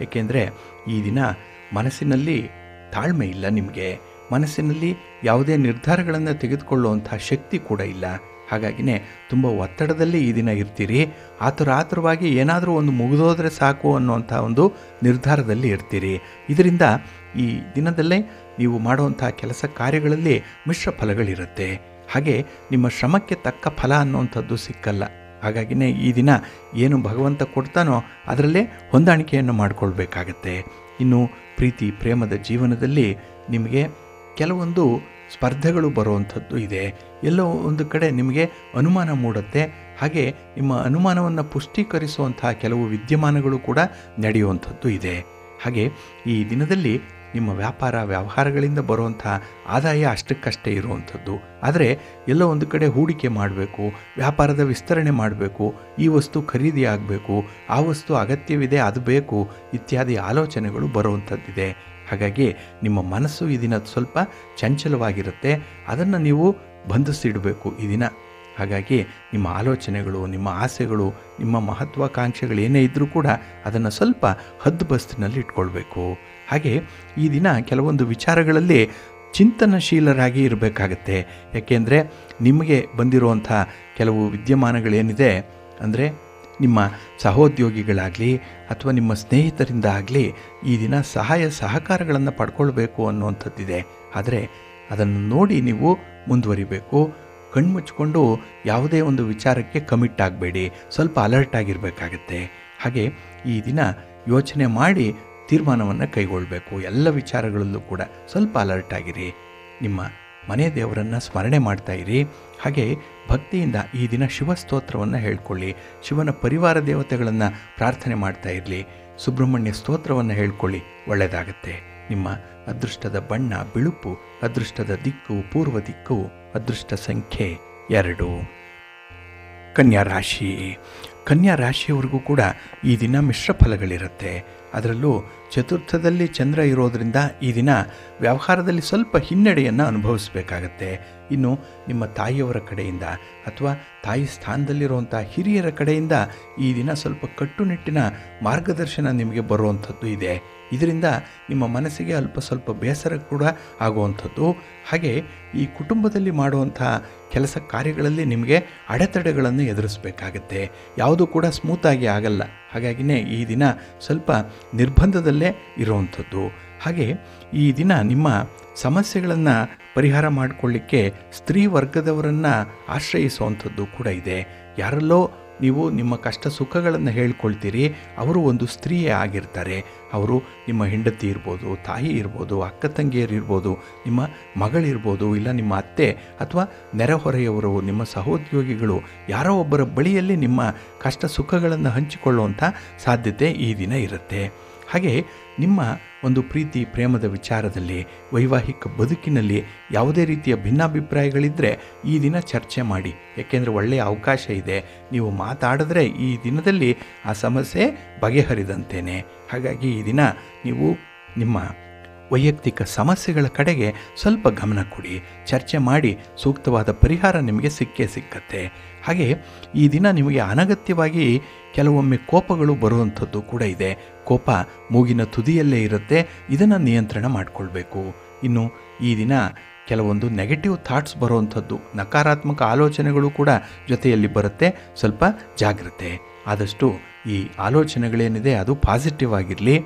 ಏಕೆಂದರೆ ಈ ದಿನ ಮನಸ್ಸಿನಲ್ಲಿ ತಾಳ್ಮೆ ಇಲ್ಲ. ನಿಮಗೆ ಮನಸ್ಸಿನಲ್ಲಿ ಯಾವುದೇ ನಿರ್ಧಾರಗಳನ್ನು ತೆಗೆದುಕೊಳ್ಳುವಂಥ ಶಕ್ತಿ ಕೂಡ ಇಲ್ಲ. ಹಾಗಾಗಿನೇ ತುಂಬ ಒತ್ತಡದಲ್ಲಿ ಈ ದಿನ ಇರ್ತೀರಿ. ಆತುರವಾಗಿ ಏನಾದರೂ ಒಂದು ಮುಗಿದೋದ್ರೆ ಸಾಕು ಅನ್ನುವಂಥ ಒಂದು ನಿರ್ಧಾರದಲ್ಲಿ ಇರ್ತೀರಿ. ಇದರಿಂದ ಈ ದಿನದಲ್ಲೇ ನೀವು ಮಾಡುವಂಥ ಕೆಲಸ ಕಾರ್ಯಗಳಲ್ಲಿ ಮಿಶ್ರ ಫಲಗಳಿರುತ್ತೆ. ಹಾಗೆ ನಿಮ್ಮ ಶ್ರಮಕ್ಕೆ ತಕ್ಕ ಫಲ ಅನ್ನುವಂಥದ್ದು ಸಿಕ್ಕಲ್ಲ. ಹಾಗಾಗಿನೇ ಈ ದಿನ ಏನು ಭಗವಂತ ಕೊಡ್ತಾನೋ ಅದರಲ್ಲೇ ಹೊಂದಾಣಿಕೆಯನ್ನು ಮಾಡಿಕೊಳ್ಬೇಕಾಗತ್ತೆ. ಇನ್ನು ಪ್ರೀತಿ ಪ್ರೇಮದ ಜೀವನದಲ್ಲಿ ನಿಮಗೆ ಕೆಲವೊಂದು ಸ್ಪರ್ಧೆಗಳು ಬರುವಂಥದ್ದು ಇದೆ. ಎಲ್ಲೋ ಒಂದು ಕಡೆ ನಿಮಗೆ ಅನುಮಾನ ಮೂಡುತ್ತೆ. ಹಾಗೆ ನಿಮ್ಮ ಅನುಮಾನವನ್ನು ಪುಷ್ಟೀಕರಿಸುವಂತಹ ಕೆಲವು ವಿದ್ಯಮಾನಗಳು ಕೂಡ ನಡೆಯುವಂಥದ್ದು ಇದೆ. ಹಾಗೆ ಈ ದಿನದಲ್ಲಿ ನಿಮ್ಮ ವ್ಯಾಪಾರ ವ್ಯವಹಾರಗಳಿಂದ ಬರುವಂಥ ಆದಾಯ ಅಷ್ಟಕ್ಕಷ್ಟೇ ಇರುವಂಥದ್ದು. ಆದರೆ ಎಲ್ಲೋ ಒಂದು ಕಡೆ ಹೂಡಿಕೆ ಮಾಡಬೇಕು, ವ್ಯಾಪಾರದ ವಿಸ್ತರಣೆ ಮಾಡಬೇಕು, ಈ ವಸ್ತು ಖರೀದಿ ಆಗಬೇಕು, ಆ ವಸ್ತು ಅಗತ್ಯವಿದೆ, ಅದು ಬೇಕು ಇತ್ಯಾದಿ ಆಲೋಚನೆಗಳು ಬರುವಂಥದ್ದಿದೆ. ಹಾಗಾಗಿ ನಿಮ್ಮ ಮನಸ್ಸು ಈ ದಿನ ಸ್ವಲ್ಪ ಚಂಚಲವಾಗಿರುತ್ತೆ. ಅದನ್ನು ನೀವು ಬಂಧಿಸಿಡಬೇಕು ಈ ದಿನ. ಹಾಗಾಗಿ ನಿಮ್ಮ ಆಲೋಚನೆಗಳು, ನಿಮ್ಮ ಆಸೆಗಳು, ನಿಮ್ಮ ಮಹತ್ವಾಕಾಂಕ್ಷೆಗಳು ಏನೇ ಇದ್ದರೂ ಕೂಡ ಅದನ್ನು ಸ್ವಲ್ಪ ಹದ್ದುಬಸ್ತಿನಲ್ಲಿ ಇಟ್ಕೊಳ್ಬೇಕು. ಹಾಗೆ ಈ ದಿನ ಕೆಲವೊಂದು ವಿಚಾರಗಳಲ್ಲಿ ಚಿಂತನಶೀಲರಾಗಿ ಇರಬೇಕಾಗತ್ತೆ. ಯಾಕೆಂದರೆ ನಿಮಗೆ ಬಂದಿರುವಂಥ ಕೆಲವು ವಿದ್ಯಮಾನಗಳೇನಿದೆ ಅಂದರೆ ನಿಮ್ಮ ಸಹೋದ್ಯೋಗಿಗಳಾಗಲಿ ಅಥವಾ ನಿಮ್ಮ ಸ್ನೇಹಿತರಿಂದ ಆಗಲಿ ಈ ದಿನ ಸಹಾಯ ಸಹಕಾರಗಳನ್ನು ಪಡ್ಕೊಳ್ಬೇಕು ಅನ್ನುವಂಥದ್ದಿದೆ. ಆದರೆ ಅದನ್ನು ನೋಡಿ ನೀವು ಮುಂದುವರಿಬೇಕು. ಕಣ್ಮುಚ್ಚಿಕೊಂಡು ಯಾವುದೇ ಒಂದು ವಿಚಾರಕ್ಕೆ ಕಮಿಟ್ ಆಗಬೇಡಿ. ಸ್ವಲ್ಪ ಅಲರ್ಟ್ ಆಗಿರಬೇಕಾಗತ್ತೆ. ಹಾಗೆ ಈ ದಿನ ಯೋಚನೆ ಮಾಡಿ ತೀರ್ಮಾನವನ್ನು ಕೈಗೊಳ್ಳಬೇಕು. ಎಲ್ಲ ವಿಚಾರಗಳಲ್ಲೂ ಕೂಡ ಸ್ವಲ್ಪ ಅಲರ್ಟ್ ಆಗಿರಿ. ನಿಮ್ಮ ಮನೆ ದೇವರನ್ನು ಸ್ಮರಣೆ ಮಾಡ್ತಾಯಿರಿ. ಹಾಗೆ ಭಕ್ತಿಯಿಂದ ಈ ದಿನ ಶಿವಸ್ತೋತ್ರವನ್ನು ಹೇಳ್ಕೊಳ್ಳಿ. ಶಿವನ ಪರಿವಾರ ದೇವತೆಗಳನ್ನು ಪ್ರಾರ್ಥನೆ ಮಾಡ್ತಾ ಇರಲಿ. ಸುಬ್ರಹ್ಮಣ್ಯ ಸ್ತೋತ್ರವನ್ನು ಹೇಳ್ಕೊಳ್ಳಿ, ಒಳ್ಳೆಯದಾಗತ್ತೆ. ನಿಮ್ಮ ಅದೃಷ್ಟದ ಬಣ್ಣ ಬಿಳುಪು, ಅದೃಷ್ಟದ ದಿಕ್ಕು ಪೂರ್ವ ದಿಕ್ಕು, ಅದೃಷ್ಟ ಸಂಖ್ಯೆ 2. ಕನ್ಯಾ ರಾಶಿ. ಕನ್ಯಾ ರಾಶಿಯವರಿಗೂ ಕೂಡ ಈ ದಿನ ಮಿಶ್ರ ಫಲಗಳಿರುತ್ತೆ. ಅದರಲ್ಲೂ ಚತುರ್ಥದಲ್ಲಿ ಚಂದ್ರ ಇರೋದರಿಂದ ಈ ದಿನ ವ್ಯವಹಾರದಲ್ಲಿ ಸ್ವಲ್ಪ ಹಿನ್ನಡೆಯನ್ನು ಅನುಭವಿಸಬೇಕಾಗತ್ತೆ. ಇನ್ನು ನಿಮ್ಮ ತಾಯಿಯವರ ಕಡೆಯಿಂದ ಅಥವಾ ತಾಯಿ ಸ್ಥಾನದಲ್ಲಿರುವಂಥ ಹಿರಿಯರ ಕಡೆಯಿಂದ ಈ ದಿನ ಸ್ವಲ್ಪ ಕಟ್ಟುನಿಟ್ಟಿನ ಮಾರ್ಗದರ್ಶನ ನಿಮಗೆ ಬರುವಂಥದ್ದು ಇದೆ. ಇದರಿಂದ ನಿಮ್ಮ ಮನಸ್ಸಿಗೆ ಅಲ್ಪ ಸ್ವಲ್ಪ ಬೇಸರ ಕೂಡ ಆಗುವಂಥದ್ದು. ಹಾಗೆ ಈ ಕುಟುಂಬದಲ್ಲಿ ಮಾಡುವಂಥ ಕೆಲಸ ಕಾರ್ಯಗಳಲ್ಲಿ ನಿಮಗೆ ಅಡೆತಡೆಗಳನ್ನು ಎದುರಿಸಬೇಕಾಗತ್ತೆ. ಯಾವುದೂ ಕೂಡ ಸ್ಮೂತಾಗಿ ಆಗಲ್ಲ. ಹಾಗಾಗಿನೇ ಈ ದಿನ ಸ್ವಲ್ಪ ನಿರ್ಬಂಧದಲ್ಲೇ ಇರುವಂಥದ್ದು. ಹಾಗೆ ಈ ದಿನ ನಿಮ್ಮ ಸಮಸ್ಯೆಗಳನ್ನು ಪರಿಹಾರ ಮಾಡಿಕೊಳ್ಳಿಕ್ಕೆ ಸ್ತ್ರೀ ವರ್ಗದವರನ್ನು ಆಶ್ರಯಿಸುವಂಥದ್ದು ಕೂಡ ಇದೆ. ಯಾರಲ್ಲೋ ನೀವು ನಿಮ್ಮ ಕಷ್ಟ ಸುಖಗಳನ್ನು ಹೇಳ್ಕೊಳ್ತೀರಿ, ಅವರು ಒಂದು ಸ್ತ್ರೀಯೇ ಆಗಿರ್ತಾರೆ. ಅವರು ನಿಮ್ಮ ಹೆಂಡತಿ ಇರ್ಬೋದು, ತಾಯಿ ಇರ್ಬೋದು, ಅಕ್ಕ ತಂಗಿಯರು ಇರ್ಬೋದು, ನಿಮ್ಮ ಮಗಳಿರ್ಬೋದು, ಇಲ್ಲ ನಿಮ್ಮ ಅತ್ತೆ ಅಥವಾ ನೆರೆಹೊರೆಯವರು, ನಿಮ್ಮ ಸಹೋದ್ಯೋಗಿಗಳು, ಯಾರೋ ಒಬ್ಬರ ಬಳಿಯಲ್ಲಿ ನಿಮ್ಮ ಕಷ್ಟ ಸುಖಗಳನ್ನು ಹಂಚಿಕೊಳ್ಳುವಂಥ ಸಾಧ್ಯತೆ ಈ ದಿನ ಇರುತ್ತೆ. ಹಾಗೆ ನಿಮ್ಮ ಒಂದು ಪ್ರೀತಿ ಪ್ರೇಮದ ವಿಚಾರದಲ್ಲಿ, ವೈವಾಹಿಕ ಬದುಕಿನಲ್ಲಿ ಯಾವುದೇ ರೀತಿಯ ಭಿನ್ನಾಭಿಪ್ರಾಯಗಳಿದ್ದರೆ ಈ ದಿನ ಚರ್ಚೆ ಮಾಡಿ. ಏಕೆಂದರೆ ಒಳ್ಳೆಯ ಅವಕಾಶ ಇದೆ. ನೀವು ಮಾತಾಡಿದ್ರೆ ಈ ದಿನದಲ್ಲಿ ಆ ಸಮಸ್ಯೆ ಬಗೆಹರಿದಂತೇನೆ. ಹಾಗಾಗಿ ಈ ದಿನ ನೀವು ನಿಮ್ಮ ವೈಯಕ್ತಿಕ ಸಮಸ್ಯೆಗಳ ಕಡೆಗೆ ಸ್ವಲ್ಪ ಗಮನ ಕೊಡಿ, ಚರ್ಚೆ ಮಾಡಿ ಸೂಕ್ತವಾದ ಪರಿಹಾರ ನಿಮಗೆ ಸಿಕ್ಕತ್ತೆ. ಹಾಗೆ ಈ ದಿನ ನಿಮಗೆ ಅನಗತ್ಯವಾಗಿ ಕೆಲವೊಮ್ಮೆ ಕೋಪಗಳು ಬರುವಂಥದ್ದು ಕೂಡ ಇದೆ. ಕೋಪ ಮೂಗಿನ ತುದಿಯಲ್ಲೇ ಇರುತ್ತೆ. ಇದನ್ನು ನಿಯಂತ್ರಣ ಮಾಡಿಕೊಳ್ಬೇಕು. ಇನ್ನು ಈ ದಿನ ಕೆಲವೊಂದು ನೆಗೆಟಿವ್ ಥಾಟ್ಸ್ ಬರುವಂಥದ್ದು, ನಕಾರಾತ್ಮಕ ಆಲೋಚನೆಗಳು ಕೂಡ ಜೊತೆಯಲ್ಲಿ ಬರುತ್ತೆ. ಸ್ವಲ್ಪ ಜಾಗ್ರತೆ. ಆದಷ್ಟು ಈ ಆಲೋಚನೆಗಳೇನಿದೆ ಅದು ಪಾಸಿಟಿವ್ ಆಗಿರಲಿ.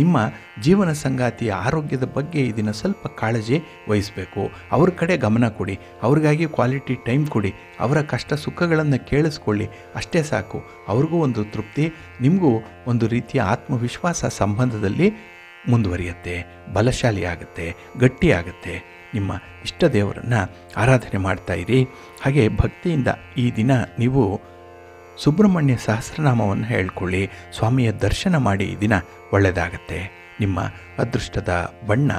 ನಿಮ್ಮ ಜೀವನ ಸಂಗಾತಿಯ ಆರೋಗ್ಯದ ಬಗ್ಗೆ ಈ ದಿನ ಸ್ವಲ್ಪ ಕಾಳಜಿ ವಹಿಸಬೇಕು. ಅವ್ರ ಕಡೆ ಗಮನ ಕೊಡಿ, ಅವ್ರಿಗಾಗಿ ಕ್ವಾಲಿಟಿ ಟೈಮ್ ಕೊಡಿ, ಅವರ ಕಷ್ಟ ಸುಖಗಳನ್ನು ಕೇಳಿಸ್ಕೊಳ್ಳಿ. ಅಷ್ಟೇ ಸಾಕು. ಅವ್ರಿಗೂ ಒಂದು ತೃಪ್ತಿ, ನಿಮಗೂ ಒಂದು ರೀತಿಯ ಆತ್ಮವಿಶ್ವಾಸ ಸಂಬಂಧದಲ್ಲಿ ಮುಂದುವರಿಯುತ್ತೆ, ಬಲಶಾಲಿ ಆಗುತ್ತೆ, ಗಟ್ಟಿಯಾಗುತ್ತೆ. ನಿಮ್ಮ ಇಷ್ಟ ದೇವರನ್ನು ಆರಾಧನೆ ಮಾಡ್ತಾ ಇರಿ. ಹಾಗೆ ಭಕ್ತಿಯಿಂದ ಈ ದಿನ ನೀವು ಸುಬ್ರಹ್ಮಣ್ಯ ಸಹಸ್ರನಾಮವನ್ನು ಹೇಳ್ಕೊಳ್ಳಿ, ಸ್ವಾಮಿಯ ದರ್ಶನ ಮಾಡಿ. ಈ ದಿನ ಒಳ್ಳೆಯದಾಗತ್ತೆ. ನಿಮ್ಮ ಅದೃಷ್ಟದ ಬಣ್ಣ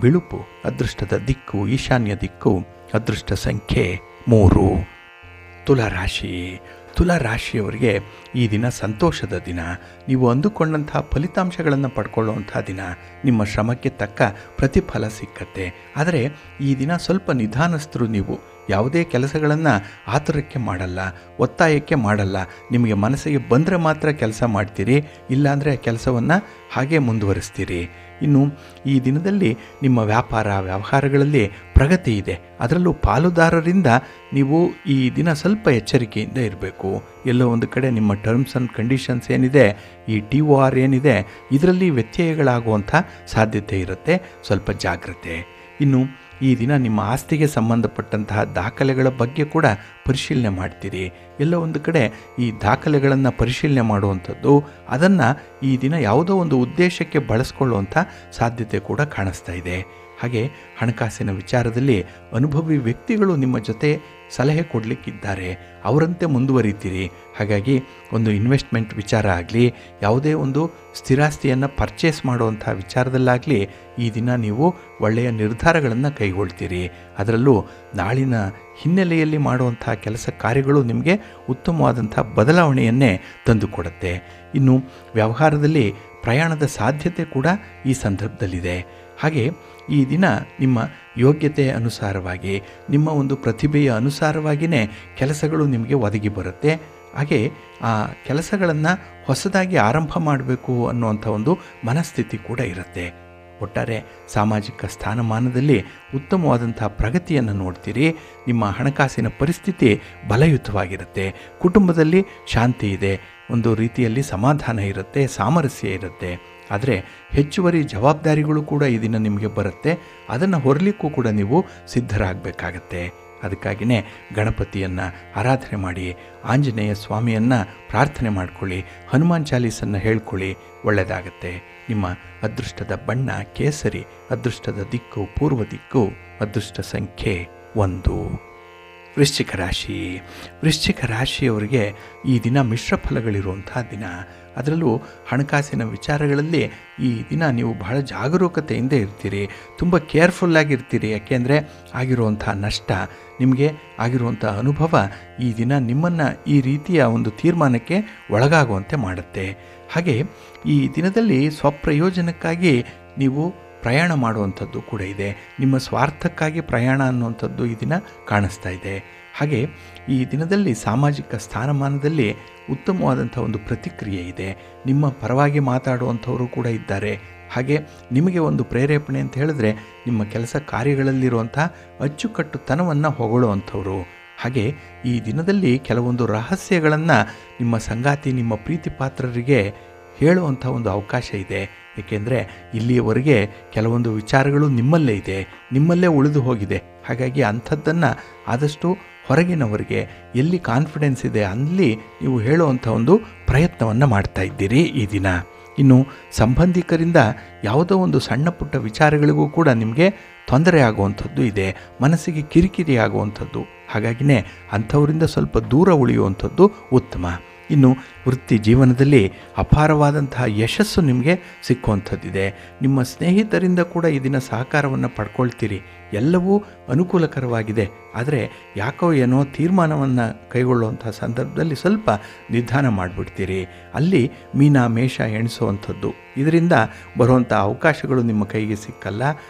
ಬಿಳುಪು, ಅದೃಷ್ಟದ ದಿಕ್ಕು ಈಶಾನ್ಯ ದಿಕ್ಕು, ಅದೃಷ್ಟ ಸಂಖ್ಯೆ 3. ತುಲಾರಾಶಿ. ತುಲಾರಾಶಿಯವರಿಗೆ ಈ ದಿನ ಸಂತೋಷದ ದಿನ. ನೀವು ಅಂದುಕೊಂಡಂಥ ಫಲಿತಾಂಶಗಳನ್ನು ಪಡ್ಕೊಳ್ಳುವಂಥ ದಿನ. ನಿಮ್ಮ ಶ್ರಮಕ್ಕೆ ತಕ್ಕ ಪ್ರತಿಫಲ ಸಿಕ್ಕತ್ತೆ. ಆದರೆ ಈ ದಿನ ಸ್ವಲ್ಪ ನಿಧಾನಸ್ಥರು. ನೀವು ಯಾವುದೇ ಕೆಲಸಗಳನ್ನು ಆತುರಕ್ಕೆ ಮಾಡಲ್ಲ, ಒತ್ತಾಯಕ್ಕೆ ಮಾಡಲ್ಲ. ನಿಮಗೆ ಮನಸ್ಸಿಗೆ ಬಂದರೆ ಮಾತ್ರ ಕೆಲಸ ಮಾಡ್ತೀರಿ, ಇಲ್ಲಾಂದರೆ ಕೆಲಸವನ್ನು ಹಾಗೆ ಮುಂದುವರಿಸ್ತೀರಿ. ಇನ್ನು ಈ ದಿನದಲ್ಲಿ ನಿಮ್ಮ ವ್ಯಾಪಾರ ವ್ಯವಹಾರಗಳಲ್ಲಿ ಪ್ರಗತಿ ಇದೆ. ಅದರಲ್ಲೂ ಪಾಲುದಾರರಿಂದ ನೀವು ಈ ದಿನ ಸ್ವಲ್ಪ ಎಚ್ಚರಿಕೆಯಿಂದ ಇರಬೇಕು. ಎಲ್ಲೋ ಒಂದು ಕಡೆ ನಿಮ್ಮ ಟರ್ಮ್ಸ್ ಆ್ಯಂಡ್ ಕಂಡೀಷನ್ಸ್ ಏನಿದೆ, ಈ TOR ಏನಿದೆ, ಇದರಲ್ಲಿ ವ್ಯತ್ಯಯಗಳಾಗುವಂಥ ಸಾಧ್ಯತೆ ಇರುತ್ತೆ. ಸ್ವಲ್ಪ ಜಾಗ್ರತೆ. ಇನ್ನು ಈ ದಿನ ನಿಮ್ಮ ಆಸ್ತಿಗೆ ಸಂಬಂಧಪಟ್ಟಂತಹ ದಾಖಲೆಗಳ ಬಗ್ಗೆ ಕೂಡ ಪರಿಶೀಲನೆ ಮಾಡ್ತೀರಿ. ಎಲ್ಲೋ ಒಂದು ಕಡೆ ಈ ದಾಖಲೆಗಳನ್ನು ಪರಿಶೀಲನೆ ಮಾಡುವಂಥದ್ದು, ಅದನ್ನು ಈ ದಿನ ಯಾವುದೋ ಒಂದು ಉದ್ದೇಶಕ್ಕೆ ಬಳಸ್ಕೊಳ್ಳುವಂಥ ಸಾಧ್ಯತೆ ಕೂಡ ಕಾಣಿಸ್ತಾ ಇದೆ. ಹಾಗೆ ಹಣಕಾಸಿನ ವಿಚಾರದಲ್ಲಿ ಅನುಭವಿ ವ್ಯಕ್ತಿಗಳು ನಿಮ್ಮ ಜೊತೆ ಸಲಹೆ ಕೊಡಲಿಕ್ಕಿದ್ದಾರೆ, ಅವರಂತೆ ಮುಂದುವರಿತೀರಿ. ಹಾಗಾಗಿ ಒಂದು ಇನ್ವೆಸ್ಟ್ಮೆಂಟ್ ವಿಚಾರ ಆಗಲಿ, ಯಾವುದೇ ಒಂದು ಸ್ಥಿರಾಸ್ತಿಯನ್ನು ಪರ್ಚೇಸ್ ಮಾಡುವಂಥ ವಿಚಾರದಲ್ಲಾಗಲಿ ಈ ದಿನ ನೀವು ಒಳ್ಳೆಯ ನಿರ್ಧಾರಗಳನ್ನು ಕೈಗೊಳ್ತೀರಿ. ಅದರಲ್ಲೂ ನಾಳಿನ ಹಿನ್ನೆಲೆಯಲ್ಲಿ ಮಾಡುವಂಥ ಕೆಲಸ ಕಾರ್ಯಗಳು ನಿಮಗೆ ಉತ್ತಮವಾದಂಥ ಬದಲಾವಣೆಯನ್ನೇ ತಂದುಕೊಡುತ್ತೆ. ಇನ್ನು ವ್ಯವಹಾರದಲ್ಲಿ ಪ್ರಯಾಣದ ಸಾಧ್ಯತೆ ಕೂಡ ಈ ಸಂದರ್ಭದಲ್ಲಿದೆ. ಹಾಗೆ ಈ ದಿನ ನಿಮ್ಮ ಯೋಗ್ಯತೆ ಅನುಸಾರವಾಗಿ, ನಿಮ್ಮ ಒಂದು ಪ್ರತಿಭೆಯ ಅನುಸಾರವಾಗಿಯೇ ಕೆಲಸಗಳು ನಿಮಗೆ ಒದಗಿ ಬರುತ್ತೆ. ಹಾಗೆ ಆ ಕೆಲಸಗಳನ್ನು ಹೊಸದಾಗಿ ಆರಂಭ ಮಾಡಬೇಕು ಅನ್ನುವಂಥ ಒಂದು ಮನಸ್ಥಿತಿ ಕೂಡ ಇರುತ್ತೆ. ಒಟ್ಟಾರೆ ಸಾಮಾಜಿಕ ಸ್ಥಾನಮಾನದಲ್ಲಿ ಉತ್ತಮವಾದಂಥ ಪ್ರಗತಿಯನ್ನು ನೋಡ್ತೀರಿ. ನಿಮ್ಮ ಹಣಕಾಸಿನ ಪರಿಸ್ಥಿತಿ ಬಲಯುತವಾಗಿರುತ್ತೆ. ಕುಟುಂಬದಲ್ಲಿ ಶಾಂತಿ ಇದೆ, ಒಂದು ರೀತಿಯಲ್ಲಿ ಸಮಾಧಾನ ಇರುತ್ತೆ, ಸಾಮರಸ್ಯ ಇರುತ್ತೆ. ಆದರೆ ಹೆಚ್ಚುವರಿ ಜವಾಬ್ದಾರಿಗಳು ಕೂಡ ಈ ದಿನ ನಿಮಗೆ ಬರುತ್ತೆ. ಅದನ್ನು ಹೊರಲಿಕ್ಕೂ ಕೂಡ ನೀವು ಸಿದ್ಧರಾಗಬೇಕಾಗತ್ತೆ. ಅದಕ್ಕಾಗಿಯೇ ಗಣಪತಿಯನ್ನು ಆರಾಧನೆ ಮಾಡಿ, ಆಂಜನೇಯ ಸ್ವಾಮಿಯನ್ನು ಪ್ರಾರ್ಥನೆ ಮಾಡಿಕೊಳ್ಳಿ, ಹನುಮಾನ್ ಚಾಲೀಸನ್ನು ಹೇಳ್ಕೊಳ್ಳಿ, ಒಳ್ಳೆಯದಾಗತ್ತೆ. ನಿಮ್ಮ ಅದೃಷ್ಟದ ಬಣ್ಣ ಕೇಸರಿ, ಅದೃಷ್ಟದ ದಿಕ್ಕು ಪೂರ್ವ ದಿಕ್ಕು, ಅದೃಷ್ಟ ಸಂಖ್ಯೆ 1. ವೃಶ್ಚಿಕ ರಾಶಿ. ವೃಶ್ಚಿಕ ರಾಶಿಯವರಿಗೆ ಈ ದಿನ ಮಿಶ್ರ ಫಲಗಳಿರುವಂಥ ದಿನ. ಅದರಲ್ಲೂ ಹಣಕಾಸಿನ ವಿಚಾರಗಳಲ್ಲಿ ಈ ದಿನ ನೀವು ಬಹಳ ಜಾಗರೂಕತೆಯಿಂದ ಇರ್ತೀರಿ, ತುಂಬ ಕೇರ್ಫುಲ್ಲಾಗಿರ್ತೀರಿ. ಯಾಕೆಂದರೆ ಆಗಿರುವಂಥ ನಷ್ಟ, ನಿಮಗೆ ಆಗಿರುವಂಥ ಅನುಭವ ಈ ದಿನ ನಿಮ್ಮನ್ನು ಈ ರೀತಿಯ ಒಂದು ತೀರ್ಮಾನಕ್ಕೆ ಒಳಗಾಗುವಂತೆ ಮಾಡುತ್ತೆ. ಹಾಗೆ ಈ ದಿನದಲ್ಲಿ ಸ್ವಪ್ರಯೋಜನಕ್ಕಾಗಿ ನೀವು ಪ್ರಯಾಣ ಮಾಡುವಂಥದ್ದು ಕೂಡ ಇದೆ. ನಿಮ್ಮ ಸ್ವಾರ್ಥಕ್ಕಾಗಿ ಪ್ರಯಾಣ ಅನ್ನುವಂಥದ್ದು ಈ ದಿನ ಕಾಣಿಸ್ತಾ ಇದೆ. ಹಾಗೆ ಈ ದಿನದಲ್ಲಿ ಸಾಮಾಜಿಕ ಸ್ಥಾನಮಾನದಲ್ಲಿ ಉತ್ತಮವಾದಂಥ ಒಂದು ಪ್ರತಿಕ್ರಿಯೆ ಇದೆ. ನಿಮ್ಮ ಪರವಾಗಿ ಮಾತಾಡುವಂಥವರು ಕೂಡ ಇದ್ದಾರೆ. ಹಾಗೆ ನಿಮಗೆ ಒಂದು ಪ್ರೇರೇಪಣೆ ಅಂತ ಹೇಳಿದ್ರೆ ನಿಮ್ಮ ಕೆಲಸ ಕಾರ್ಯಗಳಲ್ಲಿರುವಂಥ ಅಚ್ಚುಕಟ್ಟುತನವನ್ನು ಹೊಗಳುವಂಥವ್ರು. ಹಾಗೆ ಈ ದಿನದಲ್ಲಿ ಕೆಲವೊಂದು ರಹಸ್ಯಗಳನ್ನು ನಿಮ್ಮ ಸಂಗಾತಿ, ನಿಮ್ಮ ಪ್ರೀತಿ ಪಾತ್ರರಿಗೆ ಹೇಳುವಂಥ ಒಂದು ಅವಕಾಶ ಇದೆ. ಏಕೆಂದರೆ ಇಲ್ಲಿಯವರೆಗೆ ಕೆಲವೊಂದು ವಿಚಾರಗಳು ನಿಮ್ಮಲ್ಲೇ ಇದೆ, ನಿಮ್ಮಲ್ಲೇ ಉಳಿದು ಹೋಗಿದೆ. ಹಾಗಾಗಿ ಅಂಥದ್ದನ್ನು ಆದಷ್ಟು ಹೊರಗಿನವರಿಗೆ ಎಲ್ಲಿ ಕಾನ್ಫಿಡೆನ್ಸ್ ಇದೆ ಅಲ್ಲಿ ನೀವು ಹೇಳುವಂಥ ಒಂದು ಪ್ರಯತ್ನವನ್ನು ಮಾಡ್ತಾ ಇದ್ದೀರಿ ಈ ದಿನ. ಇನ್ನು ಸಂಬಂಧಿಕರಿಂದ ಯಾವುದೋ ಒಂದು ಸಣ್ಣ ಪುಟ್ಟ ವಿಚಾರಗಳಿಗೂ ಕೂಡ ನಿಮಗೆ ತೊಂದರೆ ಆಗುವಂಥದ್ದು ಇದೆ, ಮನಸ್ಸಿಗೆ ಕಿರಿಕಿರಿ ಆಗುವಂಥದ್ದು. ಹಾಗಾಗಿನೇ ಅಂಥವರಿಂದ ಸ್ವಲ್ಪ ದೂರ ಉಳಿಯುವಂಥದ್ದು ಉತ್ತಮ. ಇನ್ನು ವೃತ್ತಿ ಜೀವನದಲ್ಲಿ ಅಪಾರವಾದಂತಹ ಯಶಸ್ಸು ನಿಮಗೆ ಸಿಕ್ಕುವಂಥದ್ದಿದೆ. ನಿಮ್ಮ ಸ್ನೇಹಿತರಿಂದ ಕೂಡ ಈ ದಿನ ಸಹಕಾರವನ್ನು ಪಡ್ಕೊಳ್ತೀರಿ. ಎಲ್ಲವೂ ಅನುಕೂಲಕರವಾಗಿದೆ. ಆದರೆ ಯಾಕೋ ಏನೋ ತೀರ್ಮಾನವನ್ನು ಕೈಗೊಳ್ಳುವಂಥ ಸಂದರ್ಭದಲ್ಲಿ ಸ್ವಲ್ಪ ನಿಧಾನ ಮಾಡಿಬಿಡ್ತೀರಿ. ಅಲ್ಲಿ ಮೀನ ಮೇಷ ಎಣಿಸುವಂಥದ್ದು, ಇದರಿಂದ ಬರುವಂಥ ಅವಕಾಶಗಳು ನಿಮ್ಮ ಕೈಗೆ ಸಿಕ್ಕಲ್ಲ,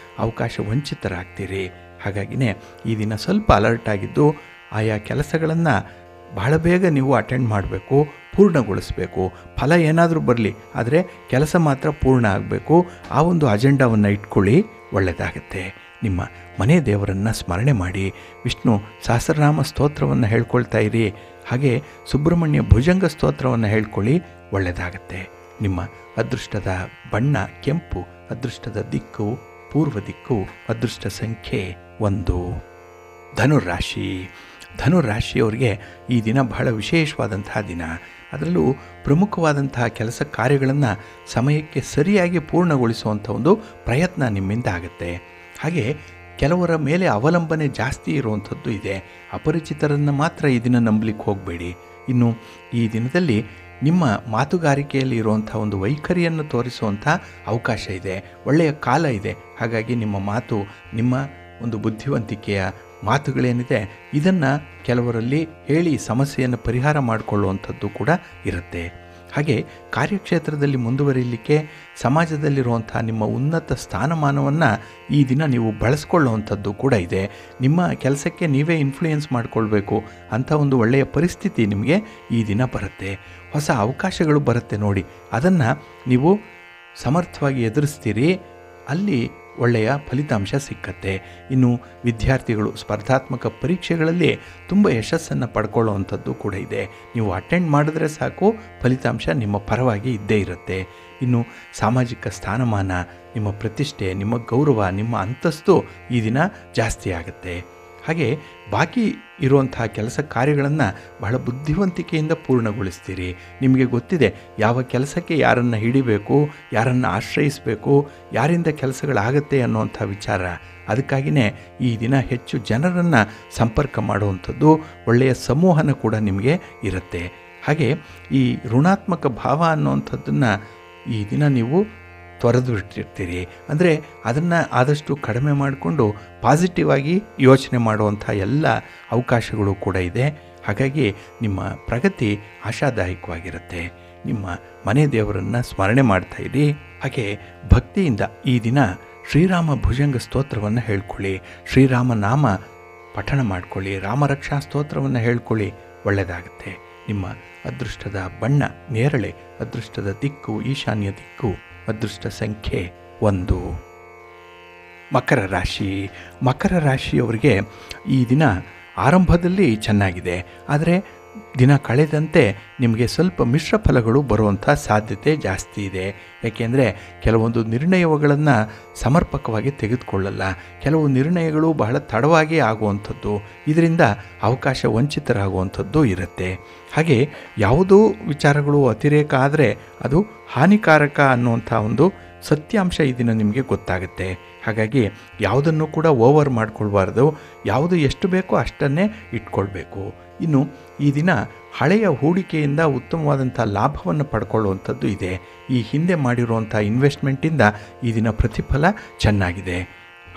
ಅವಕಾಶ ವಂಚಿತರಾಗ್ತೀರಿ. ಹಾಗಾಗಿನೇ ಈ ದಿನ ಸ್ವಲ್ಪ ಅಲರ್ಟ್ ಆಗಿದ್ದು ಆಯಾ ಕೆಲಸಗಳನ್ನು ಬಹಳ ಬೇಗ ನೀವು ಅಟೆಂಡ್ ಮಾಡಬೇಕು, ಪೂರ್ಣಗೊಳಿಸಬೇಕು. ಫಲ ಏನಾದರೂ ಬರಲಿ, ಆದರೆ ಕೆಲಸ ಮಾತ್ರ ಪೂರ್ಣ ಆಗಬೇಕು. ಆ ಒಂದು ಅಜೆಂಡಾವನ್ನು ಇಟ್ಕೊಳ್ಳಿ, ಒಳ್ಳೆಯದಾಗುತ್ತೆ. ನಿಮ್ಮ ಮನೆ ದೇವರನ್ನು ಸ್ಮರಣೆ ಮಾಡಿ ವಿಷ್ಣು ಸಹಸ್ರನಾಮ ಸ್ತೋತ್ರವನ್ನು ಹೇಳ್ಕೊಳ್ತಾ ಇರಿ. ಹಾಗೆ ಸುಬ್ರಹ್ಮಣ್ಯ ಭುಜಂಗ ಸ್ತೋತ್ರವನ್ನು ಹೇಳ್ಕೊಳ್ಳಿ, ಒಳ್ಳೆಯದಾಗತ್ತೆ. ನಿಮ್ಮ ಅದೃಷ್ಟದ ಬಣ್ಣ ಕೆಂಪು, ಅದೃಷ್ಟದ ದಿಕ್ಕು ಪೂರ್ವ ದಿಕ್ಕು, ಅದೃಷ್ಟ ಸಂಖ್ಯೆ 1. ಧನುರಾಶಿ. ಧನುರಾಶಿಯವರಿಗೆ ಈ ದಿನ ಬಹಳ ವಿಶೇಷವಾದಂತಹ ದಿನ. ಅದರಲ್ಲೂ ಪ್ರಮುಖವಾದಂತಹ ಕೆಲಸ ಕಾರ್ಯಗಳನ್ನು ಸಮಯಕ್ಕೆ ಸರಿಯಾಗಿ ಪೂರ್ಣಗೊಳಿಸುವಂಥ ಒಂದು ಪ್ರಯತ್ನ ನಿಮ್ಮಿಂದ ಆಗುತ್ತೆ. ಹಾಗೆ ಕೆಲವರ ಮೇಲೆ ಅವಲಂಬನೆ ಜಾಸ್ತಿ ಇರುವಂಥದ್ದು ಇದೆ. ಅಪರಿಚಿತರನ್ನು ಮಾತ್ರ ಈ ದಿನ ನಂಬಲಿಕ್ಕೆ ಹೋಗಬೇಡಿ. ಇನ್ನು ಈ ದಿನದಲ್ಲಿ ನಿಮ್ಮ ಮಾತುಗಾರಿಕೆಯಲ್ಲಿ ಇರುವಂಥ ಒಂದು ವೈಖರಿಯನ್ನು ತೋರಿಸುವಂಥ ಅವಕಾಶ ಇದೆ, ಒಳ್ಳೆಯ ಕಾಲ ಇದೆ. ಹಾಗಾಗಿ ನಿಮ್ಮ ಮಾತು, ನಿಮ್ಮ ಒಂದು ಬುದ್ಧಿವಂತಿಕೆಯ ಮಾತುಗಳೇನಿದೆ ಇದನ್ನು ಕೆಲವರಲ್ಲಿ ಹೇಳಿ ಸಮಸ್ಯೆಯನ್ನು ಪರಿಹಾರ ಮಾಡಿಕೊಳ್ಳುವಂಥದ್ದು ಕೂಡ ಇರುತ್ತೆ. ಹಾಗೆ ಕಾರ್ಯಕ್ಷೇತ್ರದಲ್ಲಿ ಮುಂದುವರಿಯಲಿಕ್ಕೆ ಸಮಾಜದಲ್ಲಿರುವಂಥ ನಿಮ್ಮ ಉನ್ನತ ಸ್ಥಾನಮಾನವನ್ನು ಈ ದಿನ ನೀವು ಬಳಸ್ಕೊಳ್ಳುವಂಥದ್ದು ಕೂಡ ಇದೆ. ನಿಮ್ಮ ಕೆಲಸಕ್ಕೆ ನೀವೇ ಇನ್ಫ್ಲೂಯೆನ್ಸ್ ಮಾಡಿಕೊಳ್ಬೇಕು ಅಂಥ ಒಂದು ಒಳ್ಳೆಯ ಪರಿಸ್ಥಿತಿ ನಿಮಗೆ ಈ ದಿನ ಬರುತ್ತೆ. ಹೊಸ ಅವಕಾಶಗಳು ಬರುತ್ತೆ ನೋಡಿ, ಅದನ್ನು ನೀವು ಸಮರ್ಥವಾಗಿ ಎದುರಿಸ್ತೀರಿ, ಅಲ್ಲಿ ಒಳ್ಳೆಯ ಫಲಿತಾಂಶ ಸಿಕ್ಕತ್ತೆ. ಇನ್ನು ವಿದ್ಯಾರ್ಥಿಗಳು ಸ್ಪರ್ಧಾತ್ಮಕ ಪರೀಕ್ಷೆಗಳಲ್ಲಿ ತುಂಬ ಯಶಸ್ಸನ್ನು ಪಡ್ಕೊಳ್ಳುವಂಥದ್ದು ಕೂಡ ಇದೆ. ನೀವು ಅಟೆಂಡ್ ಮಾಡಿದ್ರೆ ಸಾಕು, ಫಲಿತಾಂಶ ನಿಮ್ಮ ಪರವಾಗಿ ಇದ್ದೇ ಇರುತ್ತೆ. ಇನ್ನು ಸಾಮಾಜಿಕ ಸ್ಥಾನಮಾನ, ನಿಮ್ಮ ಪ್ರತಿಷ್ಠೆ, ನಿಮ್ಮ ಗೌರವ, ನಿಮ್ಮ ಅಂತಸ್ತು ಈ ದಿನ ಜಾಸ್ತಿ ಆಗುತ್ತೆ. ಹಾಗೆ ಬಾಕಿ ಇರುವಂತಹ ಕೆಲಸ ಕಾರ್ಯಗಳನ್ನು ಬಹಳ ಬುದ್ಧಿವಂತಿಕೆಯಿಂದ ಪೂರ್ಣಗೊಳಿಸ್ತೀರಿ. ನಿಮಗೆ ಗೊತ್ತಿದೆ ಯಾವ ಕೆಲಸಕ್ಕೆ ಯಾರನ್ನು ಹಿಡಿಬೇಕು, ಯಾರನ್ನು ಆಶ್ರಯಿಸಬೇಕು, ಯಾರಿಂದ ಕೆಲಸಗಳಾಗತ್ತೆ ಅನ್ನುವಂಥ ವಿಚಾರ. ಅದಕ್ಕಾಗಿಯೇ ಈ ದಿನ ಹೆಚ್ಚು ಜನರನ್ನು ಸಂಪರ್ಕ ಮಾಡುವಂಥದ್ದು, ಒಳ್ಳೆಯ ಸಂವಹನ ಕೂಡ ನಿಮಗೆ ಇರುತ್ತೆ. ಹಾಗೆ ಈ ಋಣಾತ್ಮಕ ಭಾವ ಅನ್ನುವಂಥದ್ದನ್ನು ಈ ದಿನ ನೀವು ತೊರೆದು ಬಿಟ್ಟಿರ್ತೀರಿ. ಅಂದರೆ ಅದನ್ನು ಆದಷ್ಟು ಕಡಿಮೆ ಮಾಡಿಕೊಂಡು ಪಾಸಿಟಿವ್ ಆಗಿ ಯೋಚನೆ ಮಾಡುವಂಥ ಎಲ್ಲ ಅವಕಾಶಗಳು ಕೂಡ ಇದೆ. ಹಾಗಾಗಿ ನಿಮ್ಮ ಪ್ರಗತಿ ಆಶಾದಾಯಕವಾಗಿರುತ್ತೆ. ನಿಮ್ಮ ಮನೆ ದೇವರನ್ನು ಸ್ಮರಣೆ ಮಾಡ್ತಾ ಇರಿ. ಹಾಗೆ ಭಕ್ತಿಯಿಂದ ಈ ದಿನ ಶ್ರೀರಾಮ ಭುಜಂಗ ಸ್ತೋತ್ರವನ್ನು ಹೇಳ್ಕೊಳ್ಳಿ, ಶ್ರೀರಾಮ ನಾಮ ಪಠಣ ಮಾಡ್ಕೊಳ್ಳಿ, ರಾಮರಕ್ಷಾ ಸ್ತೋತ್ರವನ್ನು ಹೇಳ್ಕೊಳ್ಳಿ, ಒಳ್ಳೆಯದಾಗುತ್ತೆ. ನಿಮ್ಮ ಅದೃಷ್ಟದ ಬಣ್ಣ ನೇರಳೆ, ಅದೃಷ್ಟದ ದಿಕ್ಕು ಈಶಾನ್ಯ ದಿಕ್ಕು, ಅದೃಷ್ಟ ಸಂಖ್ಯೆ 1. ಮಕರ ರಾಶಿ. ಮಕರ ರಾಶಿಯವರಿಗೆ ಈ ದಿನ ಆರಂಭದಲ್ಲಿ ಚೆನ್ನಾಗಿದೆ, ಆದರೆ ದಿನ ಕಳೆದಂತೆ ನಿಮಗೆ ಸ್ವಲ್ಪ ಮಿಶ್ರ ಫಲಗಳು ಬರುವಂಥ ಸಾಧ್ಯತೆ ಜಾಸ್ತಿ ಇದೆ. ಏಕೆಂದರೆ ಕೆಲವೊಂದು ನಿರ್ಣಯಗಳನ್ನು ಸಮರ್ಪಕವಾಗಿ ತೆಗೆದುಕೊಳ್ಳಲ್ಲ, ಕೆಲವು ನಿರ್ಣಯಗಳು ಬಹಳ ತಡವಾಗಿ ಆಗುವಂಥದ್ದು, ಇದರಿಂದ ಅವಕಾಶ ವಂಚಿತರಾಗುವಂಥದ್ದು ಇರುತ್ತೆ. ಹಾಗೆ ಯಾವುದೋ ವಿಚಾರಗಳು ಅತಿರೇಕ ಆದರೆ ಅದು ಹಾನಿಕಾರಕ ಅನ್ನುವಂಥ ಒಂದು ಸತ್ಯಾಂಶ ಈ ದಿನ ನಿಮಗೆ ಗೊತ್ತಾಗುತ್ತೆ. ಹಾಗಾಗಿ ಯಾವುದನ್ನು ಕೂಡ ಓವರ್ ಮಾಡಿಕೊಳ್ಬಾರ್ದು, ಯಾವುದು ಎಷ್ಟು ಬೇಕೋ ಅಷ್ಟನ್ನೇ ಇಟ್ಕೊಳ್ಬೇಕು. ಇನ್ನು ಈ ದಿನ ಹಳೆಯ ಹೂಡಿಕೆಯಿಂದ ಉತ್ತಮವಾದಂಥ ಲಾಭವನ್ನು ಪಡ್ಕೊಳ್ಳುವಂಥದ್ದು ಇದೆ. ಈ ಹಿಂದೆ ಮಾಡಿರುವಂಥ ಇನ್ವೆಸ್ಟ್ಮೆಂಟಿಂದ ಈ ದಿನ ಪ್ರತಿಫಲ ಚೆನ್ನಾಗಿದೆ.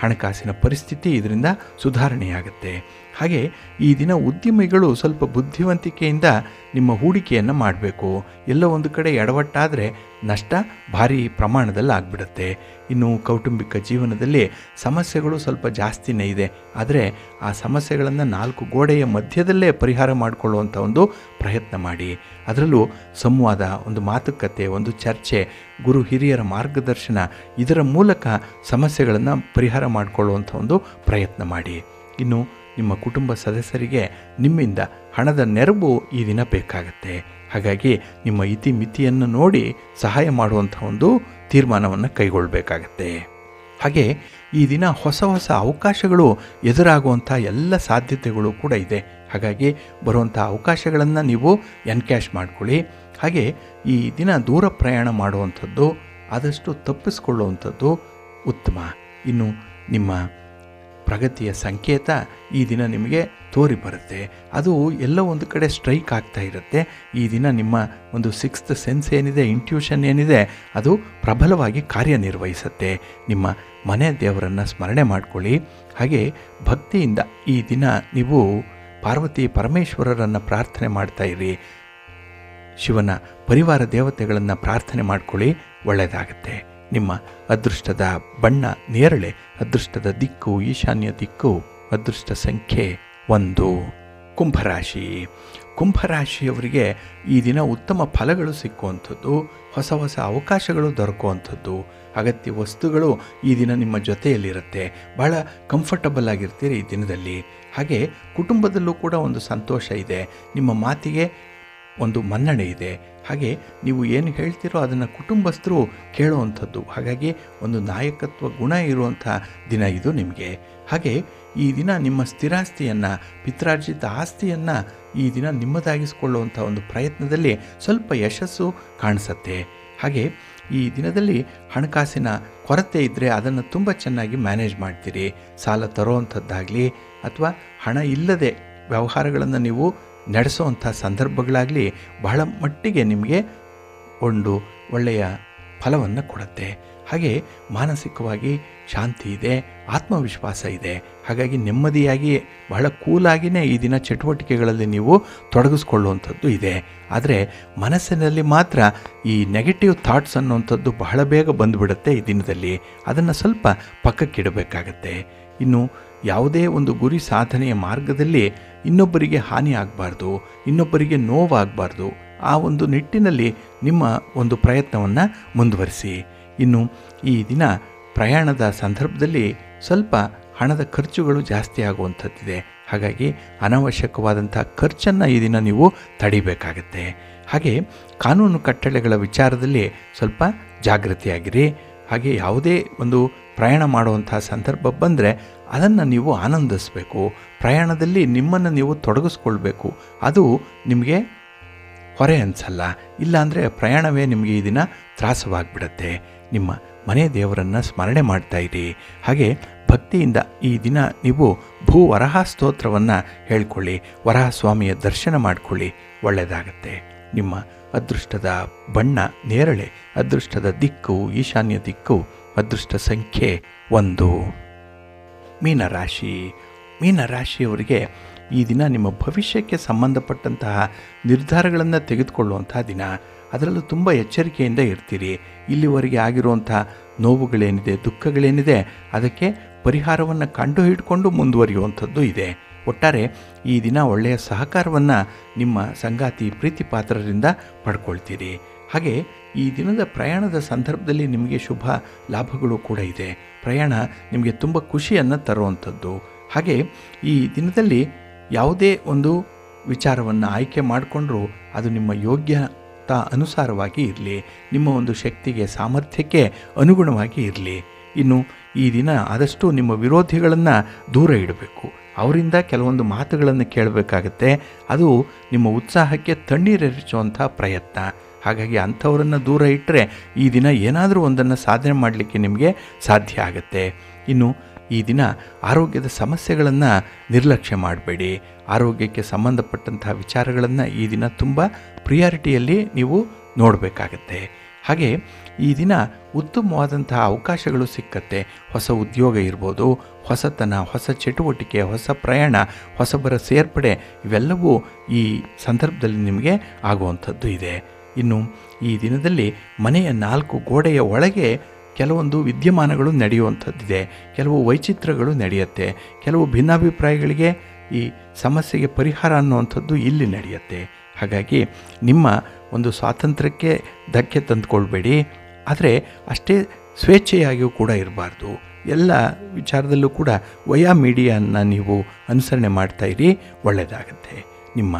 ಹಣಕಾಸಿನ ಪರಿಸ್ಥಿತಿ ಇದರಿಂದ ಸುಧಾರಣೆಯಾಗುತ್ತೆ. ಹಾಗೆ ಈ ದಿನ ಉದ್ಯಮಿಗಳು ಸ್ವಲ್ಪ ಬುದ್ಧಿವಂತಿಕೆಯಿಂದ ನಿಮ್ಮ ಹೂಡಿಕೆಯನ್ನು ಮಾಡಬೇಕು. ಎಲ್ಲೋ ಒಂದು ಕಡೆ ಎಡವಟ್ಟಾದರೆ ನಷ್ಟ ಭಾರಿ ಪ್ರಮಾಣದಲ್ಲಿ ಆಗಿಬಿಡುತ್ತೆ. ಇನ್ನು ಕೌಟುಂಬಿಕ ಜೀವನದಲ್ಲಿ ಸಮಸ್ಯೆಗಳು ಸ್ವಲ್ಪ ಜಾಸ್ತಿನೇ ಇದೆ. ಆದರೆ ಆ ಸಮಸ್ಯೆಗಳನ್ನು 4 ಗೋಡೆಯ ಮಧ್ಯದಲ್ಲೇ ಪರಿಹಾರ ಮಾಡಿಕೊಳ್ಳುವಂಥ ಒಂದು ಪ್ರಯತ್ನ ಮಾಡಿ. ಅದರಲ್ಲೂ ಸಂವಾದ, ಒಂದು ಮಾತುಕತೆ, ಒಂದು ಚರ್ಚೆ, ಗುರು ಹಿರಿಯರ ಮಾರ್ಗದರ್ಶನ, ಇದರ ಮೂಲಕ ಸಮಸ್ಯೆಗಳನ್ನು ಪರಿಹಾರ ಮಾಡಿಕೊಳ್ಳುವಂಥ ಒಂದು ಪ್ರಯತ್ನ ಮಾಡಿ. ಇನ್ನು ನಿಮ್ಮ ಕುಟುಂಬ ಸದಸ್ಯರಿಗೆ ನಿಮ್ಮಿಂದ ಹಣದ ನೆರವು ಈ ದಿನ ಬೇಕಾಗುತ್ತೆ. ಹಾಗಾಗಿ ನಿಮ್ಮ ಇತಿಮಿತಿಯನ್ನು ನೋಡಿ ಸಹಾಯ ಮಾಡುವಂಥ ಒಂದು ತೀರ್ಮಾನವನ್ನು ಕೈಗೊಳ್ಳಬೇಕಾಗತ್ತೆ. ಹಾಗೆ ಈ ದಿನ ಹೊಸ ಹೊಸ ಅವಕಾಶಗಳು ಎದುರಾಗುವಂಥ ಎಲ್ಲ ಸಾಧ್ಯತೆಗಳು ಕೂಡ ಇದೆ. ಹಾಗಾಗಿ ಬರುವಂಥ ಅವಕಾಶಗಳನ್ನು ನೀವು ಎನ್ಕ್ಯಾಶ್ ಮಾಡ್ಕೊಳ್ಳಿ. ಹಾಗೆ ಈ ದಿನ ದೂರ ಪ್ರಯಾಣ ಮಾಡುವಂಥದ್ದು ಆದಷ್ಟು ತಪ್ಪಿಸ್ಕೊಳ್ಳುವಂಥದ್ದು ಉತ್ತಮ. ಇನ್ನು ನಿಮ್ಮ ಪ್ರಗತಿಯ ಸಂಕೇತ ಈ ದಿನ ನಿಮಗೆ ತೋರಿ ಬರುತ್ತೆ. ಅದು ಎಲ್ಲೋ ಒಂದು ಕಡೆ ಸ್ಟ್ರೈಕ್ ಆಗ್ತಾ ಇರುತ್ತೆ. ಈ ದಿನ ನಿಮ್ಮ ಒಂದು 6th ಸೆನ್ಸ್ ಏನಿದೆ, ಇಂಟ್ಯೂಷನ್ ಏನಿದೆ, ಅದು ಪ್ರಬಲವಾಗಿ ಕಾರ್ಯನಿರ್ವಹಿಸುತ್ತೆ. ನಿಮ್ಮ ಮನೆ ದೇವರನ್ನು ಸ್ಮರಣೆ ಮಾಡಿಕೊಳ್ಳಿ. ಹಾಗೆ ಭಕ್ತಿಯಿಂದ ಈ ದಿನ ನೀವು ಪಾರ್ವತಿ ಪರಮೇಶ್ವರರನ್ನು ಪ್ರಾರ್ಥನೆ ಮಾಡ್ತಾಯಿರಿ. ಶಿವನ ಪರಿವಾರ ದೇವತೆಗಳನ್ನು ಪ್ರಾರ್ಥನೆ ಮಾಡ್ಕೊಳ್ಳಿ, ಒಳ್ಳೆಯದಾಗತ್ತೆ. ನಿಮ್ಮ ಅದೃಷ್ಟದ ಬಣ್ಣ ನೇರಳೆ, ಅದೃಷ್ಟದ ದಿಕ್ಕು ಈಶಾನ್ಯ ದಿಕ್ಕು, ಅದೃಷ್ಟ ಸಂಖ್ಯೆ 1. ಕುಂಭರಾಶಿ. ಕುಂಭರಾಶಿಯವರಿಗೆ ಈ ದಿನ ಉತ್ತಮ ಫಲಗಳು ಸಿಕ್ಕುವಂಥದ್ದು, ಹೊಸ ಹೊಸ ಅವಕಾಶಗಳು ದೊರಕುವಂಥದ್ದು, ಅಗತ್ಯ ವಸ್ತುಗಳು ಈ ದಿನ ನಿಮ್ಮ ಜೊತೆಯಲ್ಲಿರುತ್ತೆ. ಭಾಳ ಕಂಫರ್ಟಬಲ್ ಆಗಿರ್ತೀರಿ ಈ ದಿನದಲ್ಲಿ. ಹಾಗೆ ಕುಟುಂಬದಲ್ಲೂ ಕೂಡ ಒಂದು ಸಂತೋಷ ಇದೆ. ನಿಮ್ಮ ಮಾತಿಗೆ ಒಂದು ಮನ್ನಣೆ ಇದೆ. ಹಾಗೆ ನೀವು ಏನು ಹೇಳ್ತೀರೋ ಅದನ್ನು ಕುಟುಂಬಸ್ಥರು ಕೇಳುವಂಥದ್ದು. ಹಾಗಾಗಿ ಒಂದು ನಾಯಕತ್ವ ಗುಣ ಇರುವಂಥ ದಿನ ಇದು ನಿಮಗೆ. ಹಾಗೆ ಈ ದಿನ ನಿಮ್ಮ ಸ್ಥಿರಾಸ್ತಿಯನ್ನು, ಪಿತ್ರಾರ್ಜಿತ ಆಸ್ತಿಯನ್ನು ಈ ದಿನ ನಿಮ್ಮದಾಗಿಸಿಕೊಳ್ಳುವಂಥ ಒಂದು ಪ್ರಯತ್ನದಲ್ಲಿ ಸ್ವಲ್ಪ ಯಶಸ್ಸು ಕಾಣಿಸುತ್ತೆ. ಹಾಗೆ ಈ ದಿನದಲ್ಲಿ ಹಣಕಾಸಿನ ಕೊರತೆ ಇದ್ದರೆ ಅದನ್ನು ತುಂಬ ಚೆನ್ನಾಗಿ ಮ್ಯಾನೇಜ್ ಮಾಡ್ತೀರಿ. ಸಾಲ ತರುವಂಥದ್ದಾಗಲಿ ಅಥವಾ ಹಣ ಇಲ್ಲದೆ ವ್ಯವಹಾರಗಳನ್ನು ನೀವು ನಡೆಸುವಂಥ ಸಂದರ್ಭಗಳಾಗಲಿ ಬಹಳ ಮಟ್ಟಿಗೆ ನಿಮಗೆ ಒಂದು ಒಳ್ಳೆಯ ಫಲವನ್ನು ಕೊಡುತ್ತೆ. ಹಾಗೆ ಮಾನಸಿಕವಾಗಿ ಶಾಂತಿ ಇದೆ, ಆತ್ಮವಿಶ್ವಾಸ ಇದೆ. ಹಾಗಾಗಿ ನೆಮ್ಮದಿಯಾಗಿ ಬಹಳ ಕೂಲಾಗಿಯೇ ಈ ದಿನ ಚಟುವಟಿಕೆಗಳಲ್ಲಿ ನೀವು ತೊಡಗಿಸ್ಕೊಳ್ಳುವಂಥದ್ದು ಇದೆ. ಆದರೆ ಮನಸ್ಸಿನಲ್ಲಿ ಮಾತ್ರ ಈ ನೆಗೆಟಿವ್ ಥಾಟ್ಸ್ ಅನ್ನುವಂಥದ್ದು ಬಹಳ ಬೇಗ ಬಂದುಬಿಡುತ್ತೆ ಈ ದಿನದಲ್ಲಿ. ಅದನ್ನು ಸ್ವಲ್ಪ ಪಕ್ಕಕ್ಕಿಡಬೇಕಾಗತ್ತೆ. ಇನ್ನು ಯಾವುದೇ ಒಂದು ಗುರಿ ಸಾಧನೆಯ ಮಾರ್ಗದಲ್ಲಿ ಇನ್ನೊಬ್ಬರಿಗೆ ಹಾನಿ ಆಗಬಾರ್ದು, ಇನ್ನೊಬ್ಬರಿಗೆ ನೋವಾಗಬಾರ್ದು. ಆ ಒಂದು ನಿಟ್ಟಿನಲ್ಲಿ ನಿಮ್ಮ ಒಂದು ಪ್ರಯತ್ನವನ್ನು ಮುಂದುವರಿಸಿ. ಇನ್ನು ಈ ದಿನ ಪ್ರಯಾಣದ ಸಂದರ್ಭದಲ್ಲಿ ಸ್ವಲ್ಪ ಹಣದ ಖರ್ಚುಗಳು ಜಾಸ್ತಿ ಆಗುವಂಥದ್ದಿದೆ. ಹಾಗಾಗಿ ಅನಾವಶ್ಯಕವಾದಂಥ ಖರ್ಚನ್ನು ಈ ದಿನ ನೀವು ತಡಿಬೇಕಾಗತ್ತೆ. ಹಾಗೆ ಕಾನೂನು ಕಟ್ಟಳೆಗಳ ವಿಚಾರದಲ್ಲಿ ಸ್ವಲ್ಪ ಜಾಗೃತಿಯಾಗಿರಿ. ಹಾಗೆ ಯಾವುದೇ ಒಂದು ಪ್ರಯಾಣ ಮಾಡುವಂಥ ಸಂದರ್ಭ ಬಂದರೆ ಅದನ್ನು ನೀವು ಆನಂದಿಸಬೇಕು. ಪ್ರಯಾಣದಲ್ಲಿ ನಿಮ್ಮನ್ನು ನೀವು ತೊಡಗಿಸ್ಕೊಳ್ಬೇಕು. ಅದು ನಿಮಗೆ ಹೊರೆ ಅನಿಸಲ್ಲ. ಇಲ್ಲಾಂದರೆ ಪ್ರಯಾಣವೇ ನಿಮಗೆ ಈ ದಿನ ತ್ರಾಸವಾಗಿಬಿಡುತ್ತೆ. ನಿಮ್ಮ ಮನೆ ದೇವರನ್ನು ಸ್ಮರಣೆ ಮಾಡ್ತಾಯಿರಿ. ಹಾಗೆ ಭಕ್ತಿಯಿಂದ ಈ ದಿನ ನೀವು ವರಹ ಸ್ತೋತ್ರವನ್ನು ಹೇಳ್ಕೊಳ್ಳಿ, ವರಹ ಸ್ವಾಮಿಯ ದರ್ಶನ ಮಾಡಿಕೊಳ್ಳಿ, ಒಳ್ಳೆಯದಾಗತ್ತೆ. ನಿಮ್ಮ ಅದೃಷ್ಟದ ಬಣ್ಣ ನೇರಳೆ, ಅದೃಷ್ಟದ ದಿಕ್ಕು ಈಶಾನ್ಯ ದಿಕ್ಕು, ಅದೃಷ್ಟ ಸಂಖ್ಯೆ 1. ಮೀನರಾಶಿ. ಮೀನರಾಶಿಯವರಿಗೆ ಈ ದಿನ ನಿಮ್ಮ ಭವಿಷ್ಯಕ್ಕೆ ಸಂಬಂಧಪಟ್ಟಂತಹ ನಿರ್ಧಾರಗಳನ್ನು ತೆಗೆದುಕೊಳ್ಳುವಂತಹ ದಿನ. ಅದರಲ್ಲೂ ತುಂಬ ಎಚ್ಚರಿಕೆಯಿಂದ ಇರ್ತೀರಿ. ಇಲ್ಲಿವರೆಗೆ ಆಗಿರುವಂಥ ನೋವುಗಳೇನಿದೆ, ದುಃಖಗಳೇನಿದೆ, ಅದಕ್ಕೆ ಪರಿಹಾರವನ್ನು ಕಂಡು ಹಿಡ್ಕೊಂಡು ಮುಂದುವರಿಯುವಂಥದ್ದು ಇದೆ. ಒಟ್ಟಾರೆ ಈ ದಿನ ಒಳ್ಳೆಯ ಸಹಕಾರವನ್ನು ನಿಮ್ಮ ಸಂಗಾತಿ ಪ್ರೀತಿ ಪಾತ್ರರಿಂದ ಪಡ್ಕೊಳ್ತೀರಿ. ಹಾಗೆ ಈ ದಿನದ ಪ್ರಯಾಣದ ಸಂದರ್ಭದಲ್ಲಿ ನಿಮಗೆ ಶುಭ ಲಾಭಗಳು ಕೂಡ ಇದೆ. ಪ್ರಯಾಣ ನಿಮಗೆ ತುಂಬ ಖುಷಿಯನ್ನು ತರುವಂಥದ್ದು. ಹಾಗೆ ಈ ದಿನದಲ್ಲಿ ಯಾವುದೇ ಒಂದು ವಿಚಾರವನ್ನು ಆಯ್ಕೆ ಮಾಡಿಕೊಂಡ್ರೂ ಅದು ನಿಮ್ಮ ಯೋಗ್ಯತಾ ಅನುಸಾರವಾಗಿ ಇರಲಿ, ನಿಮ್ಮ ಒಂದು ಶಕ್ತಿಗೆ ಸಾಮರ್ಥ್ಯಕ್ಕೆ ಅನುಗುಣವಾಗಿ ಇರಲಿ. ಇನ್ನು ಈ ದಿನ ಆದಷ್ಟು ನಿಮ್ಮ ವಿರೋಧಿಗಳನ್ನು ದೂರ ಇಡಬೇಕು. ಅವರಿಂದ ಕೆಲವೊಂದು ಮಾತುಗಳನ್ನು ಕೇಳಬೇಕಾಗತ್ತೆ. ಅದು ನಿಮ್ಮ ಉತ್ಸಾಹಕ್ಕೆ ತಣ್ಣೀರೆರಚುವಂಥ ಪ್ರಯತ್ನ. ಹಾಗಾಗಿ ಅಂಥವರನ್ನು ದೂರ ಇಟ್ಟರೆ ಈ ದಿನ ಏನಾದರೂ ಒಂದನ್ನು ಸಾಧನೆ ಮಾಡಲಿಕ್ಕೆ ನಿಮಗೆ ಸಾಧ್ಯ ಆಗುತ್ತೆ. ಇನ್ನು ಈ ದಿನ ಆರೋಗ್ಯದ ಸಮಸ್ಯೆಗಳನ್ನು ನಿರ್ಲಕ್ಷ್ಯ ಮಾಡಬೇಡಿ. ಆರೋಗ್ಯಕ್ಕೆ ಸಂಬಂಧಪಟ್ಟಂತಹ ವಿಚಾರಗಳನ್ನು ಈ ದಿನ ತುಂಬ ಪ್ರಿಯಾರಿಟಿಯಲ್ಲಿ ನೀವು ನೋಡಬೇಕಾಗತ್ತೆ. ಹಾಗೆ ಈ ದಿನ ಉತ್ತಮವಾದಂತಹ ಅವಕಾಶಗಳು ಸಿಕ್ಕತ್ತೆ. ಹೊಸ ಉದ್ಯೋಗ ಇರ್ಬೋದು, ಹೊಸತನ, ಹೊಸ ಚಟುವಟಿಕೆ, ಹೊಸ ಪ್ರಯಾಣ, ಹೊಸಬರ ಸೇರ್ಪಡೆ ಇವೆಲ್ಲವೂ ಈ ಸಂದರ್ಭದಲ್ಲಿ ನಿಮಗೆ ಆಗುವಂಥದ್ದು ಇದೆ. ಇನ್ನು ಈ ದಿನದಲ್ಲಿ ಮನೆಯ 4 ಗೋಡೆಯ ಒಳಗೆ ಕೆಲವೊಂದು ವಿದ್ಯಮಾನಗಳು ನಡೆಯುವಂಥದ್ದಿದೆ. ಕೆಲವು ವೈಚಿತ್ರ್ಯಗಳು ನಡೆಯುತ್ತೆ. ಕೆಲವು ಭಿನ್ನಾಭಿಪ್ರಾಯಗಳಿಗೆ ಈ ಸಮಸ್ಯೆಗೆ ಪರಿಹಾರ ಅನ್ನುವಂಥದ್ದು ಇಲ್ಲಿ ನಡೆಯುತ್ತೆ. ಹಾಗಾಗಿ ನಿಮ್ಮ ಒಂದು ಸ್ವಾತಂತ್ರ್ಯಕ್ಕೆ ಧಕ್ಕೆ ತಂದುಕೊಳ್ಬೇಡಿ. ಆದರೆ ಅಷ್ಟೇ ಸ್ವೇಚ್ಛೆಯಾಗಿಯೂ ಕೂಡ ಇರಬಾರ್ದು. ಎಲ್ಲ ವಿಚಾರದಲ್ಲೂ ಕೂಡ ವಯಾ ಮೀಡಿಯಾನ ನೀವು ಅನುಸರಣೆ ಮಾಡ್ತಾಯಿರಿ, ಒಳ್ಳೆಯದಾಗತ್ತೆ. ನಿಮ್ಮ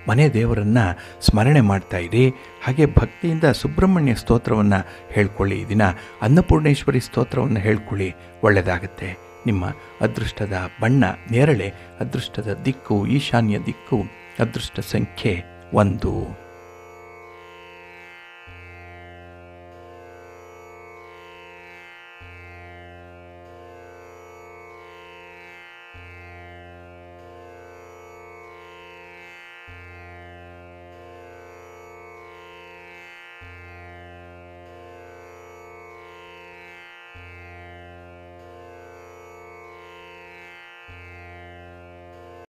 ಮನೆ ದೇವರನ್ನು ಸ್ಮರಣೆ ಮಾಡ್ತಾಯಿರಿ. ಹಾಗೆ ಭಕ್ತಿಯಿಂದ ಸುಬ್ರಹ್ಮಣ್ಯ ಸ್ತೋತ್ರವನ್ನು ಹೇಳ್ಕೊಳ್ಳಿ. ಈ ದಿನ ಅನ್ನಪೂರ್ಣೇಶ್ವರಿ ಸ್ತೋತ್ರವನ್ನು ಹೇಳ್ಕೊಳ್ಳಿ, ಒಳ್ಳೆಯದಾಗತ್ತೆ. ನಿಮ್ಮ ಅದೃಷ್ಟದ ಬಣ್ಣ ನೇರಳೆ, ಅದೃಷ್ಟದ ದಿಕ್ಕು ಈಶಾನ್ಯ ದಿಕ್ಕು, ಅದೃಷ್ಟ ಸಂಖ್ಯೆ 1.